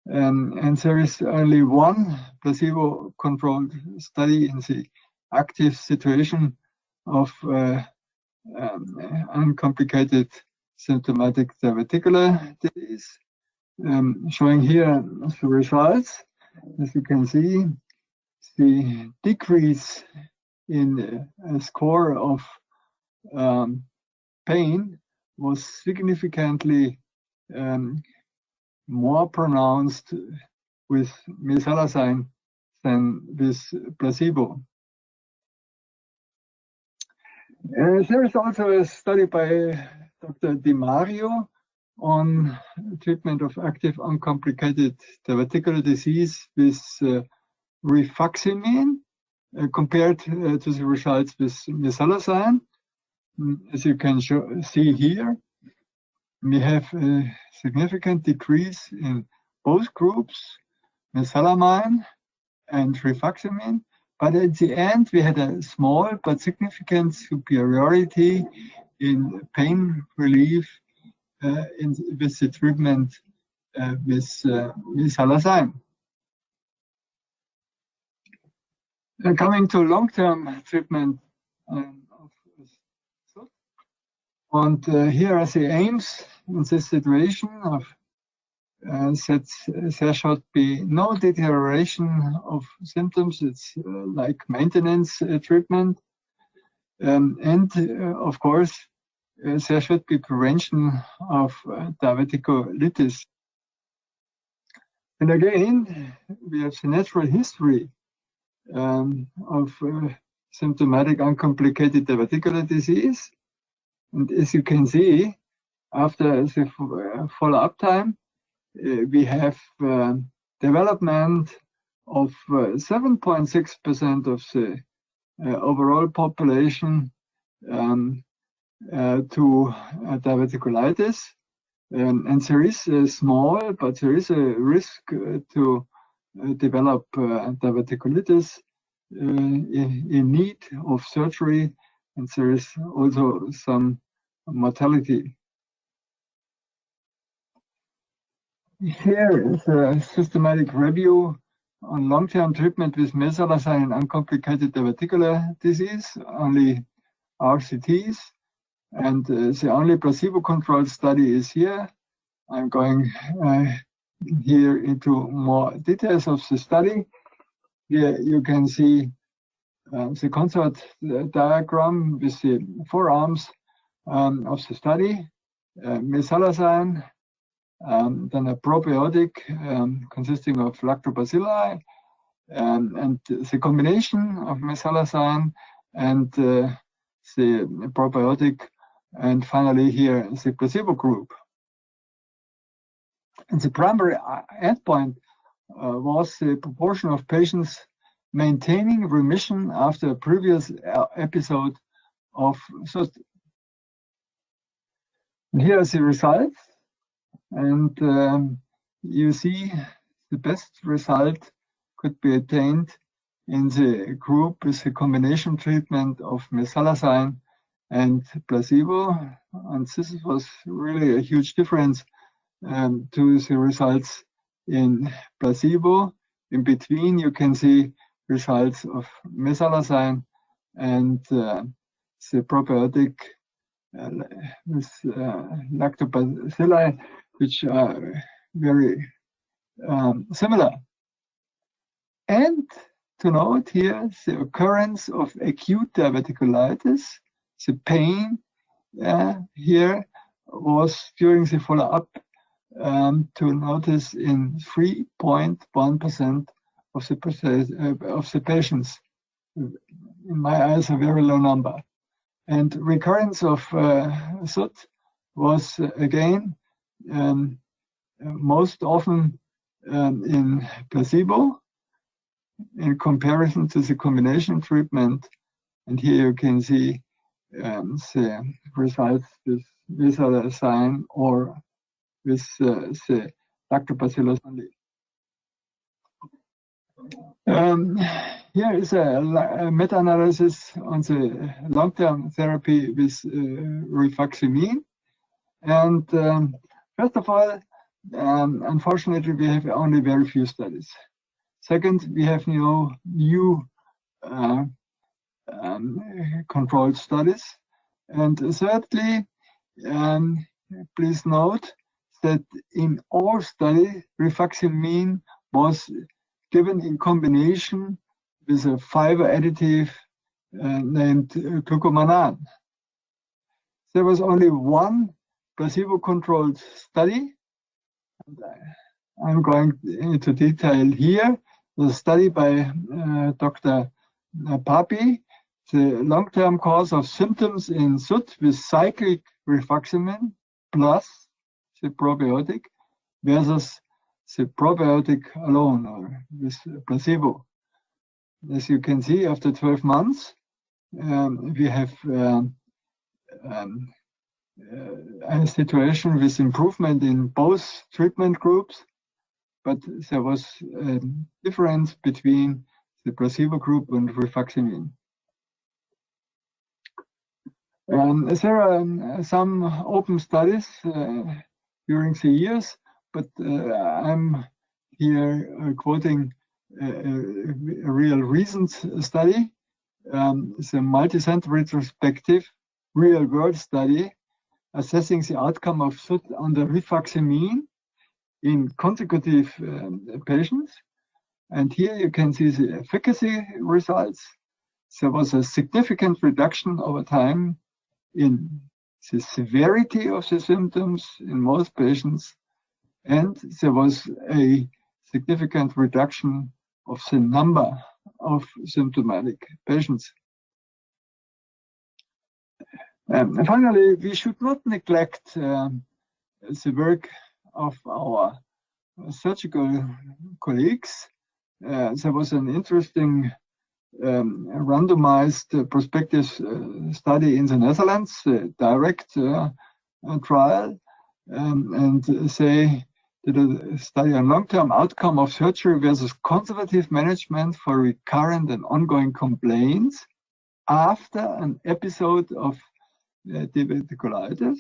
[SPEAKER 10] And there is only one placebo-controlled study in the active situation of uncomplicated symptomatic diverticular disease. Showing here the results. As you can see, the decrease in a score of pain was significantly more pronounced with mesalazine than with placebo. There is also a study by Dr. Di Mario on treatment of active uncomplicated diverticular disease with rifaximin compared to the results with mesalazine. As you can see here, we have a significant decrease in both groups, mesalamine and rifaximin, but at the end we had a small but significant superiority in pain relief with the treatment with mesalazine. Coming to long-term treatment of SUD, and here are the aims in this situation of that there should be no deterioration of symptoms. It's like maintenance treatment, and of course there should be prevention of diverticulitis. And again, we have the natural history of symptomatic uncomplicated diverticular disease. And as you can see, after the follow-up time, we have development of 7.6% of the overall population to diverticulitis. And there is a small, but there is a risk to develop diverticulitis in need of surgery, and there is also some mortality. Here is a systematic review on long-term treatment with mesalazine in uncomplicated diverticular disease, only RCTs, and the only placebo-controlled study is here. I'm going here into more details of the study. Here you can see the consort diagram with the four arms of the study, mesalazine, then a probiotic consisting of lactobacilli, and the combination of mesalazine and the probiotic, and finally here the placebo group. And the primary endpoint was the proportion of patients maintaining remission after a previous episode of SUT. And here are the results. And you see the best result could be attained in the group with the combination treatment of mesalazine and placebo. And this was really a huge difference to the results in placebo. In between, you can see results of mesalazine and the probiotic with lactobacilli, which are very similar. And to note here, the occurrence of acute diverticulitis, the pain here was during the follow-up to notice in 3.1% of the patients. In my eyes, a very low number. And recurrence of SUT was again most often in placebo in comparison to the combination treatment. And here you can see the results with mesalazine or with the lactobacillus only. Here is a meta-analysis on the long-term therapy with rifaximin. And first of all, unfortunately, we have only very few studies. Second, we have no new controlled studies. And thirdly, please note that in all studies, rifaximin was given in combination with a fiber additive named glucomannan. There was only one placebo-controlled study. And I'm going into detail here. The study by Dr. Papi, the long-term cause of symptoms in SUT with cyclic rifaximin plus the probiotic versus the probiotic alone or with placebo. As you can see, after 12 months, we have a situation with improvement in both treatment groups, but there was a difference between the placebo group and rifaximin. There are some open studies during the years, but I'm here quoting a real recent study. It's a multi-center retrospective real-world study assessing the outcome of SUT under rifaximin in consecutive patients. And here you can see the efficacy results. There was a significant reduction over time in the severity of the symptoms in most patients, and there was a significant reduction of the number of symptomatic patients. And finally, we should not neglect the work of our surgical colleagues. There was an interesting randomized prospective study in the Netherlands, direct trial, and say that a study on long-term outcome of surgery versus conservative management for recurrent and ongoing complaints after an episode of diverticulitis.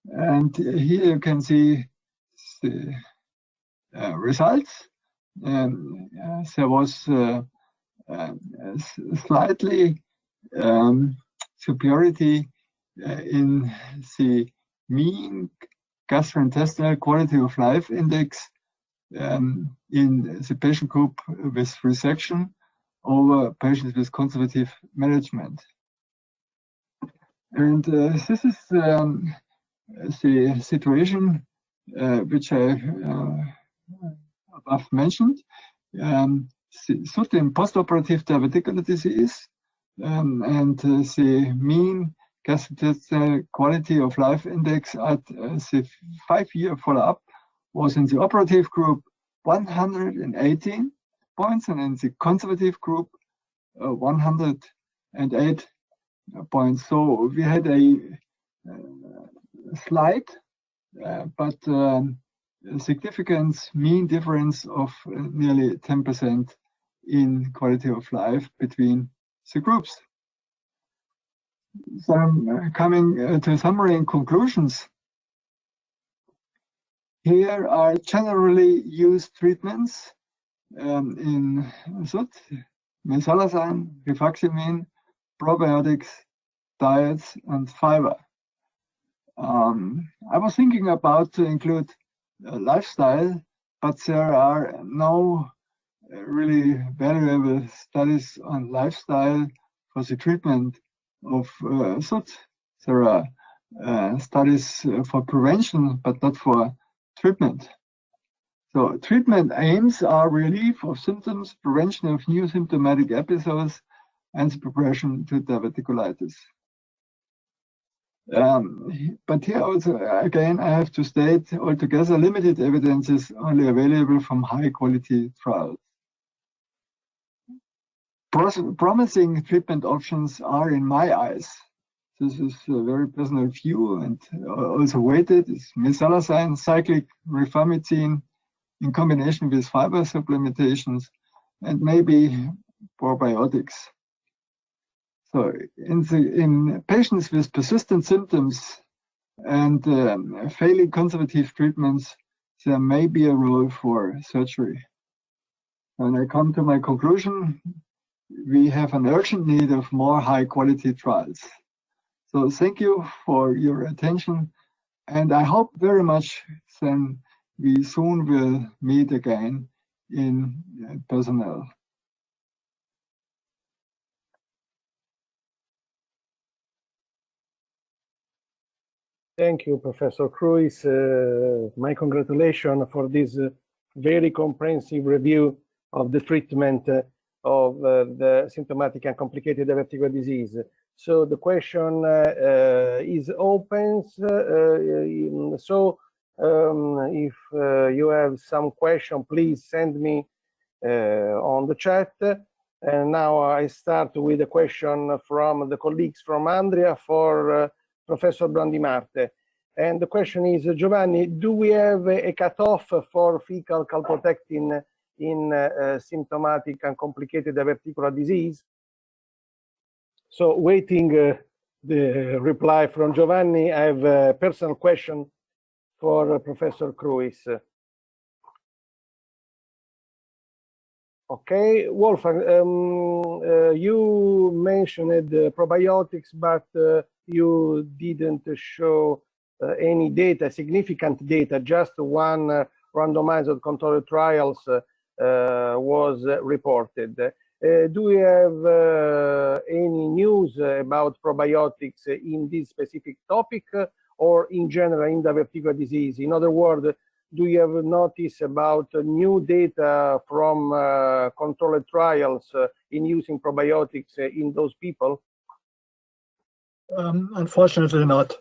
[SPEAKER 10] And here you can see the results. There was slightly superiority in the mean gastrointestinal quality of life index in the patient group with resection over patients with conservative management. And this is the situation which I above mentioned. Certain postoperative diverticular disease and the mean gastrointestinal quality of life index at the 5-year follow-up was in the operative group 118 points, and in the conservative group 108 points. So we had a slight but significant mean difference of nearly 10% in quality of life between the groups. So I'm coming to summary and conclusions. Here are generally used treatments in SUT: mesalazine, rifaximin, probiotics, diets, and fiber. I was thinking about to include lifestyle, but there are no really valuable studies on lifestyle for the treatment of SUT. There are studies for prevention, but not for treatment. So treatment aims are relief of symptoms, prevention of new symptomatic episodes, and the progression to diverticulitis. But here also, again, I have to state altogether limited evidence is only available from high quality trials. Promising treatment options are, in my eyes, this is a very personal view and also weighted, is mesalazine, cyclic rifampicin in combination with fiber supplementations, and maybe probiotics. So in patients with persistent symptoms and failing conservative treatments, there may be a role for surgery. When I come to my conclusion, we have an urgent need of more high quality trials. So thank you for your attention, and I hope very much then we soon will meet again in personnel.
[SPEAKER 8] Thank you, Professor Cruz. My congratulations for this very comprehensive review of the treatment of the symptomatic and complicated diverticular disease. So the question is open. If you have some question, please send me on the chat. And now I start with a question from the colleagues from Andria for Professor Brandimarte. And the question is, Giovanni, do we have a cutoff for fecal calprotectin in symptomatic and complicated diverticular disease? So waiting the reply from Giovanni, I have a personal question for Professor Cruz. Okay, Wolfgang, you mentioned probiotics, but you didn't show any data, significant data, just one randomized controlled trials was reported. Do we have any news about probiotics in this specific topic or in general in diverticular disease? In other words, do you have noticed about new data from controlled trials in using probiotics in those people?
[SPEAKER 10] Unfortunately not.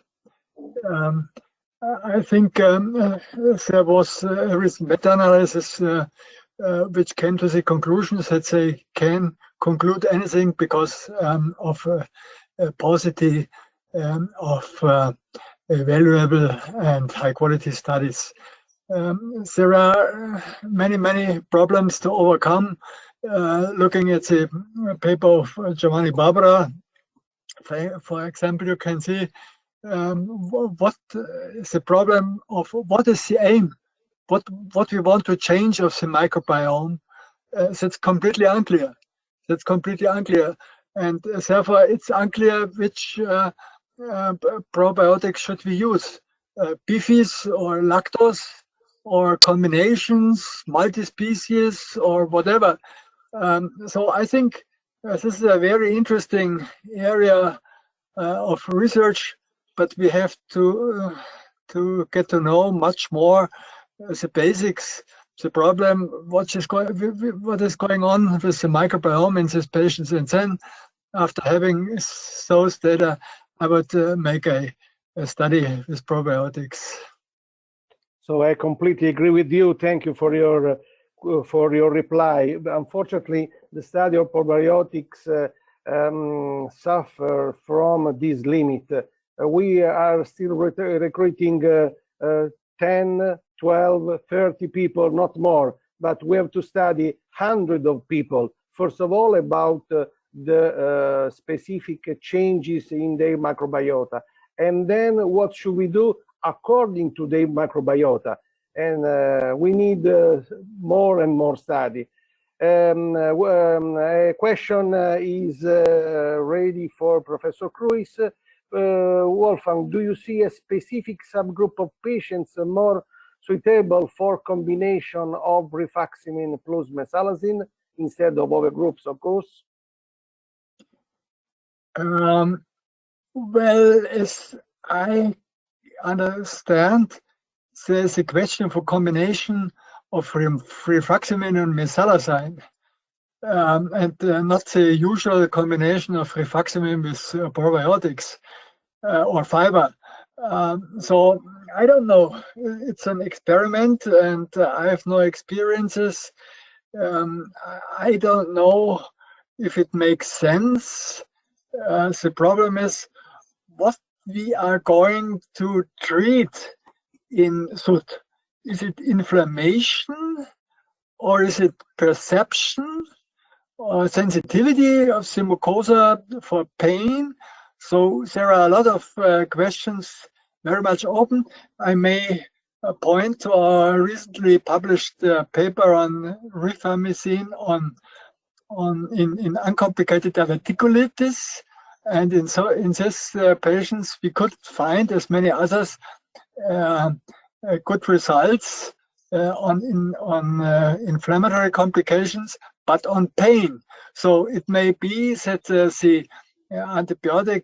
[SPEAKER 10] I think there was a recent meta-analysis which came to the conclusions that they can conclude anything because of a paucity of valuable and high-quality studies. There are many problems to overcome. Looking at the paper of Giovanni Barbara, for example, you can see what is the problem of what is the aim, what we want to change of the microbiome. That's completely unclear. That's completely unclear, and therefore it's unclear which probiotics should we use, beefies or lactose, or combinations, multi-species, or whatever. So I think this is a very interesting area of research, but we have to get to know much more the basics, the problem, what is going on with the microbiome in these patients, and then after having those data, I would make a study with probiotics.
[SPEAKER 8] So I completely agree with you. Thank you for your reply. Unfortunately, the study of probiotics suffer from this limit. We are still recruiting 10, 12, 30 people, not more, but we have to study hundreds of people. First of all, about the specific changes in their microbiota. And then what should we do according to their microbiota? And we need more and more study. A question is ready for Professor Cruz. Wolfgang, do you see a specific subgroup of patients more suitable for combination of rifaximin plus mesalazine instead of other groups, of course?
[SPEAKER 10] Well, as I understand, there's a question for combination of rifaximin and mesalazine, and not the usual combination of rifaximin with probiotics or fiber. So I don't know. It's an experiment, and I have no experiences. I don't know if it makes sense. The problem is what we are going to treat in SUD. Is it inflammation, or is it perception or sensitivity of the mucosa for pain? So there are a lot of questions very much open. I may point to our recently published paper on rifamycin in uncomplicated diverticulitis, and in these patients we could find, as many others, good results on inflammatory complications, but on pain. So it may be that the antibiotic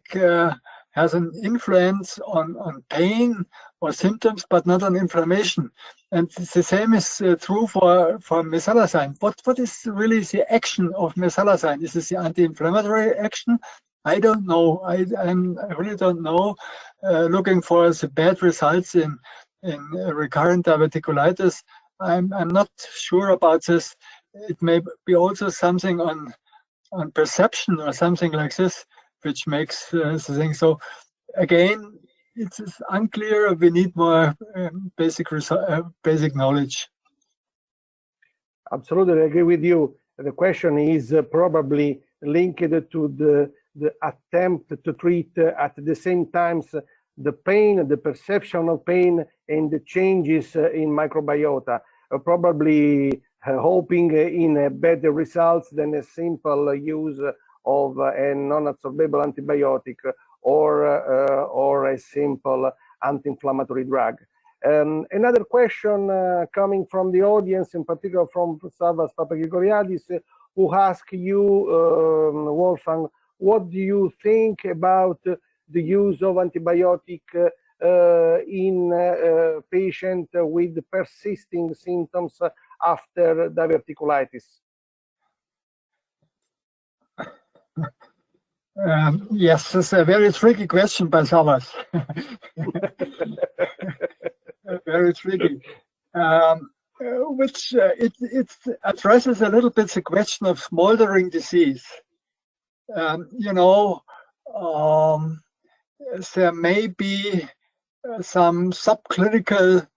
[SPEAKER 10] has an influence on pain or symptoms, but not on inflammation. And the same is true for mesalazine. What is really the action of mesalazine? Is it the anti-inflammatory action? I don't know. I really don't know. Looking for the bad results in recurrent diverticulitis, I'm not sure about this. It may be also something on perception or something like this, which makes the thing. So again, it's unclear. We need more basic knowledge.
[SPEAKER 8] Absolutely, I agree with you. The question is probably linked to the attempt to treat at the same time the pain, the perception of pain, and the changes in microbiota. Probably hoping in better results than a simple use of a non-absorbable antibiotic or a simple anti-inflammatory drug. Another question coming from the audience, in particular from Savas Papagikoriadis, who asked you, Wolfgang, what do you think about the use of antibiotic in patient with persisting symptoms after diverticulitis?
[SPEAKER 10] Yes, it's a very tricky question by Thomas. Very tricky. Which it addresses a little bit the question of smoldering disease. You know, there may be some subclinical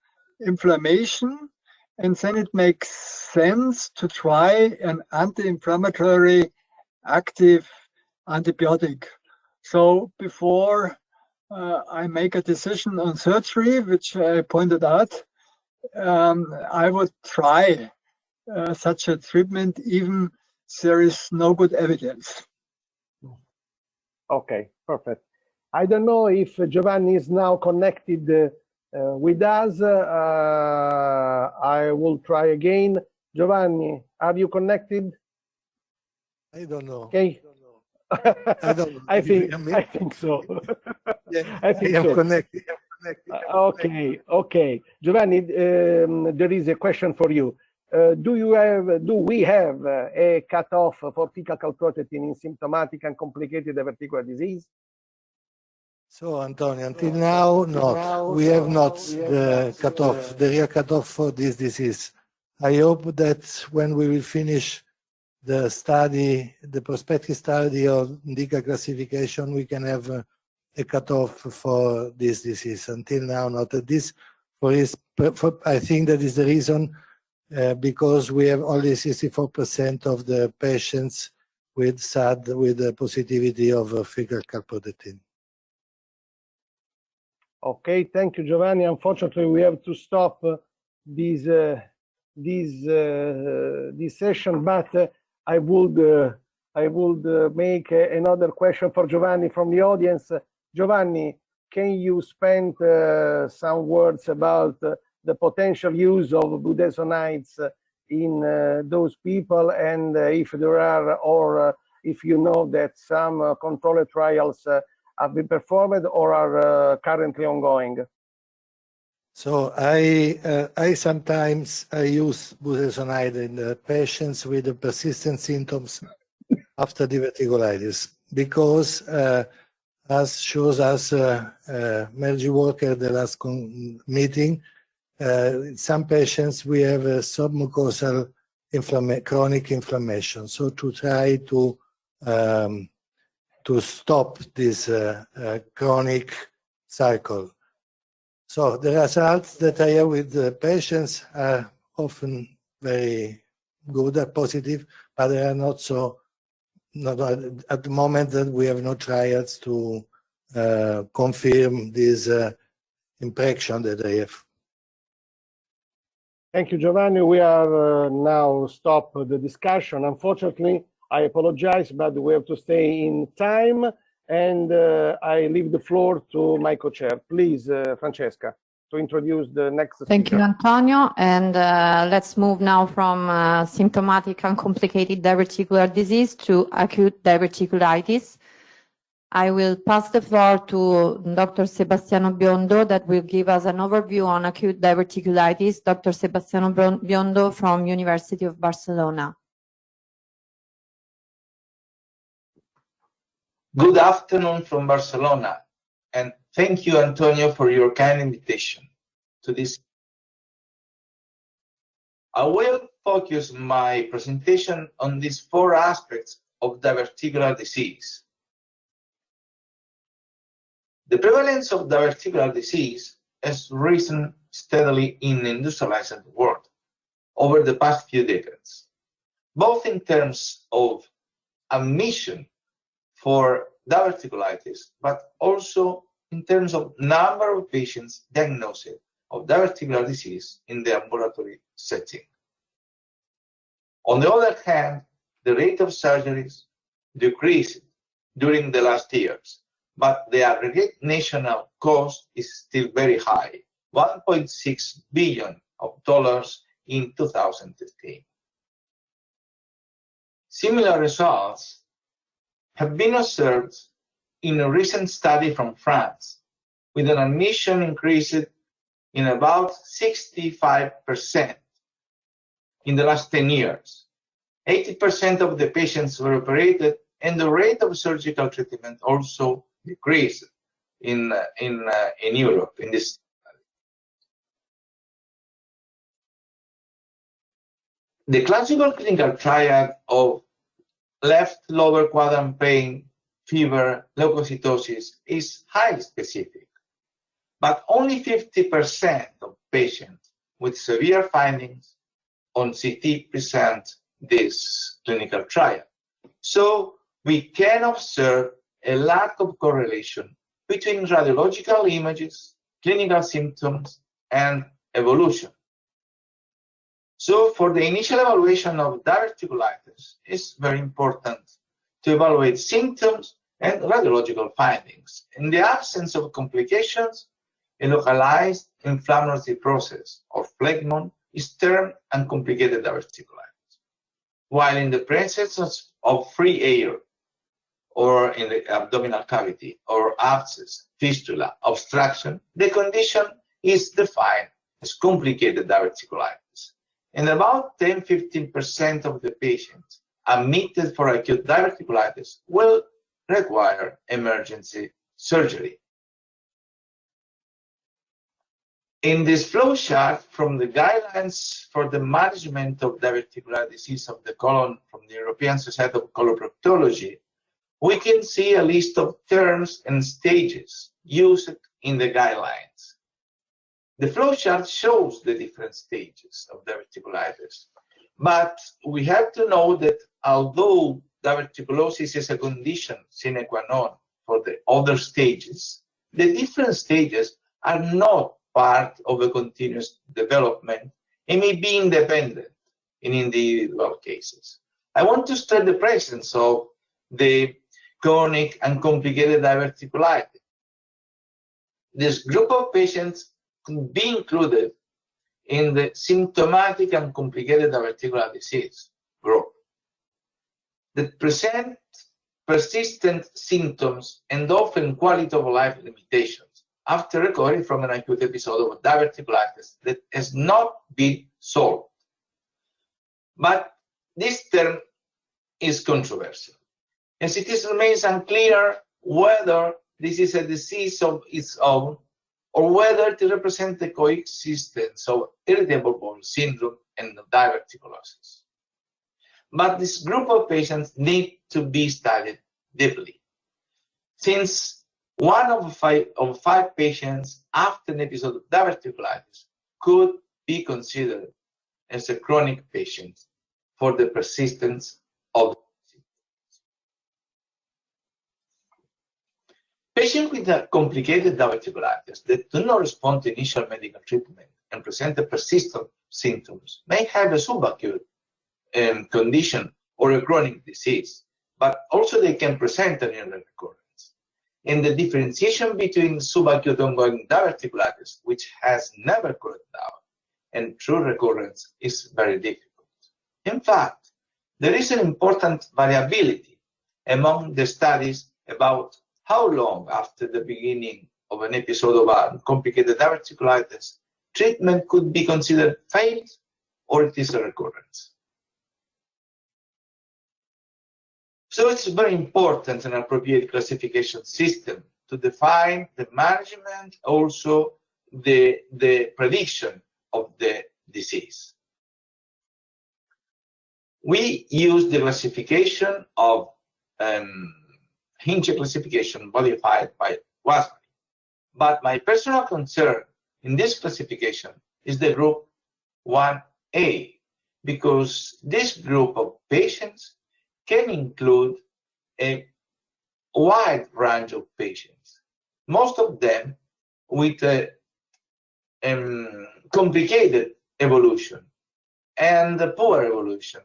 [SPEAKER 10] inflammation, and then it makes sense to try an anti-inflammatory active antibiotic. So before I make a decision on surgery, which I pointed out, I would try such a treatment even there is no good evidence.
[SPEAKER 8] Okay, perfect. I don't know if Giovanni is now connected with us. I will try again. Giovanni, are you connected?
[SPEAKER 1] I don't know.
[SPEAKER 8] Okay.
[SPEAKER 1] I don't know.
[SPEAKER 8] I think so.
[SPEAKER 1] Yeah,
[SPEAKER 8] I think so.
[SPEAKER 1] Connected.
[SPEAKER 8] Okay. Giovanni, there is a question for you. Do we have a cutoff for fecal calprotectin in symptomatic and complicated diverticular disease?
[SPEAKER 1] So, Antonio, until now, not. We have not the cutoff, the real cutoff for this disease. I hope that when we will finish the study, the prospective study of indica classification, we can have a cutoff for this disease. Until now, not. This, I think that is the reason, because we have only 64% of the patients with SAD with the positivity of fecal calprotectin.
[SPEAKER 8] Okay, thank you, Giovanni. Unfortunately, we have to stop this session, but I would make another question for Giovanni from the audience. Giovanni, can you spend some words about the potential use of budesonides in those people, and if there are, or if you know that some controlled trials have been performed or are currently ongoing?
[SPEAKER 1] So I sometimes use budesonide in patients with persistent symptoms after diverticulitis, because as shows us Mergy Walker the last meeting, in some patients we have a submucosal chronic inflammation. So to try to stop this chronic cycle. So the results that I have with the patients are often very good, are positive, but they are not so, not at the moment that we have no trials to confirm this impression that I have.
[SPEAKER 8] Thank you, Giovanni. We are now stop the discussion. Unfortunately, I apologize, but we have to stay in time, and I leave the floor to my co-chair. Please, Francesca, to introduce the next speaker.
[SPEAKER 3] Thank you, Antonio. And let's move now from symptomatic and complicated diverticular disease to acute diverticulitis. I will pass the floor to Dr. Sebastiano Biondo that will give us an overview on acute diverticulitis. Dr. Sebastiano Biondo from University of Barcelona.
[SPEAKER 11] Good afternoon from Barcelona, and thank you, Antonio, for your kind invitation to this. I will focus my presentation on these four aspects of diverticular disease. The prevalence of diverticular disease has risen steadily in the industrialized world over the past few decades, both in terms of admission for diverticulitis, but also in terms of number of patients diagnosed of diverticular disease in the ambulatory setting. On the other hand, the rate of surgeries decreased during the last years, but the aggregate national cost is still very high, $1.6 billion in 2015. Similar results have been observed in a recent study from France, with an admission increased in about 65% in the last 10 years. 80% of the patients were operated, and the rate of surgical treatment also decreased in Europe in this. The classical clinical triad of left lower quadrant pain, fever, leukocytosis is highly specific, but only 50% of patients with severe findings on CT present this clinical trial. So we can observe a lack of correlation between radiological images, clinical symptoms, and evolution. So for the initial evaluation of diverticulitis, it's very important to evaluate symptoms and radiological findings. In the absence of complications, a localized inflammatory process or phlegmon is termed uncomplicated diverticulitis. While in the presence of free air or in the abdominal cavity or abscess, fistula, obstruction, the condition is defined as complicated diverticulitis. And about 10–15% of the patients admitted for acute diverticulitis will require emergency surgery. In this flow chart from the guidelines for the management of diverticular disease of the colon from the European Society of Coloproctology, we can see a list of terms and stages used in the guidelines. The flow chart shows the different stages of diverticulitis, but we have to know that although diverticulosis is a condition sine qua non for the other stages, the different stages are not part of a continuous development and may be independent in individual cases. I want to stress the presence of the chronic and complicated diverticulitis. This group of patients could be included in the symptomatic and complicated diverticular disease group that present persistent symptoms and often quality of life limitations after recovering from an acute episode of diverticulitis that has not been solved. But this term is controversial, as it remains unclear whether this is a disease of its own or whether it represents the coexistence of irritable bowel syndrome and diverticulosis. But this group of patients need to be studied deeply, since 1 of 5 patients after an episode of diverticulitis could be considered as a chronic patient for the persistence of symptoms. Patients with a complicated diverticulitis that do not respond to initial medical treatment and present a persistent symptoms may have a subacute condition or a chronic disease, but also they can present an early recurrence. And the differentiation between subacute ongoing diverticulitis, which has never corrected out, and true recurrence is very difficult. In fact, there is an important variability among the studies about how long after the beginning of an episode of complicated diverticulitis treatment could be considered failed or it is a recurrence. So it's very important an appropriate classification system to define the management, also the prediction of the disease. We use the classification of Hinge classification modified by Wasserman. But my personal concern in this classification is the group 1A, because this group of patients can include a wide range of patients, most of them with a complicated evolution and poor evolution.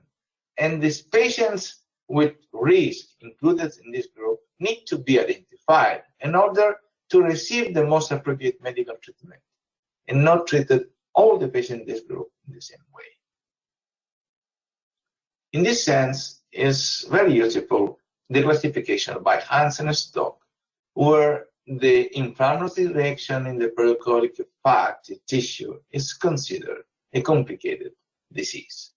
[SPEAKER 11] And these patients with risk included in this group need to be identified in order to receive the most appropriate medical treatment and not treated all the patients in this group in the same way. In this sense, it's very useful the classification by Hansen and Stock, where the inflammatory reaction in the peroxylic fat tissue is considered a complicated disease.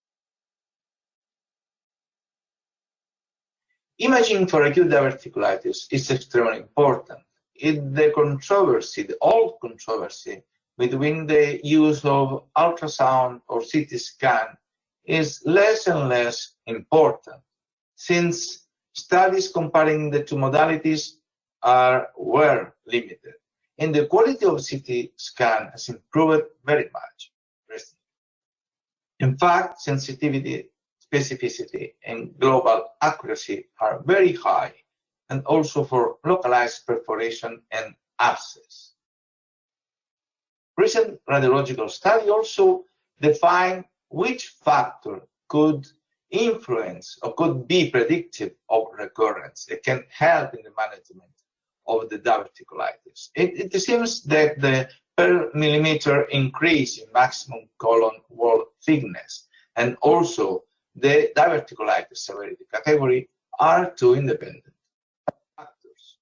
[SPEAKER 11] Imaging for acute diverticulitis is extremely important. The controversy, the old controversy between the use of ultrasound or CT scan is less and less important, since studies comparing the two modalities were limited, and the quality of CT scan has improved very much recently. In fact, sensitivity, specificity, and global accuracy are very high, and also for localized perforation and abscess. Recent radiological study also defined which factor could influence or could be predictive of recurrence. It can help in the management of the diverticulitis. It seems that the per millimeter increase in maximum colon wall thickness and also the diverticulitis severity category are two independent factors.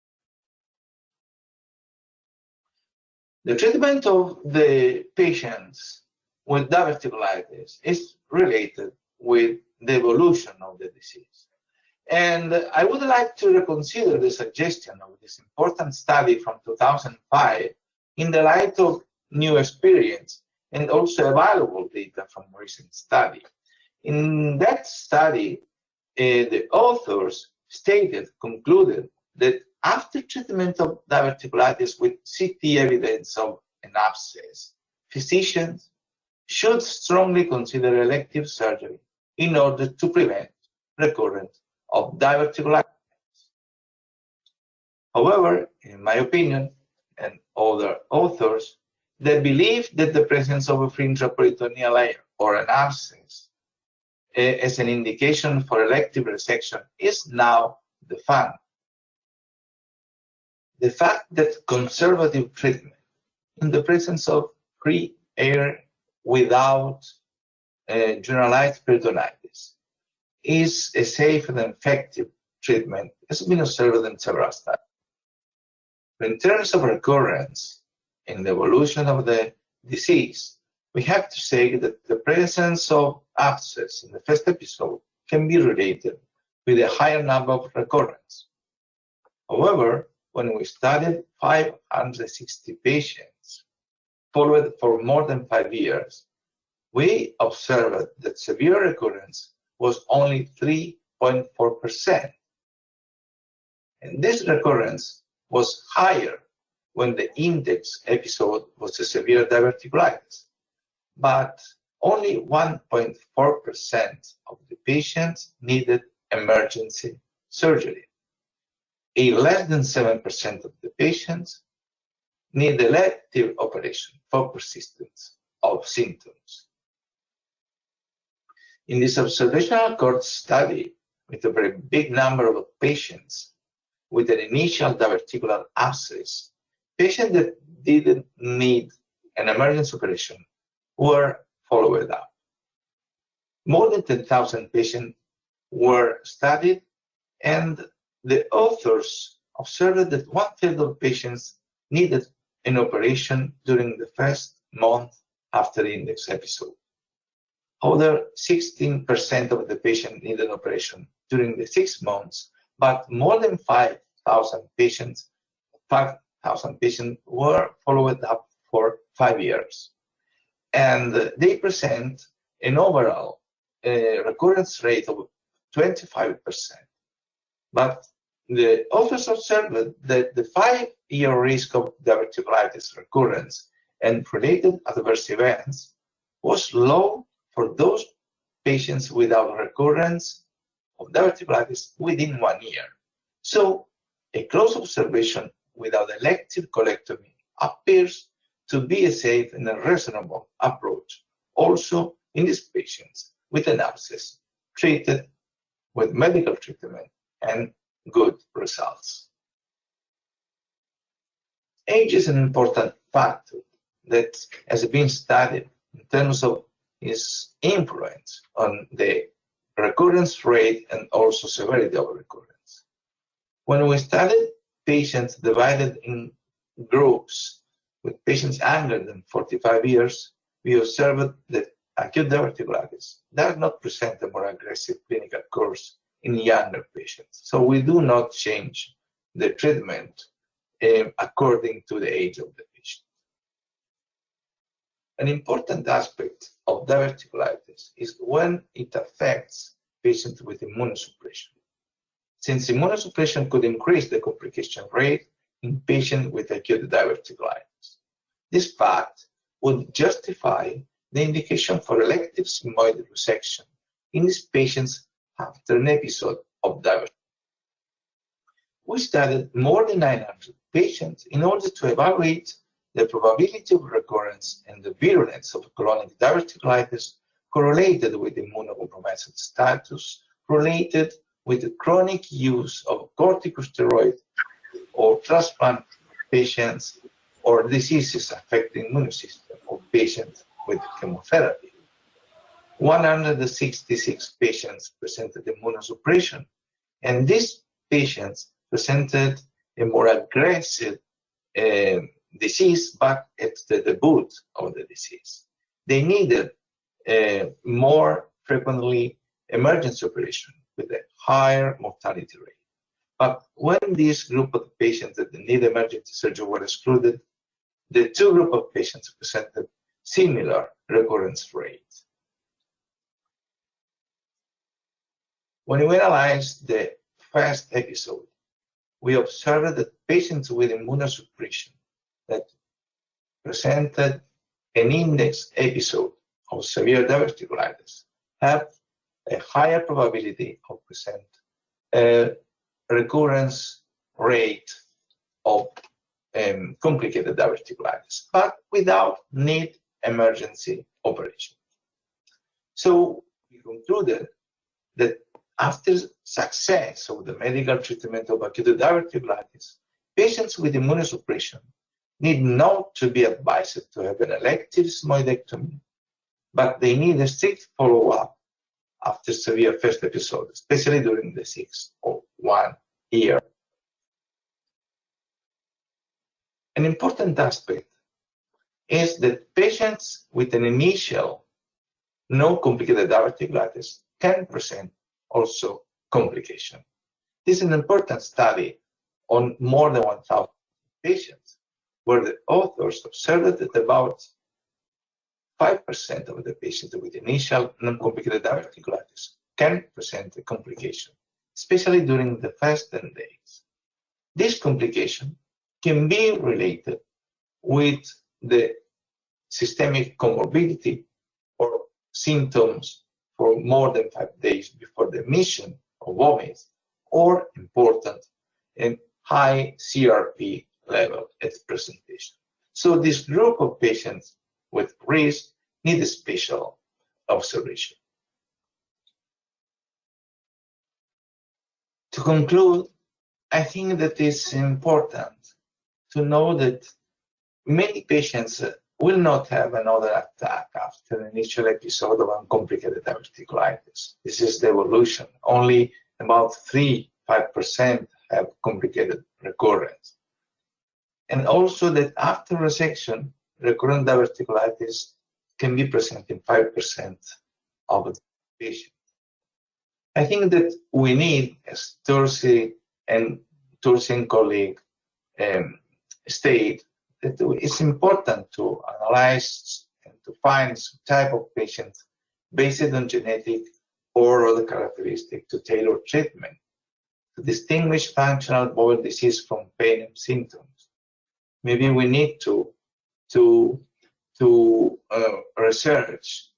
[SPEAKER 11] The treatment of the patients with diverticulitis is related with the evolution of the disease. And I would like to reconsider the suggestion of this important study from 2005 in the light of new experience and also available data from recent study. In that study, the authors concluded that after treatment of diverticulitis with CT evidence of an abscess, physicians should strongly consider elective surgery in order to prevent recurrence of diverticulitis. However, in my opinion, and other authors, they believe that the presence of a free intraperitoneal layer or an abscess as an indication for elective resection is now defined. The fact that conservative treatment in the presence of free air without generalized peritonitis is a safe and effective treatment has been observed in several studies. In terms of recurrence in the evolution of the disease, we have to say that the presence of abscess in the first episode can be related with a higher number of recurrence. However, when we studied 560 patients followed for more than 5 years, we observed that severe recurrence was only 3.4%. And this recurrence was higher when the index episode was a severe diverticulitis, but only 1.4% of the patients needed emergency surgery. Less than 7% of the patients need elective operation for persistence of symptoms. In this observational cohort study, with a very big number of patients with an initial diverticular abscess, patients that didn't need an emergency operation were followed up. More than 10,000 patients were studied, and the authors observed that 1/3 of patients needed an operation during the first month after the index episode. Other 16% of the patients needed an operation during the 6 months, but more than 5,000 patients were followed up for 5 years. And they present an overall recurrence rate of 25%. But the authors observed that the 5-year risk of diverticulitis recurrence and related adverse events was low for those patients without recurrence of diverticulitis within 1 year. So a close observation without elective colectomy appears to be a safe and a reasonable approach also in these patients with an abscess treated with medical treatment and good results. Age is an important factor that has been studied in terms of its influence on the recurrence rate and also severity of recurrence. When we studied patients divided in groups with patients younger than 45 years, we observed that acute diverticulitis does not present a more aggressive clinical course in younger patients. So we do not change the treatment according to the age of the patient. An important aspect of diverticulitis is when it affects patients with immunosuppression, since immunosuppression could increase the complication rate in patients with acute diverticulitis. This fact would justify the indication for elective sigmoid resection in these patients after an episode of diverticulitis. We studied more than 900 patients in order to evaluate the probability of recurrence and the virulence of chronic diverticulitis correlated with immunocompromised status, related with the chronic use of corticosteroid or transplant patients or diseases affecting the immune system of patients with chemotherapy. 166 patients presented immunosuppression, and these patients presented a more aggressive disease back at the debut of the disease. They needed more frequently emergency operation with a higher mortality rate. But when this group of patients that need emergency surgery were excluded, the two groups of patients presented similar recurrence rates. When we analyzed the first episode, we observed that patients with immunosuppression that presented an index episode of severe diverticulitis have a higher probability of present a recurrence rate of complicated diverticulitis, but without need emergency operation. So we concluded that after success of the medical treatment of acute diverticulitis, patients with immunosuppression need not to be advised to have an elective sigmoidectomy, but they need a strict follow-up after severe first episode, especially during the 6 or 1 year. An important aspect is that patients with an initial non-complicated diverticulitis can present also complication. This is an important study on more than 1,000 patients, where the authors observed that about 5% of the patients with initial non-complicated diverticulitis can present a complication, especially during the first 10 days. This complication can be related with the systemic comorbidity or symptoms for more than 5 days before the emission of vomit, or important and high CRP level at presentation. So this group of patients with risk need a special observation. To conclude, I think that it's important to know that many patients will not have another attack after an initial episode of uncomplicated diverticulitis. This is the evolution. Only about 3–5% have complicated recurrence. And also that after resection, recurrent diverticulitis can be present in 5% of the patients. I think that we need, as Tursi and colleague state, that it's important to analyze and to find some type of patient based on genetic or other characteristics to tailor treatment, to distinguish functional bowel disease from pain and symptoms. Maybe we need to research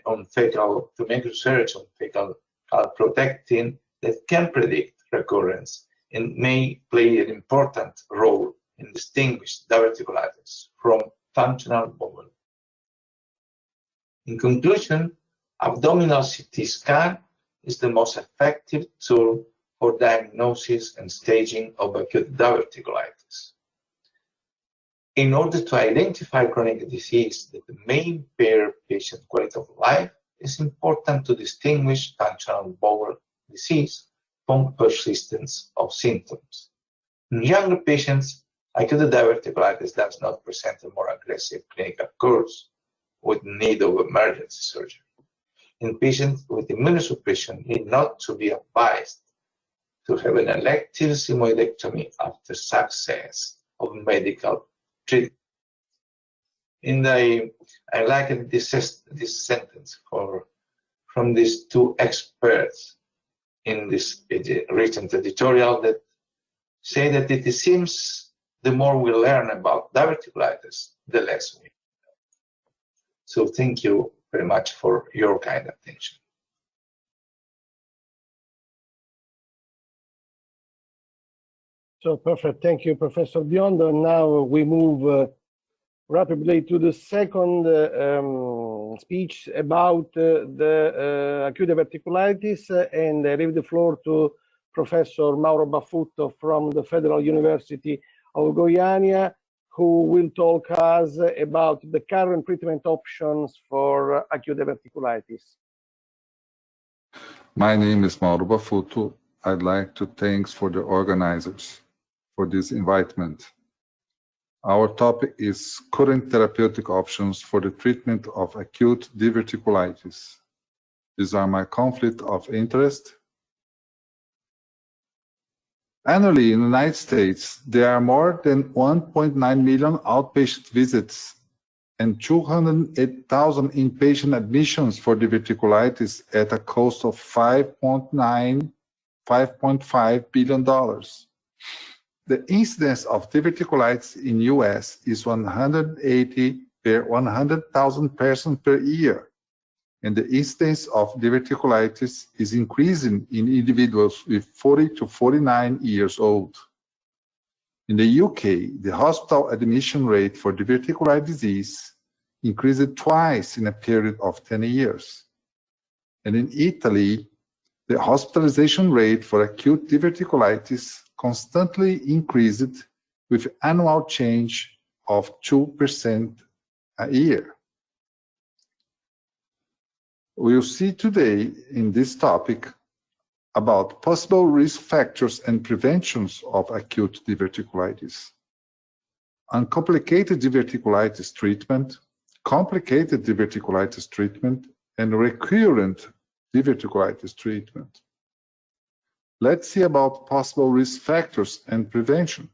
[SPEAKER 11] on fecal, to make research on fecal calprotectin that can predict recurrence and may play an important role in distinguish diverticulitis from functional bowel. In conclusion, abdominal CT scan is the most effective tool for diagnosis and staging of acute diverticulitis. In order to identify chronic disease that may impair patient quality of life, it's important to distinguish functional bowel disease from persistence of symptoms. In younger patients, acute diverticulitis does not present a more aggressive clinical course with need of emergency surgery. In patients with immunosuppression, need not to be advised to have an elective sigmoidectomy after success of medical treatment. And I like this sentence from these two experts in this recent editorial that say that it seems the more we learn about diverticulitis, the less we know. So thank you very much for your kind attention.
[SPEAKER 8] So perfect. Thank you, Professor Biondo. Now we move rapidly to the second speech about the acute diverticulitis, and I leave the floor to Professor Mauro Baffutto from the Federal University of Goiânia, who will talk us about the current treatment options for acute diverticulitis.
[SPEAKER 12] My name is Mauro Baffutto. I'd like to thank for the organizers for this invitement. Our topic is current therapeutic options for the treatment of acute diverticulitis. These are my conflict of interest. Annually in the United States, there are more than 1.9 million outpatient visits and 208,000 inpatient admissions for diverticulitis at a cost of $5.5 billion. The incidence of diverticulitis in US is 180 per 100,000 persons per year, and the incidence of diverticulitis is increasing in individuals with 40 to 49 years old. In the UK, the hospital admission rate for diverticular disease increased twice in a period of 10 years. And in Italy, the hospitalization rate for acute diverticulitis constantly increased with annual change of 2% a year. We'll see today in this topic about possible risk factors and preventions of acute diverticulitis, uncomplicated diverticulitis treatment, complicated diverticulitis treatment, and recurrent diverticulitis treatment. Let's see about possible risk factors and prevention.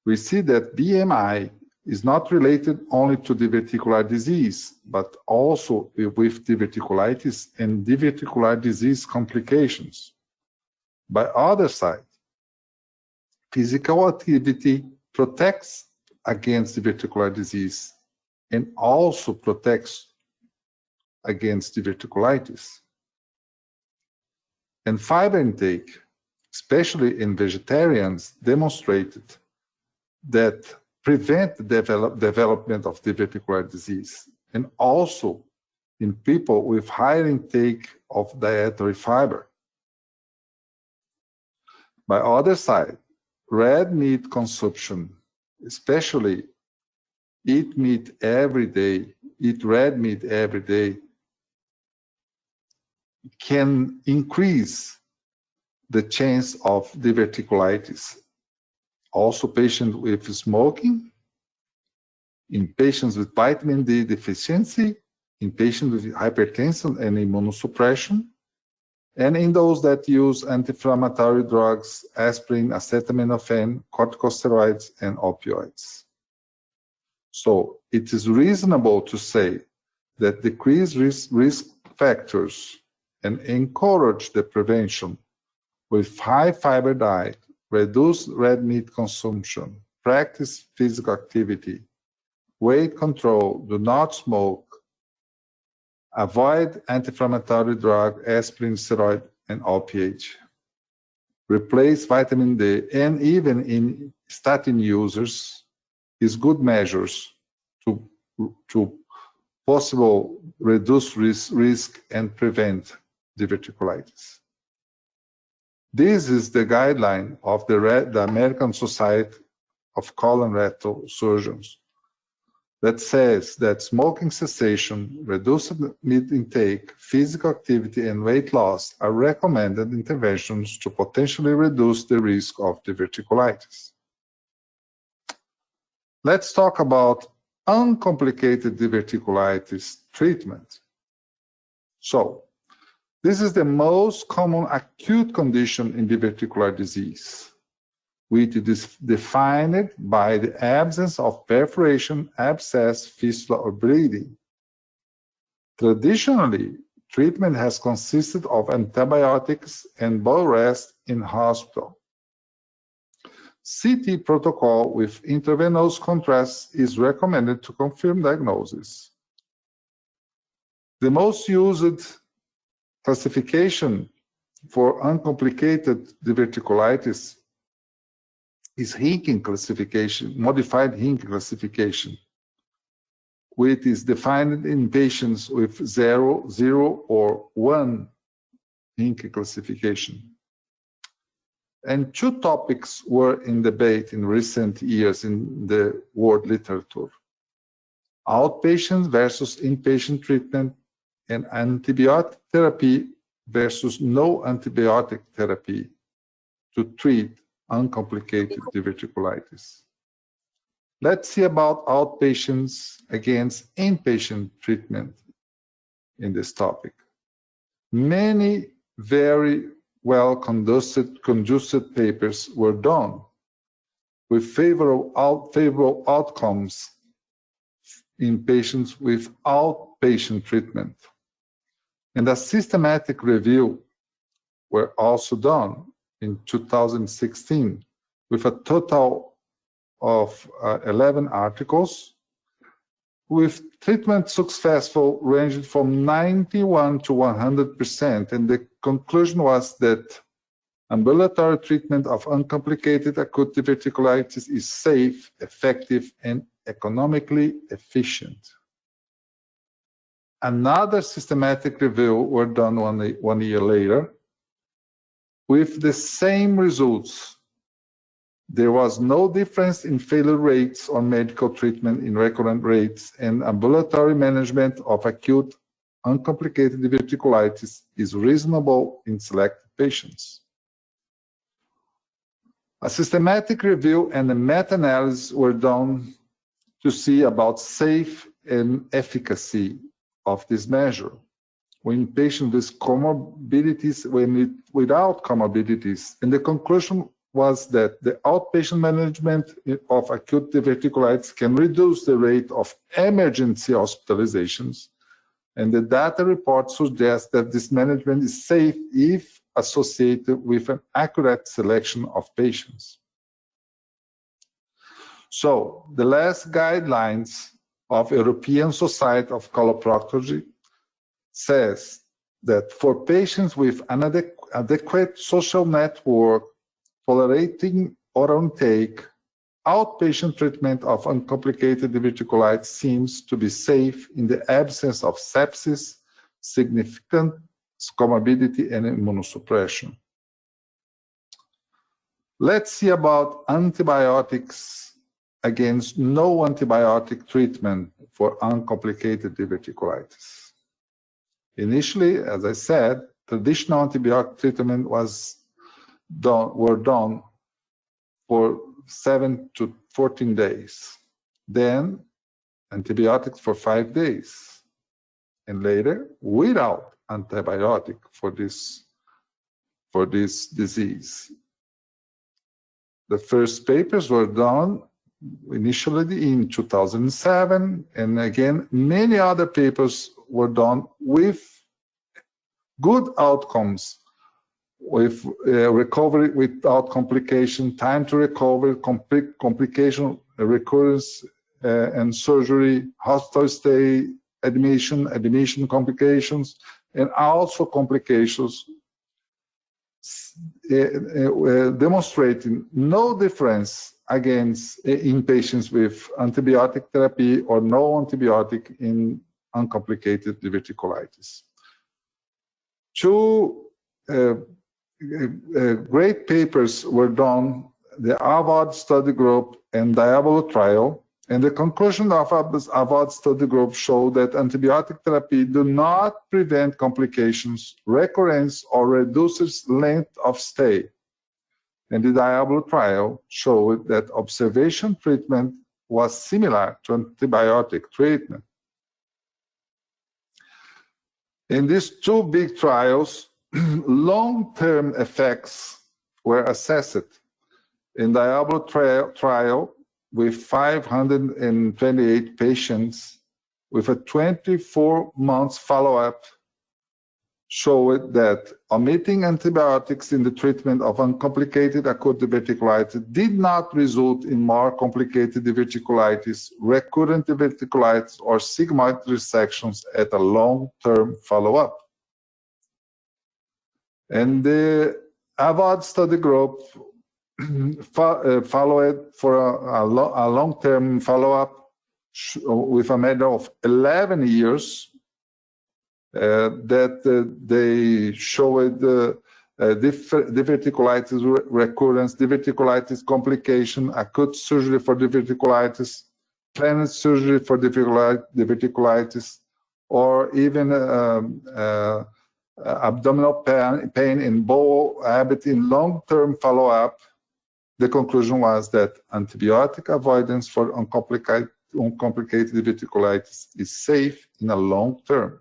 [SPEAKER 12] We see that BMI is not related only to diverticular disease, but also with diverticulitis and diverticular disease complications. By other side, physical activity protects against diverticular disease and also protects against diverticulitis. And fiber intake, especially in vegetarians, demonstrated that prevent the development of diverticular disease, and also in people with higher intake of dietary fiber. By other side, red meat consumption, especially eat red meat every day, can increase the chance of diverticulitis. Also, patients with smoking, in patients with vitamin D deficiency, in patients with hypertension and immunosuppression, and in those that use anti-inflammatory drugs, aspirin, acetaminophen, corticosteroids, and opioids. So it is reasonable to say that decrease risk factors and encourage the prevention with high fiber diet, reduce red meat consumption, practice physical activity, weight control, do not smoke, avoid anti-inflammatory drug, aspirin, steroid, and opiate. Replace vitamin D, and even in statin users, is good measures to possible reduce risk and prevent diverticulitis. This is the guideline of the American Society of Colon Rectal Surgeons. that says that smoking cessation, reduced meat intake, physical activity, and weight loss are recommended interventions to potentially reduce the risk of diverticulitis. Let's talk about uncomplicated diverticulitis treatment. So, this is the most common acute condition in diverticular disease, which is defined by the absence of perforation, abscess, fistula, or bleeding. Traditionally, treatment has consisted of antibiotics and bowel rest in hospital. CT protocol with intravenous contrast is recommended to confirm diagnosis. The most used classification for uncomplicated diverticulitis is Hinking classification, modified Hinking classification, which is defined in patients with 0, 0, or 1 Hinking classification. And two topics were in debate in recent years in the world literature: outpatient versus inpatient treatment, and antibiotic therapy versus no antibiotic therapy to treat uncomplicated diverticulitis. Let's see about outpatients against inpatient treatment in this topic. Many very well conducted papers were done with favorable outcomes in patients with outpatient treatment. And a systematic review were also done in 2016 with a total of 11 articles with treatment successful ranging from 91 to 100%. And the conclusion was that ambulatory treatment of uncomplicated acute diverticulitis is safe, effective, and economically efficient. Another systematic review were done one year later with the same results. There was no difference in failure rates or medical treatment in recurrent rates, and ambulatory management of acute uncomplicated diverticulitis is reasonable in selected patients. A systematic review and a meta-analysis were done to see about safe and efficacy of this measure when patients with comorbidities, without comorbidities, and the conclusion was that the outpatient management of acute diverticulitis can reduce the rate of emergency hospitalizations, and the data report suggests that this management is safe if associated with an accurate selection of patients. So, the last guidelines of European Society of Coloproctology says that for patients with an adequate social network tolerating oral intake, outpatient treatment of uncomplicated diverticulitis seems to be safe in the absence of sepsis, significant comorbidity, and immunosuppression. Let's see about antibiotics against no antibiotic treatment for uncomplicated diverticulitis. Initially, as I said, traditional antibiotic treatment were done for 7 to 14 days. Then antibiotics for 5 days. And later, without antibiotic for this disease. The first papers were done initially in 2007, and again, many other papers were done with good outcomes, with recovery without complication, time to recover, complication, recurrence, and surgery, hospital stay, admission complications, and also complications demonstrating no difference in patients with antibiotic therapy or no antibiotic in uncomplicated diverticulitis. Two great papers were done, the AVOD study group and Diabolo trial, And the conclusion of our study group showed that antibiotic therapy do not prevent complications, recurrence, or reduces length of stay. And the Diablo trial showed that observation treatment was similar to antibiotic treatment. In these two big trials, long-term effects were assessed. In Diablo trial, with 528 patients with a 24-month follow-up, showed that omitting antibiotics in the treatment of uncomplicated acute diverticulitis did not result in more complicated diverticulitis, recurrent diverticulitis, or sigmoid resections at a long-term follow-up. And the AVOD study group followed for a long-term follow-up with a matter of 11 years that they showed diverticulitis recurrence, diverticulitis complication, acute surgery for diverticulitis, planned surgery for diverticulitis, or even abdominal pain and bowel habit in long-term follow-up. The conclusion was that antibiotic avoidance for uncomplicated diverticulitis is safe in a long term.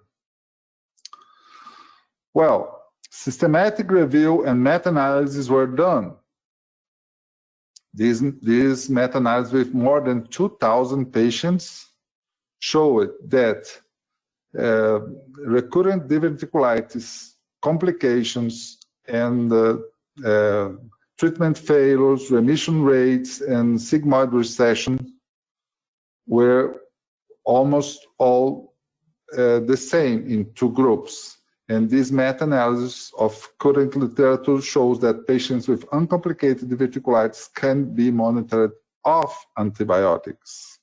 [SPEAKER 12] Well, systematic review and meta-analyses were done. These meta-analyses with more than 2,000 patients showed that recurrent diverticulitis complications and treatment failures, remission rates, and sigmoid recession were almost all the same in two groups. And this meta-analysis of current literature shows that patients with uncomplicated diverticulitis can be monitored off antibiotics.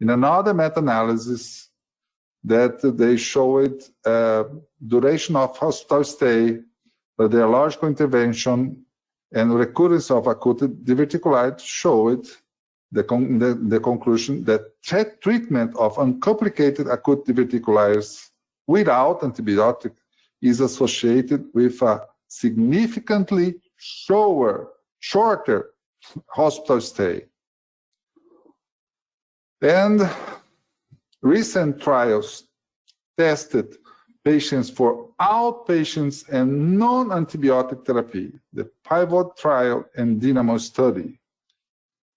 [SPEAKER 12] In another meta-analysis that they showed duration of hospital stay, radiological intervention, and recurrence of acute diverticulitis showed the conclusion that treatment of uncomplicated acute diverticulitis without antibiotic is associated with a significantly shorter hospital stay. And recent trials tested patients for outpatients and non-antibiotic therapy, the PIVOT trial and Dynamo study.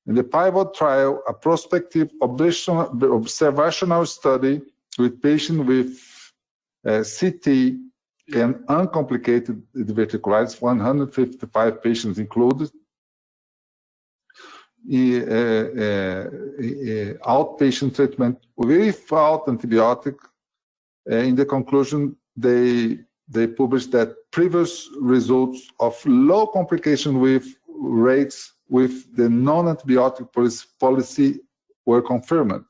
[SPEAKER 12] In the PIVOT trial, a prospective observational study with patients with CT and uncomplicated diverticulitis, 155 patients included, outpatient treatment without antibiotic. In the conclusion, they published that previous results of low complication with rates with the non-antibiotic policy were confirmed.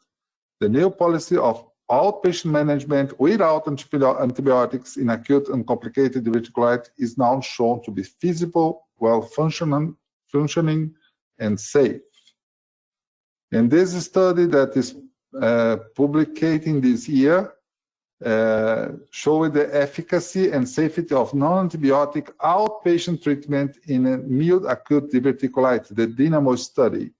[SPEAKER 12] The new policy of outpatient management without antibiotics in acute and complicated diverticulitis is now shown to be feasible, well functioning, and safe. And this study that is publicating this year showed the efficacy and safety of non-antibiotic outpatient treatment in a mild acute diverticulitis, the Dynamo study.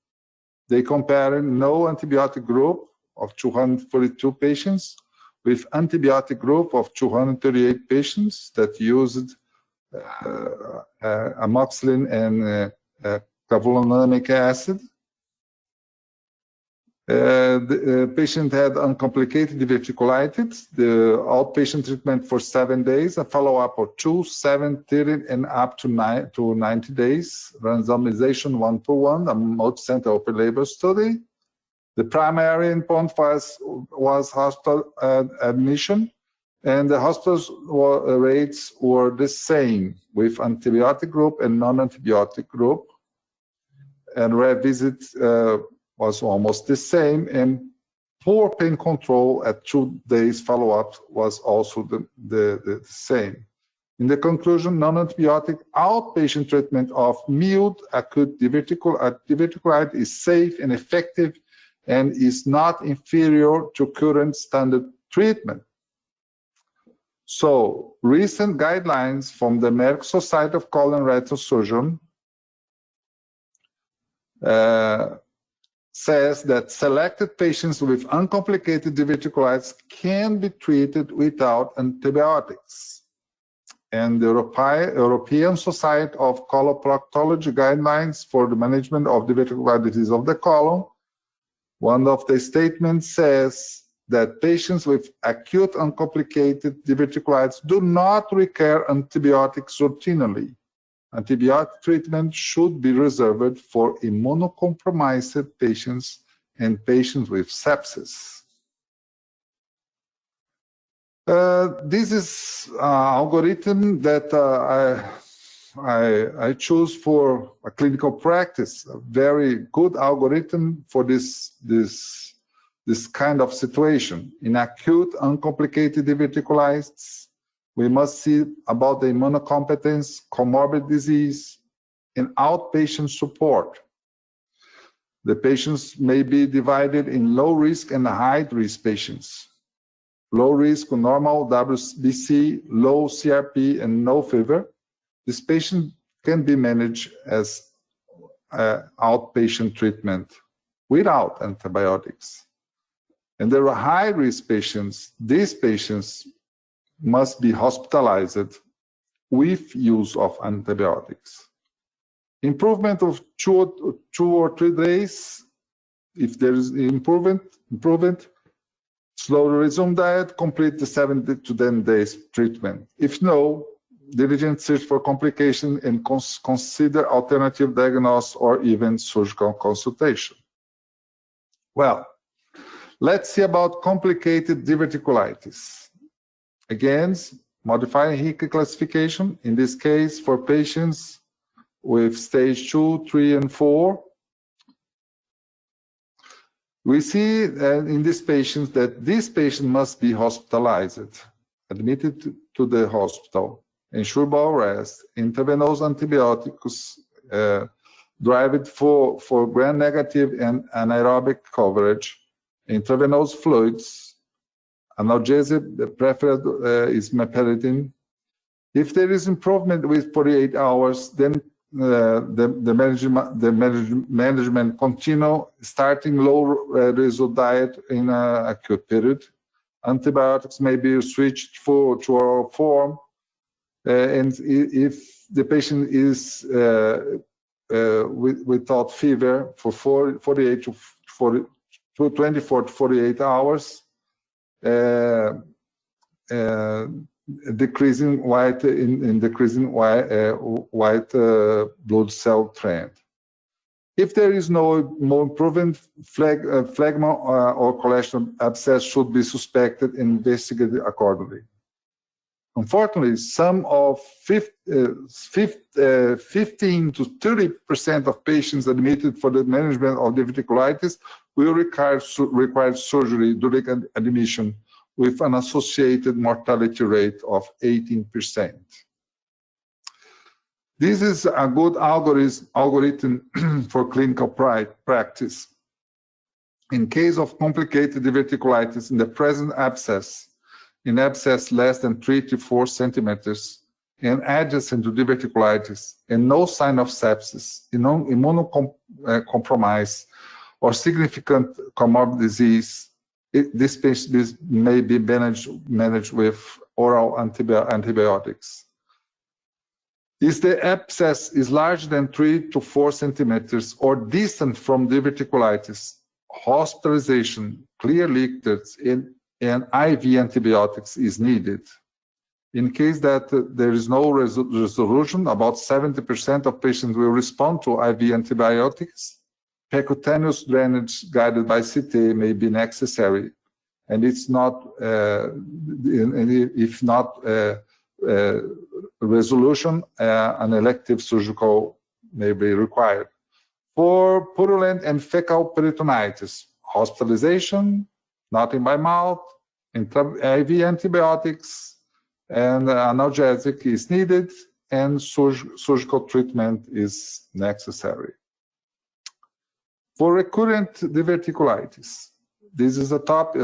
[SPEAKER 12] They compared no antibiotic group of 242 patients with antibiotic group of 238 patients that used amoxicillin and clavulanic acid. The patient had uncomplicated diverticulitis, the outpatient treatment for 7 days, a follow-up of 2, 7, 30, and up to 90 days, randomization 1:1, a multi-center open label study. The primary endpoint was hospital admission, and the hospital rates were the same with antibiotic group and non-antibiotic group, and revisit was almost the same, and poor pain control at 2 days follow-up was also the same. In the conclusion, non-antibiotic outpatient treatment of mild acute diverticulitis is safe and effective and is not inferior to current standard treatment. So, recent guidelines from the American Society of Colon Rectal Surgeon says that selected patients with uncomplicated diverticulitis can be treated without antibiotics. And the European Society of Coloproctology guidelines for the management of diverticular disease of the colon, one of the statements says that patients with acute uncomplicated diverticulitis do not require antibiotics routinely. Antibiotic treatment should be reserved for immunocompromised patients and patients with sepsis. This is an algorithm that I choose for a clinical practice, a very good algorithm for this kind of situation. In acute uncomplicated diverticulitis, we must see about the immunocompetence, comorbid disease, and outpatient support. The patients may be divided in low risk and high risk patients. Low risk, normal WBC, low CRP, and no fever. This patient can be managed as outpatient treatment without antibiotics. And there are high risk patients. These patients must be hospitalized with use of antibiotics. Improvement of two or 3 days, if there is improvement, slowly resume diet, complete the 7 to 10 days treatment. If no, diligent search for complication and consider alternative diagnosis or even surgical consultation. Well, let's see about complicated diverticulitis. Again, modifying Hickey classification, in this case for patients with stage 2, 3, and 4. We see in these patients that this patient must be hospitalized, admitted to the hospital, ensure bowel rest, intravenous antibiotics, derived for gram-negative and anaerobic coverage, intravenous fluids, analgesic, the preferred is meperidine. If there is improvement with 48 hours, then the management continue starting low result diet in an acute period. Antibiotics may be switched to oral form, and if the patient is without fever for 24 to 48 hours, decreasing white blood cell trend. If there is no more improvement, phlegma or cholesterol abscess should be suspected and investigated accordingly. Unfortunately, some of 15 to 30% of patients admitted for the management of diverticulitis will require surgery during admission, with an associated mortality rate of 18%. This is a good algorithm for clinical practice. In case of complicated diverticulitis in the present abscess, in abscess less than 3 to 4 centimeters, and adjacent to diverticulitis, and no sign of sepsis, immunocompromise, or significant comorbid disease, this patient may be managed with oral antibiotics. If the abscess is larger than 3 to 4 centimeters or distant from diverticulitis, hospitalization, clear leakage, and IV antibiotics is needed. In case that there is no resolution, about 70% of patients will respond to IV antibiotics. Percutaneous drainage guided by CT may be necessary, and it's not, if not resolution, an elective surgical may be required. For purulent and fecal peritonitis, hospitalization, nothing by mouth, IV antibiotics, and analgesic is needed, and surgical treatment is necessary. For recurrent diverticulitis, this is a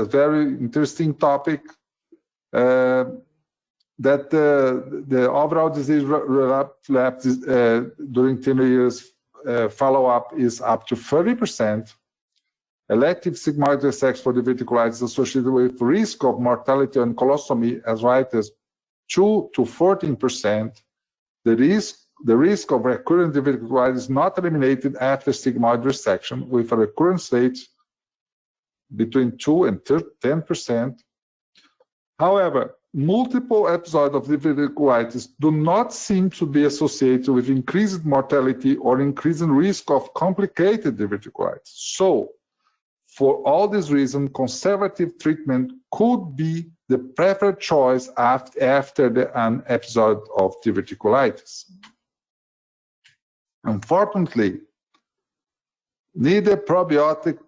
[SPEAKER 12] very interesting topic, that the overall disease relapse during 10 years follow-up is up to 30%. Elective sigmoid resection for diverticulitis associated with risk of mortality and colostomy as high as 2 to 14%. The risk of recurrent diverticulitis is not eliminated after sigmoid resection, with a recurrence rate between 2 and 10%. However, multiple episodes of diverticulitis do not seem to be associated with increased mortality or increasing risk of complicated diverticulitis. So, for all these reasons, conservative treatment could be the preferred choice after an episode of diverticulitis. Unfortunately, neither probiotic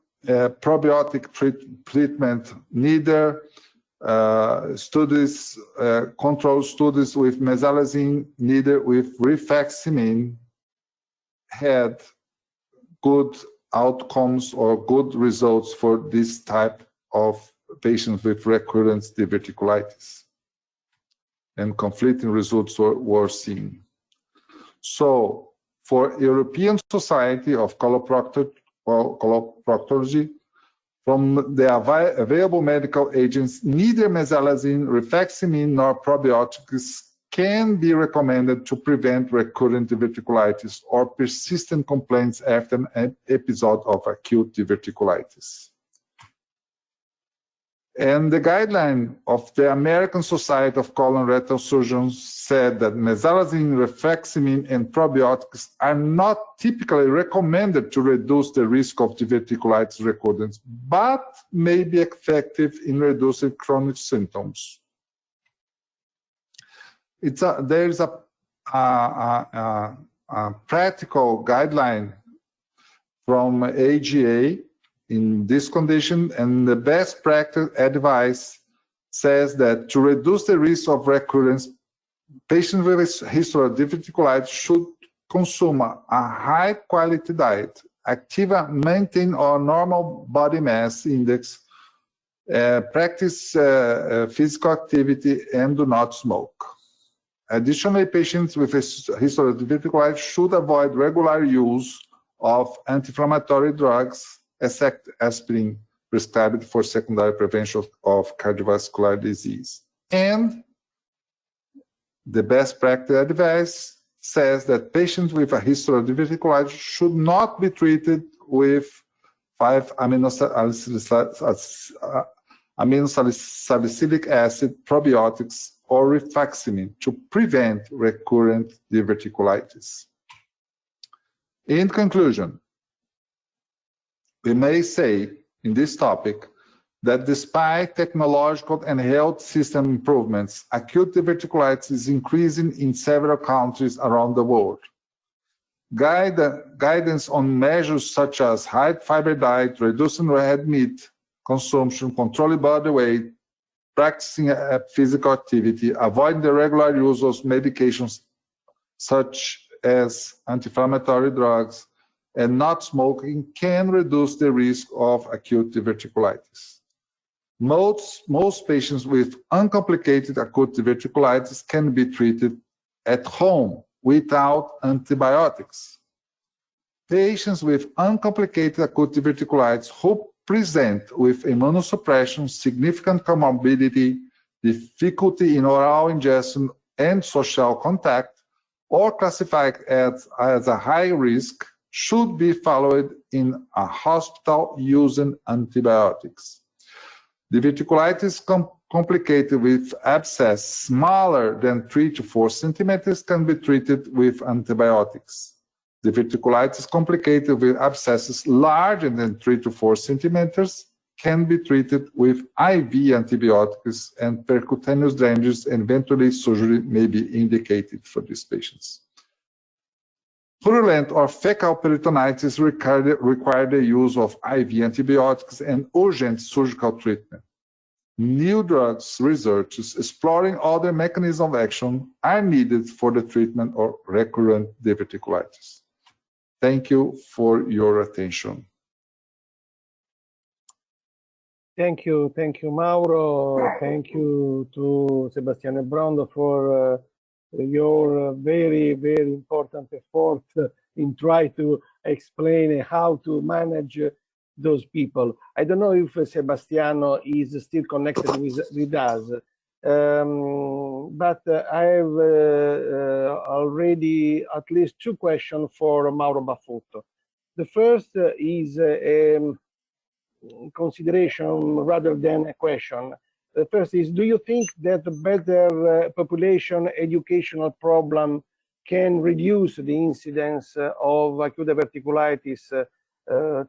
[SPEAKER 12] treatment, neither control studies with mesalazine, neither with rifaximin had good outcomes or good results for this type of patients with recurrent diverticulitis. And conflicting results were seen. So, for European Society of Coloproctology, from the available medical agents, neither mesalazine, rifaximin, nor probiotics can be recommended to prevent recurrent diverticulitis or persistent complaints after an episode of acute diverticulitis. And the guideline of the American Society of Colorectal Surgeons said that mesalazine, rifaximin, and probiotics are not typically recommended to reduce the risk of diverticulitis recurrence, but may be effective in reducing chronic symptoms. There is a practical guideline from AGA in this condition, and the best practice advice says that to reduce the risk of recurrence, patients with a history of diverticulitis should consume a high-quality diet, maintain our normal body mass index, practice physical activity, and do not smoke. Additionally, patients with a history of diverticulitis should avoid regular use of anti-inflammatory drugs, except aspirin prescribed for secondary prevention of cardiovascular disease. And the best practice advice says that patients with a history of diverticulitis should not be treated with 5-aminosalicylic acid, probiotics, or rifaximin to prevent recurrent diverticulitis. In conclusion, we may say in this topic that despite technological and health system improvements, acute diverticulitis is increasing in several countries around the world. Guidance on measures such as high fiber diet, reducing red meat consumption, controlling body weight, practicing physical activity, avoiding the regular use of medications such as anti-inflammatory drugs, and not smoking can reduce the risk of acute diverticulitis. Most patients with uncomplicated acute diverticulitis can be treated at home without antibiotics. Patients with uncomplicated acute diverticulitis who present with immunosuppression, significant comorbidity, difficulty in oral ingestion and social contact, or classified as a high risk, should be followed in a hospital using antibiotics. Diverticulitis complicated with abscess smaller than 3 to 4 centimeters can be treated with antibiotics. Diverticulitis complicated with abscesses larger than 3 to 4 centimeters can be treated with IV antibiotics, and percutaneous drainage and eventually surgery may be indicated for these patients. Purulent or fecal peritonitis require the use of IV antibiotics and urgent surgical treatment. New drugs researches exploring other mechanisms of action are needed for the treatment of recurrent diverticulitis. Thank you for your attention.
[SPEAKER 8] Thank you, Mauro. Thank you to Sebastiano Brondo for your very, very important effort in trying to explain how to manage those people. I don't know if Sebastiano is still connected with us, but I have already at least two questions for Mauro Baffutto. The first is consideration rather than a question. The first is, do you think that better population educational program can reduce the incidence of acute diverticulitis,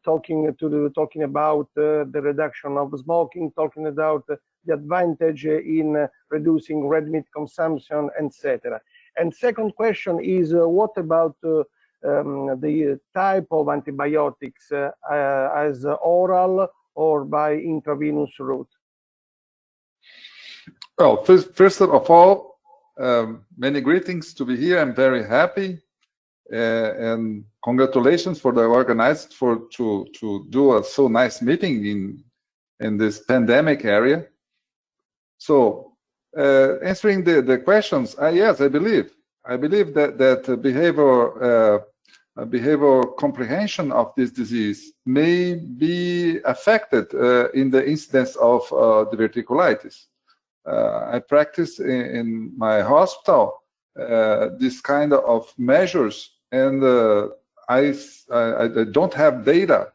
[SPEAKER 8] talking about the reduction of smoking, talking about the advantage in reducing red meat consumption, etc. And second question is, what about the type of antibiotics as oral or by intravenous route?
[SPEAKER 12] Well, first of all, many greetings to be here. I'm very happy, and congratulations for the organizers to do a so nice meeting in this pandemic area. So, answering the questions, yes, I believe that behavioral comprehension of this disease may be affected in the incidence of diverticulitis. I practice in my hospital this kind of measures, and I don't have data,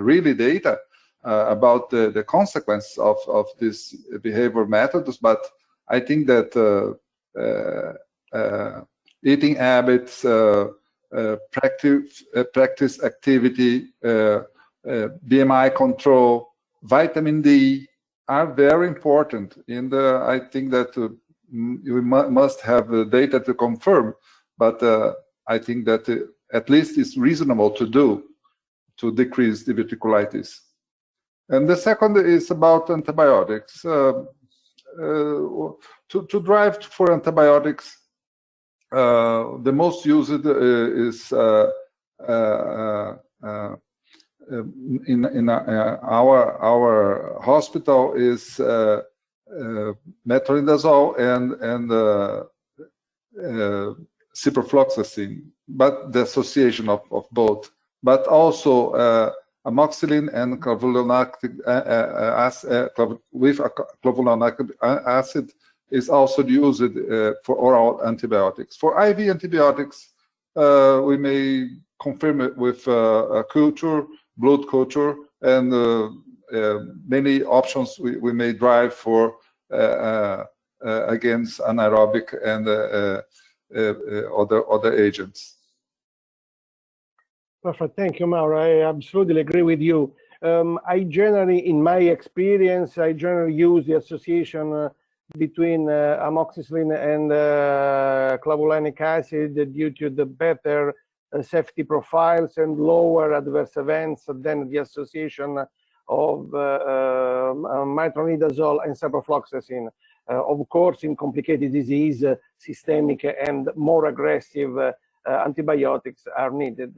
[SPEAKER 12] really data, about the consequences of these behavior methods, but I think that eating habits, practice activity, BMI control, vitamin D are very important. I think that you must have the data to confirm, but I think that at least it's reasonable to do to decrease diverticulitis. And the second is about antibiotics. To drive for antibiotics, the most used is in our hospital is metronidazole and ciprofloxacin, but the association of both, but also amoxicillin and clavulanic acid is also used for oral antibiotics. For IV antibiotics, we may confirm it with culture, blood culture, and many options we may drive for against anaerobic and other agents.
[SPEAKER 8] Perfect. Thank you, Mauro. I absolutely agree with you. I generally, in my experience, I generally use the association between amoxicillin and clavulanic acid due to the better safety profiles and lower adverse events than the association of metronidazole and ciprofloxacin. Of course, in complicated disease, systemic and more aggressive antibiotics are needed.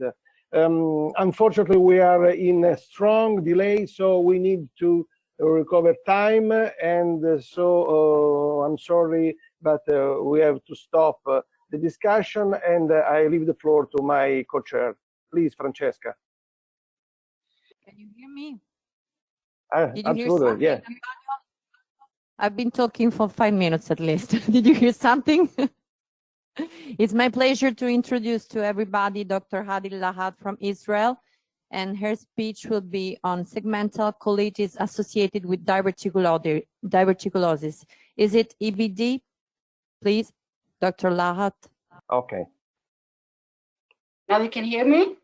[SPEAKER 8] Unfortunately, we are in a strong delay, so we need to recover time, and so I'm sorry, but we have to stop the discussion, and I leave the floor to my co-chair. Please, Francesca.
[SPEAKER 3] Can you hear me?
[SPEAKER 8] Absolutely, yeah.
[SPEAKER 3] I've been talking for 5 minutes at least. Did you hear something? It's my pleasure to introduce to everybody Dr. Hadil Lahat from Israel, and her speech will be on segmental colitis associated with diverticulosis. Is it EBD? Please, Dr. Lahat.
[SPEAKER 8] Okay.
[SPEAKER 13] Now you can hear me?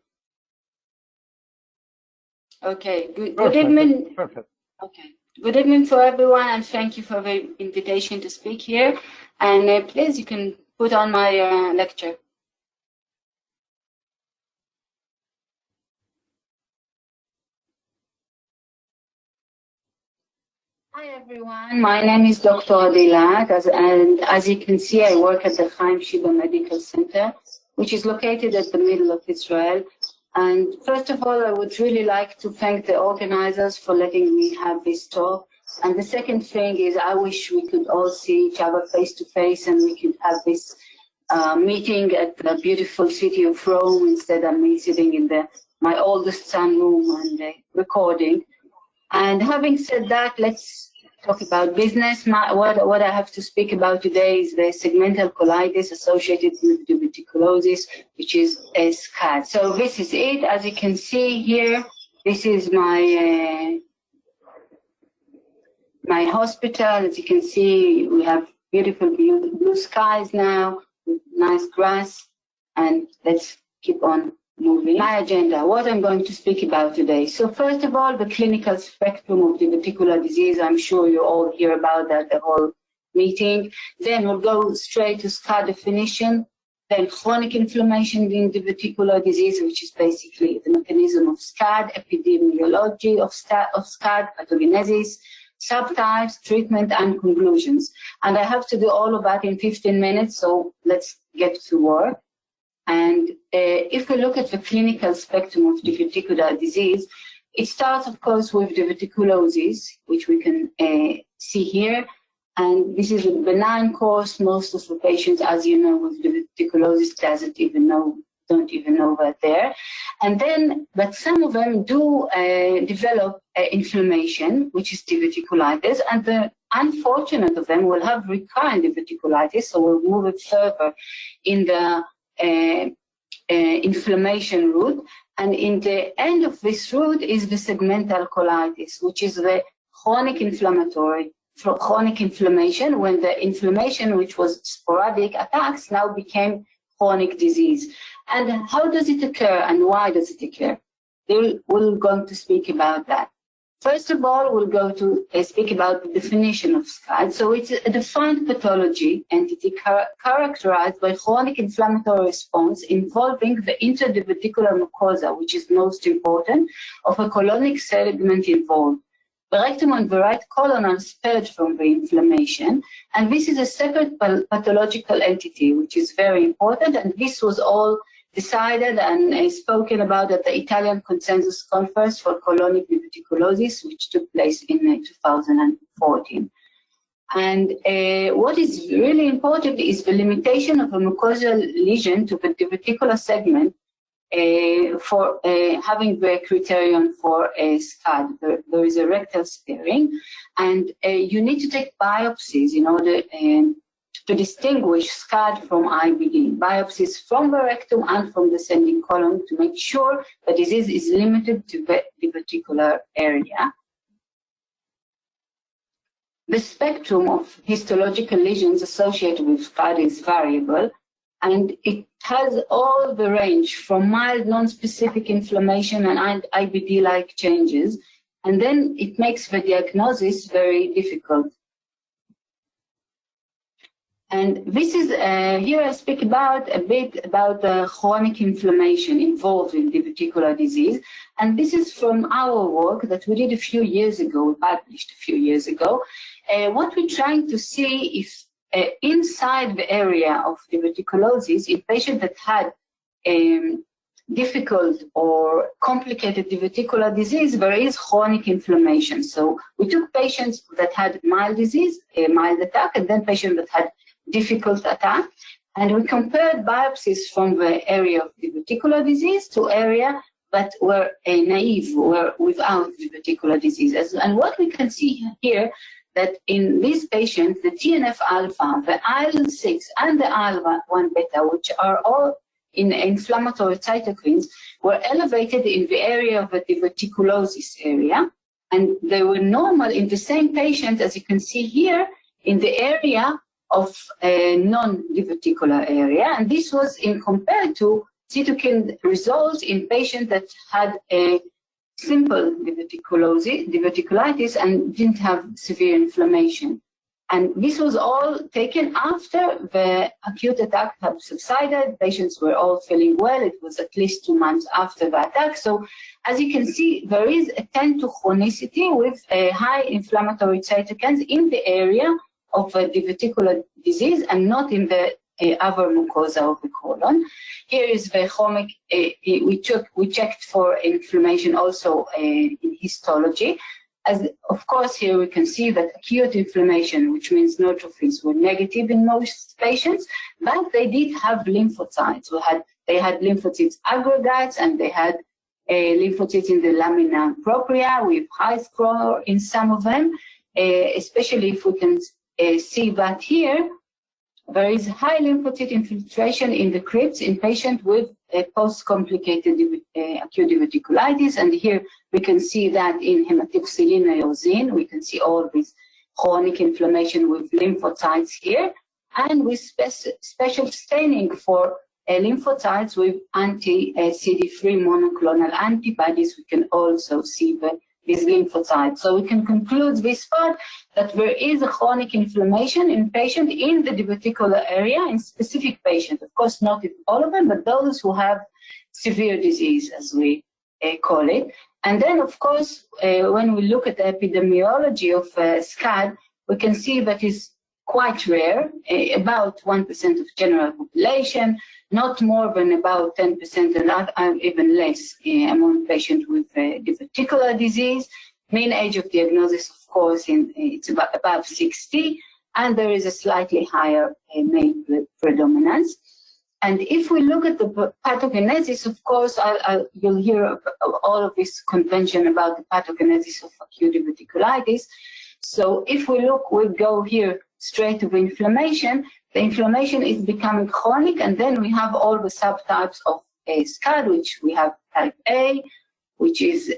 [SPEAKER 13] Okay, good evening.
[SPEAKER 8] Perfect.
[SPEAKER 13] Okay. Good evening to everyone, and thank you for the invitation to speak here. And please, you can put on my lecture. Hi everyone, my name is Dr. Adilat, and as you can see, I work at the Chaim Shiba Medical Center, which is located at the middle of Israel. And first of all, I would really like to thank the organizers for letting me have this talk. And the second thing is I wish we could all see each other face to face and we could have this meeting at the beautiful city of Rome instead of me sitting in my oldest son room and recording. And having said that, let's talk about business. What I have to speak about today is the segmental colitis associated with diverticulosis, which is SCAD. So this is it. As you can see here, this is my my hospital. As you can see, we have beautiful blue skies now, with nice grass, and let's keep on moving. My agenda, what I'm going to speak about today. So first of all, the clinical spectrum of diverticular disease. I'm sure you all hear about that the whole meeting. Then we'll go straight to SCAD definition, then chronic inflammation in diverticular disease, which is basically the mechanism of SCAD, epidemiology of SCAD, pathogenesis, subtypes, treatment, and conclusions. And I have to do all of that in 15 minutes, so let's get to work. And if we look at the clinical spectrum of diverticular disease, it starts, of course, with diverticulosis, which we can see here. And this is a benign course. Most of the patients, as you know, with diverticulosis don't even know that there. And then, but some of them do develop inflammation, which is diverticulitis, and the unfortunate of them will have recurrent diverticulitis, so we'll move it further in the inflammation route, and in the end of this route is the segmental colitis, which is the chronic inflammation, when the inflammation, which was sporadic attacks, now became chronic disease. And how does it occur and why does it occur? We're going to speak about that. First of all, we'll go to speak about the definition of SCAD. So it's a defined pathology entity characterized by chronic inflammatory response involving the interdiverticular mucosa, which is most important, of a colonic segment involved. The rectum and the right colon are spared from the inflammation, and this is a separate pathological entity, which is very important, and this was all decided and spoken about at the Italian Consensus Conference for Colonic Diverticulosis, which took place in 2014. And what is really important is the limitation of a mucosal lesion to the diverticular segment for having the criterion for a SCAD. There is a rectal sparing, and you need to take biopsies in order to distinguish SCAD from IBD, biopsies from the rectum and from the descending colon to make sure the disease is limited to the diverticular area. The spectrum of histological lesions associated with SCAD is variable, and it has all the range from mild non-specific inflammation and IBD-like changes, and then it makes the diagnosis very difficult. And this is, here I speak a bit about the chronic inflammation involved in diverticular disease. And this is from our work that we did a few years ago, we published a few years ago. What we're trying to see is inside the area of diverticulosis, in patients that had difficult or complicated diverticular disease, there is chronic inflammation. So we took patients that had mild disease, a mild attack, and then patients that had difficult attack, and we compared biopsies from the area of diverticular disease to area that were naive, were without diverticular diseases. And what we can see here, that in these patients, the TNF-alpha, the IL-6, and the IL-1 beta, which are all in inflammatory cytokines, were elevated in the area of the diverticulosis area, and they were normal in the same patient, as you can see here, in the area of a non-diverticular area, and this was in compared to cytokine results in patients that had a simple diverticulitis and didn't have severe inflammation. And this was all taken after the acute attack had subsided. Patients were all feeling well. It was at least 2 months after the attack. So as you can see, there is a tend to chronicity with a high inflammatory cytokines in the area of a diverticular disease and not in the other mucosa of the colon. Here is the chromic. We checked for inflammation also in histology. As of course, here we can see that acute inflammation, which means neutrophils, were negative in most patients, but they did have lymphocytes. They had lymphocytes aggregates, and they had lymphocytes in the lamina propria with high score in some of them, especially if we can see that here. There is high lymphocyte infiltration in the crypts in patients with post-complicated acute diverticulitis, and here we can see that in hematoxylin eosin. We can see all this chronic inflammation with lymphocytes here, and with special staining for lymphocytes with anti-CD3 monoclonal antibodies. We can also see these lymphocytes. So we can conclude this part that there is a chronic inflammation in patient in the diverticular area in specific patients. Of course, not in all of them, but those who have severe disease, as we call it. And then, of course, when we look at the epidemiology of SCAD, we can see that it's quite rare, about 1% of general population, not more than about 10% and even less among patients with diverticular disease. Mean age of diagnosis, of course, it's above 60, and there is a slightly higher male predominance. And if we look at the pathogenesis, of course, you'll hear all of this convention about the pathogenesis of acute diverticulitis. So if we go here straight to the inflammation. The inflammation is becoming chronic, and then we have all the subtypes of SCAD, which we have type A, which is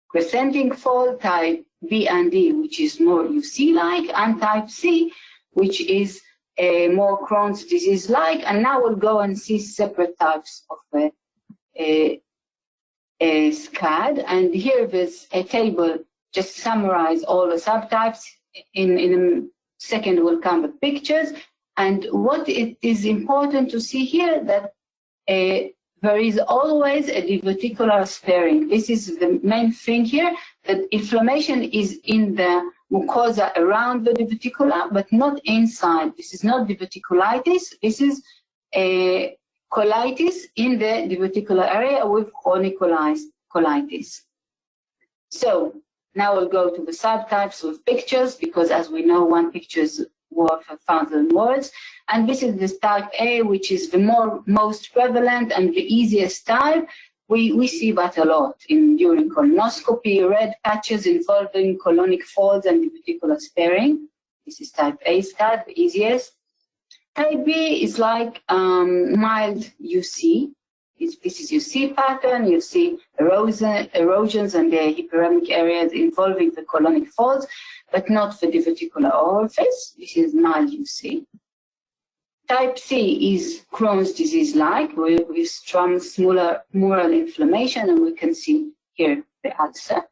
[SPEAKER 13] crescenting fold, type B and D, which is more UC-like, and type C, which is more Crohn's disease-like. And now we'll go and see separate types of SCAD. And here there's a table just summarize all the subtypes. In a second will come the pictures. And what it is important to see here that there is always a diverticular sparing. This is the main thing here, that inflammation is in the mucosa around the diverticula, but not inside. This is not diverticulitis. This is a colitis in the diverticular area with chronic colitis. So now we'll go to the subtypes with pictures, because as we know, one picture is worth 1,000 words. And this is this type A, which is the most prevalent and the easiest type. We see that a lot during colonoscopy, red patches involving colonic folds and diverticular sparing. This is type A SCAD, the easiest. Type B is like mild UC. This is UC pattern. You see erosions and the hyperemic areas involving the colonic folds, but not the diverticular orifice. This is mild UC. Type C is Crohn's disease-like with transmural inflammation, and we can see here the ulcer.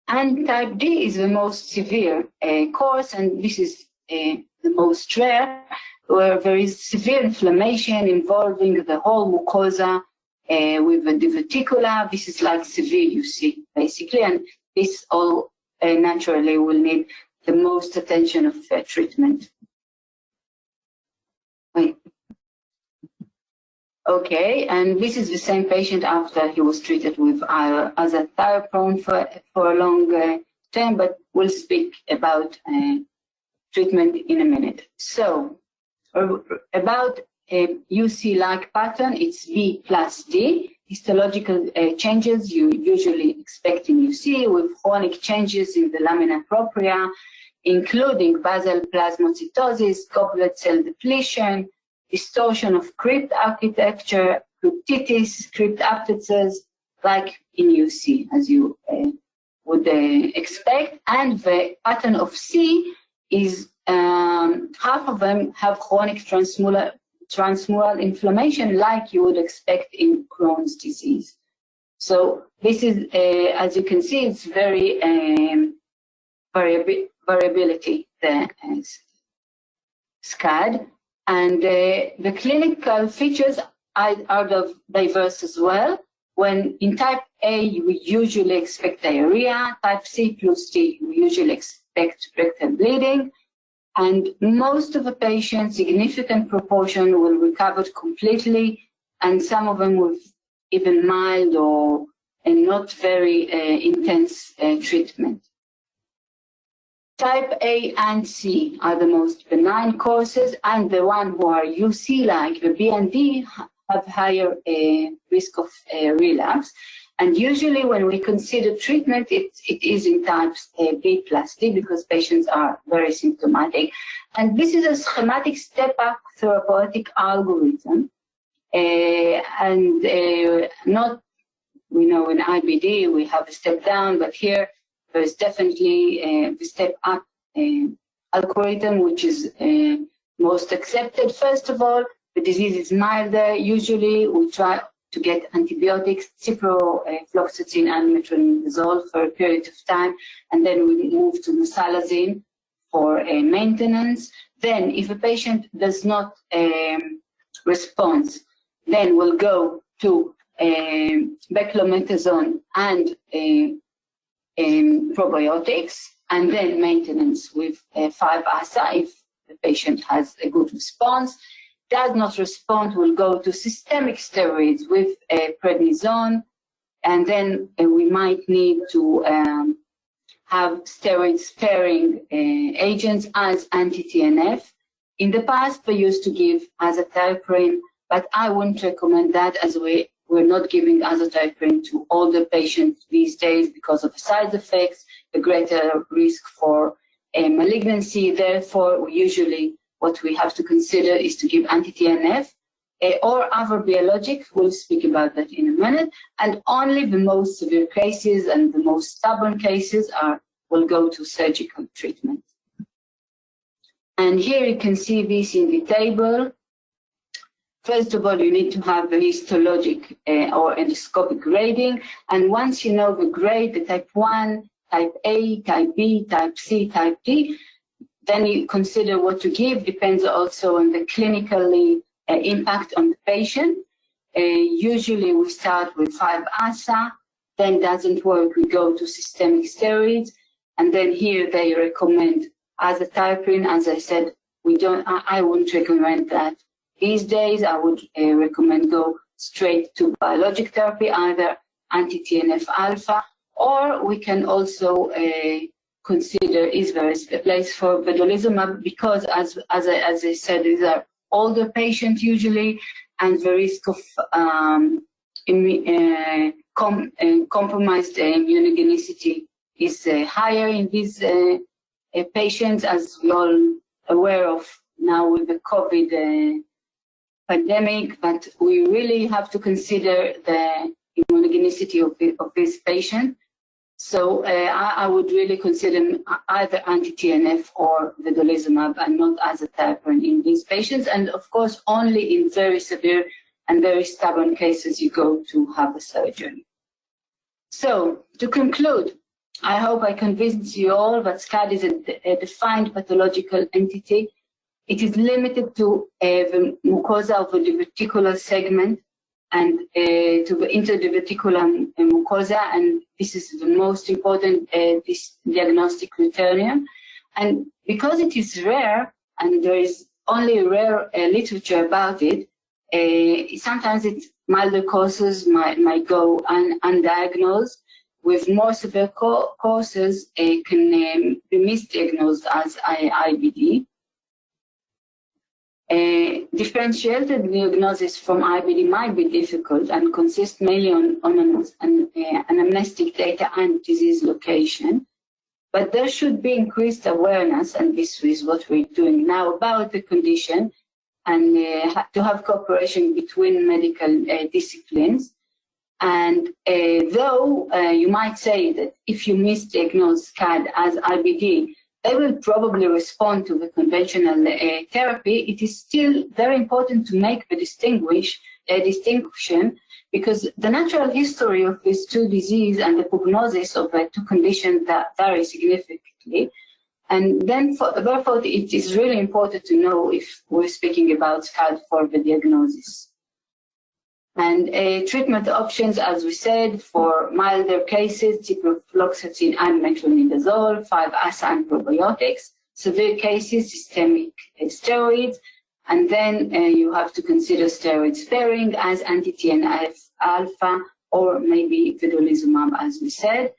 [SPEAKER 13] And type D is the most severe course, and this is the most rare, where there is severe inflammation involving the whole mucosa with the diverticula. This is like severe UC, basically, and this all naturally will need the most attention of treatment. Okay, and this is the same patient after he was treated with azathioprine for a long term, but we'll speak about treatment in a minute. So, about a UC-like pattern, it's B plus D. Histological changes you usually expect in UC, with chronic changes in the lamina propria, including basal plasmacytosis, goblet cell depletion, distortion of crypt architecture, cryptitis, crypt abscesses, like in UC, as you would expect. And the pattern of C is half of them have chronic transmural inflammation, like you would expect in Crohn's disease. So this is, as you can see, it's very variability, the SCAD. And the clinical features are diverse as well. When in type A, we usually expect diarrhea. Type C plus D, we usually expect rectal bleeding. And most of the patients, significant proportion, will recover completely, and some of them with even mild or not very intense treatment. Type A and C are the most benign courses, and the one who are UC, like the B and D, have higher risk of relapse. And usually when we consider treatment, it is in types B plus D, because patients are very symptomatic. And this is a schematic step-up therapeutic algorithm. Not, we know in IBD we have a step down, but here there's definitely the step up algorithm, which is most accepted. First of all, the disease is milder. Usually we try to get antibiotics, ciprofloxacin and metronidazole for a period of time, and then we move to mesalazine for maintenance. Then if a patient does not respond, then we'll go to beclomethasone and probiotics, and then maintenance with 5-ASA if the patient has a good response. Does not respond, we'll go to systemic steroids with prednisone, and then we might need to have steroid-sparing agents as anti-TNF. In the past, they used to give azathioprine, but I wouldn't recommend that, as we're not giving azathioprine to older patients these days because of the side effects, the greater risk for malignancy. Therefore, usually what we have to consider is to give anti-TNF or other biologic. We'll speak about that in a minute. And only the most severe cases and the most stubborn cases will go to surgical treatment. And here you can see this in the table. First of all, you need to have the histologic or endoscopic grading. And once you know the grade, the type 1, type A, type B, type C, type D, then you consider what to give. Depends also on the clinically impact on the patient. Usually we start with 5-ASA, then doesn't work, we go to systemic steroids, and then here they recommend azathioprine. As I said, I wouldn't recommend that. These days I would recommend go straight to biologic therapy, either anti-TNF alpha, or we can also consider is there a place for vedolizumab, because as I said, these are older patients usually, and the risk of compromised immunogenicity is higher in these patients, as we all aware of now with the COVID pandemic. But we really have to consider the immunogenicity of this patient. So I would really consider either anti-TNF or vedolizumab, and not azathioprine in these patients. And of course, only in very severe and very stubborn cases you go to have a surgery. So to conclude, I hope I convinced you all that SCAD is a defined pathological entity. It is limited to the mucosa of the diverticular segment and to the interdiverticular mucosa, and this is the most important this diagnostic criterion. And because it is rare, and there is only rare literature about it, sometimes milder causes might go undiagnosed. With more severe causes, can be misdiagnosed as IBD. Differentiated diagnosis from IBD might be difficult and consist mainly on anamnestic data and disease location. But there should be increased awareness, and this is what we're doing now, about the condition, and to have cooperation between medical disciplines. And though you might say that if you misdiagnose SCAD as IBD, they will probably respond to the conventional therapy, it is still very important to make the distinction, because the natural history of these two diseases and the prognosis of the two conditions vary significantly. And then, therefore, it is really important to know if we're speaking about SCAD for the diagnosis. And treatment options, as we said, for milder cases, ciprofloxacin and metronidazole, 5-ASA and probiotics. severe cases, systemic steroids, and then you have to consider steroid sparing as anti-TNF alpha or maybe vedolizumab, as we said.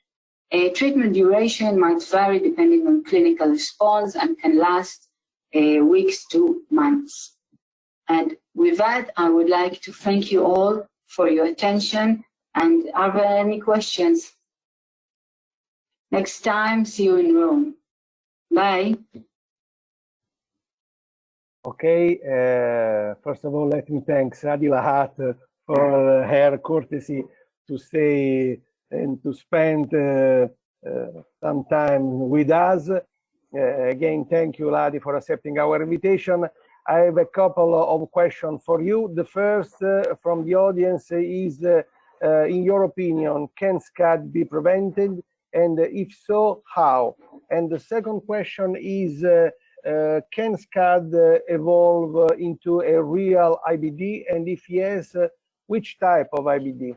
[SPEAKER 13] Treatment duration might vary depending on clinical response and can last weeks to months. And with that, I would like to thank you all for your attention. And are there any questions? Next time, see you in Rome. Bye.
[SPEAKER 8] Okay, first of all, let me thank Adi Lahat for her courtesy to stay and to spend some time with us. Again, thank you, Ladi, for accepting our invitation. I have a couple of questions for you. The first from the audience is, in your opinion, can SCAD be prevented? And if so, how? And the second question is, can SCAD evolve into a real IBD? And if yes, which type of IBD?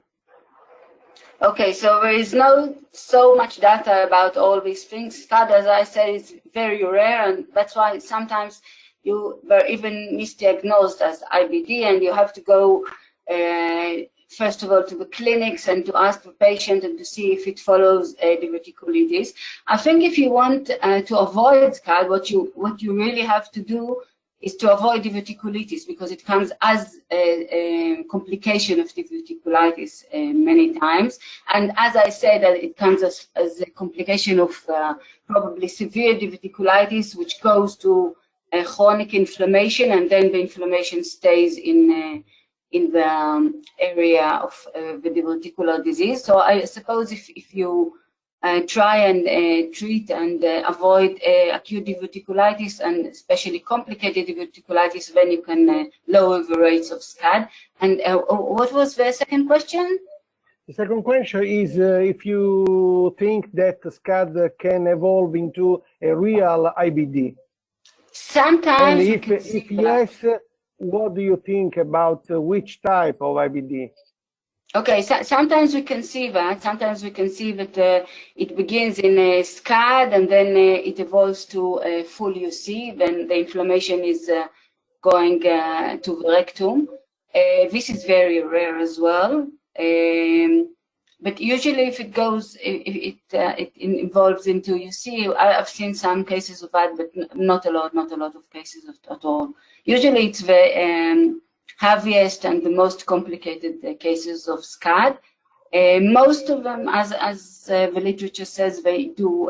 [SPEAKER 13] Okay, so there is no so much data about all these things. SCAD, as I said, is very rare, and that's why sometimes you were even misdiagnosed as IBD, and you have to go first of all to the clinics and to ask the patient and to see if it follows diverticulitis. I think if you want to avoid SCAD, what you really have to do is to avoid diverticulitis, because it comes as a complication of diverticulitis many times. And as I said, it comes as a complication of probably severe diverticulitis, which goes to chronic inflammation, and then the inflammation stays in the area of the diverticular disease. So I suppose if you try and treat and avoid acute diverticulitis, and especially complicated diverticulitis, then you can lower the rates of SCAD. And what was the second question?
[SPEAKER 8] The second question is if you think that SCAD can evolve into a real IBD.
[SPEAKER 13] Sometimes.
[SPEAKER 8] And if yes, what do you think about which type of IBD?
[SPEAKER 13] Okay, so sometimes we can see that. Sometimes we can see that it begins in a SCAD, and then it evolves to a full UC. Then the inflammation is going to the rectum. This is very rare as well. But usually, if it goes, it involves into UC. I've seen some cases of that, but not a lot of cases at all. Usually, it's the heaviest and the most complicated cases of SCAD. Most of them, as the literature says, they do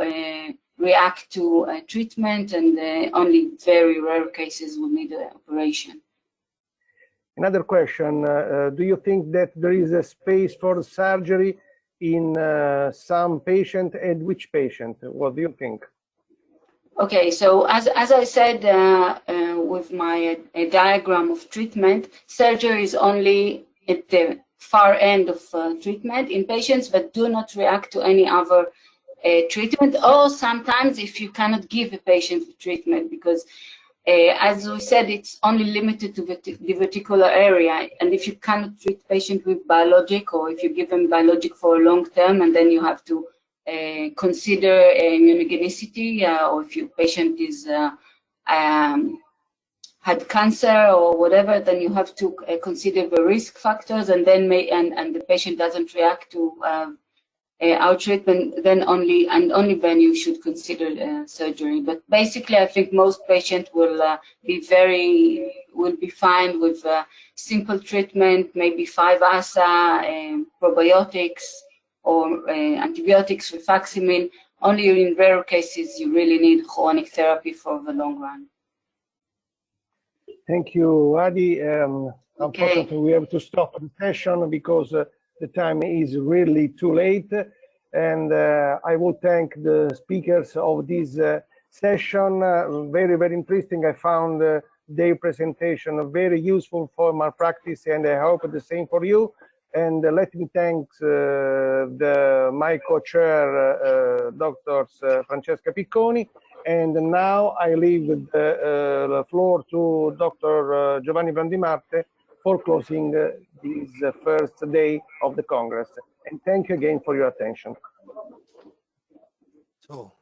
[SPEAKER 13] react to treatment, and only very rare cases will need an operation.
[SPEAKER 8] Another question, do you think that there is a space for surgery in some patient, and which patient? What do you think? Okay,
[SPEAKER 13] so as I said with my diagram of treatment, surgery is only at the far end of treatment in patients that do not react to any other treatment, or sometimes if you cannot give a patient the treatment, because as we said, it's only limited to the diverticular area, and if you cannot treat patient with biologic, or if you give them biologic for a long term, and then you have to consider immunogenicity, or if your patient is had cancer or whatever, then you have to consider the risk factors, and then and the patient doesn't react to our treatment, then only then you should consider surgery. But basically, I think most patients will be fine with simple treatment, maybe 5-ASA, probiotics, or antibiotics, rifaximin. Only in rare cases you really need chronic therapy for the long run.
[SPEAKER 8] Thank you, Adi. Unfortunately, we have to stop the session because the time is really too late. And I will thank the speakers of this session. Very, very interesting. I found their presentation very useful for my practice, and I hope the same for you. And let me thank my co-chair, Dr. Francesca Picconi. And now I leave the floor to Dr. Giovanni Brandimarte for closing this first day of the Congress. And thank you again for your attention.
[SPEAKER 1] So,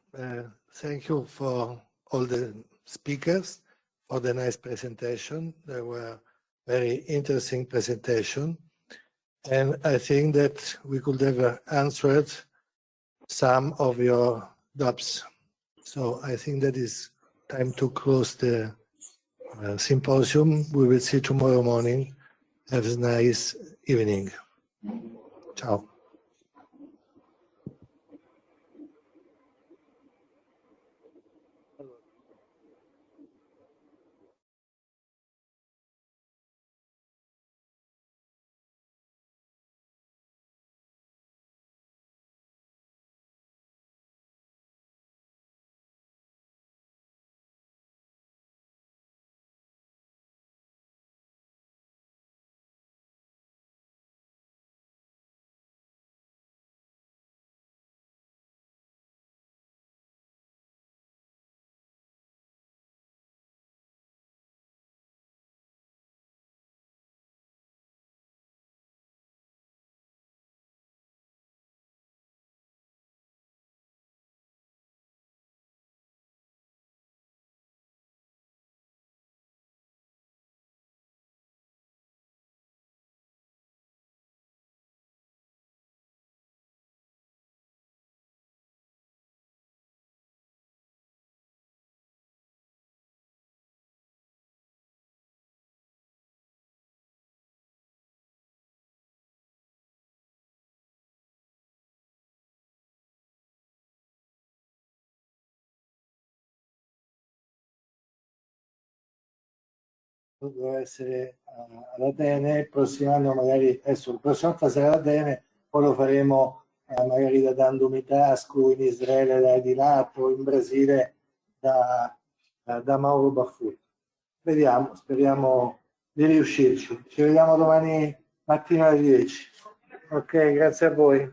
[SPEAKER 1] thank you for all the speakers for the nice presentation. They were very interesting presentation. And I think that we could have answered some of your doubts. So I think that is time to close the symposium. We will see tomorrow morning. Have a nice evening. Ciao. Devo essere ad Atene, il prossimo anno magari, adesso il prossimo anno sarà ad Atene, poi lo faremo magari da Dandumitascu in Israele da Edilat o in Brasile da Mauro Baffuto. Vediamo, speriamo di riuscirci. Ci vediamo domani mattina alle 10. Ok, grazie a voi.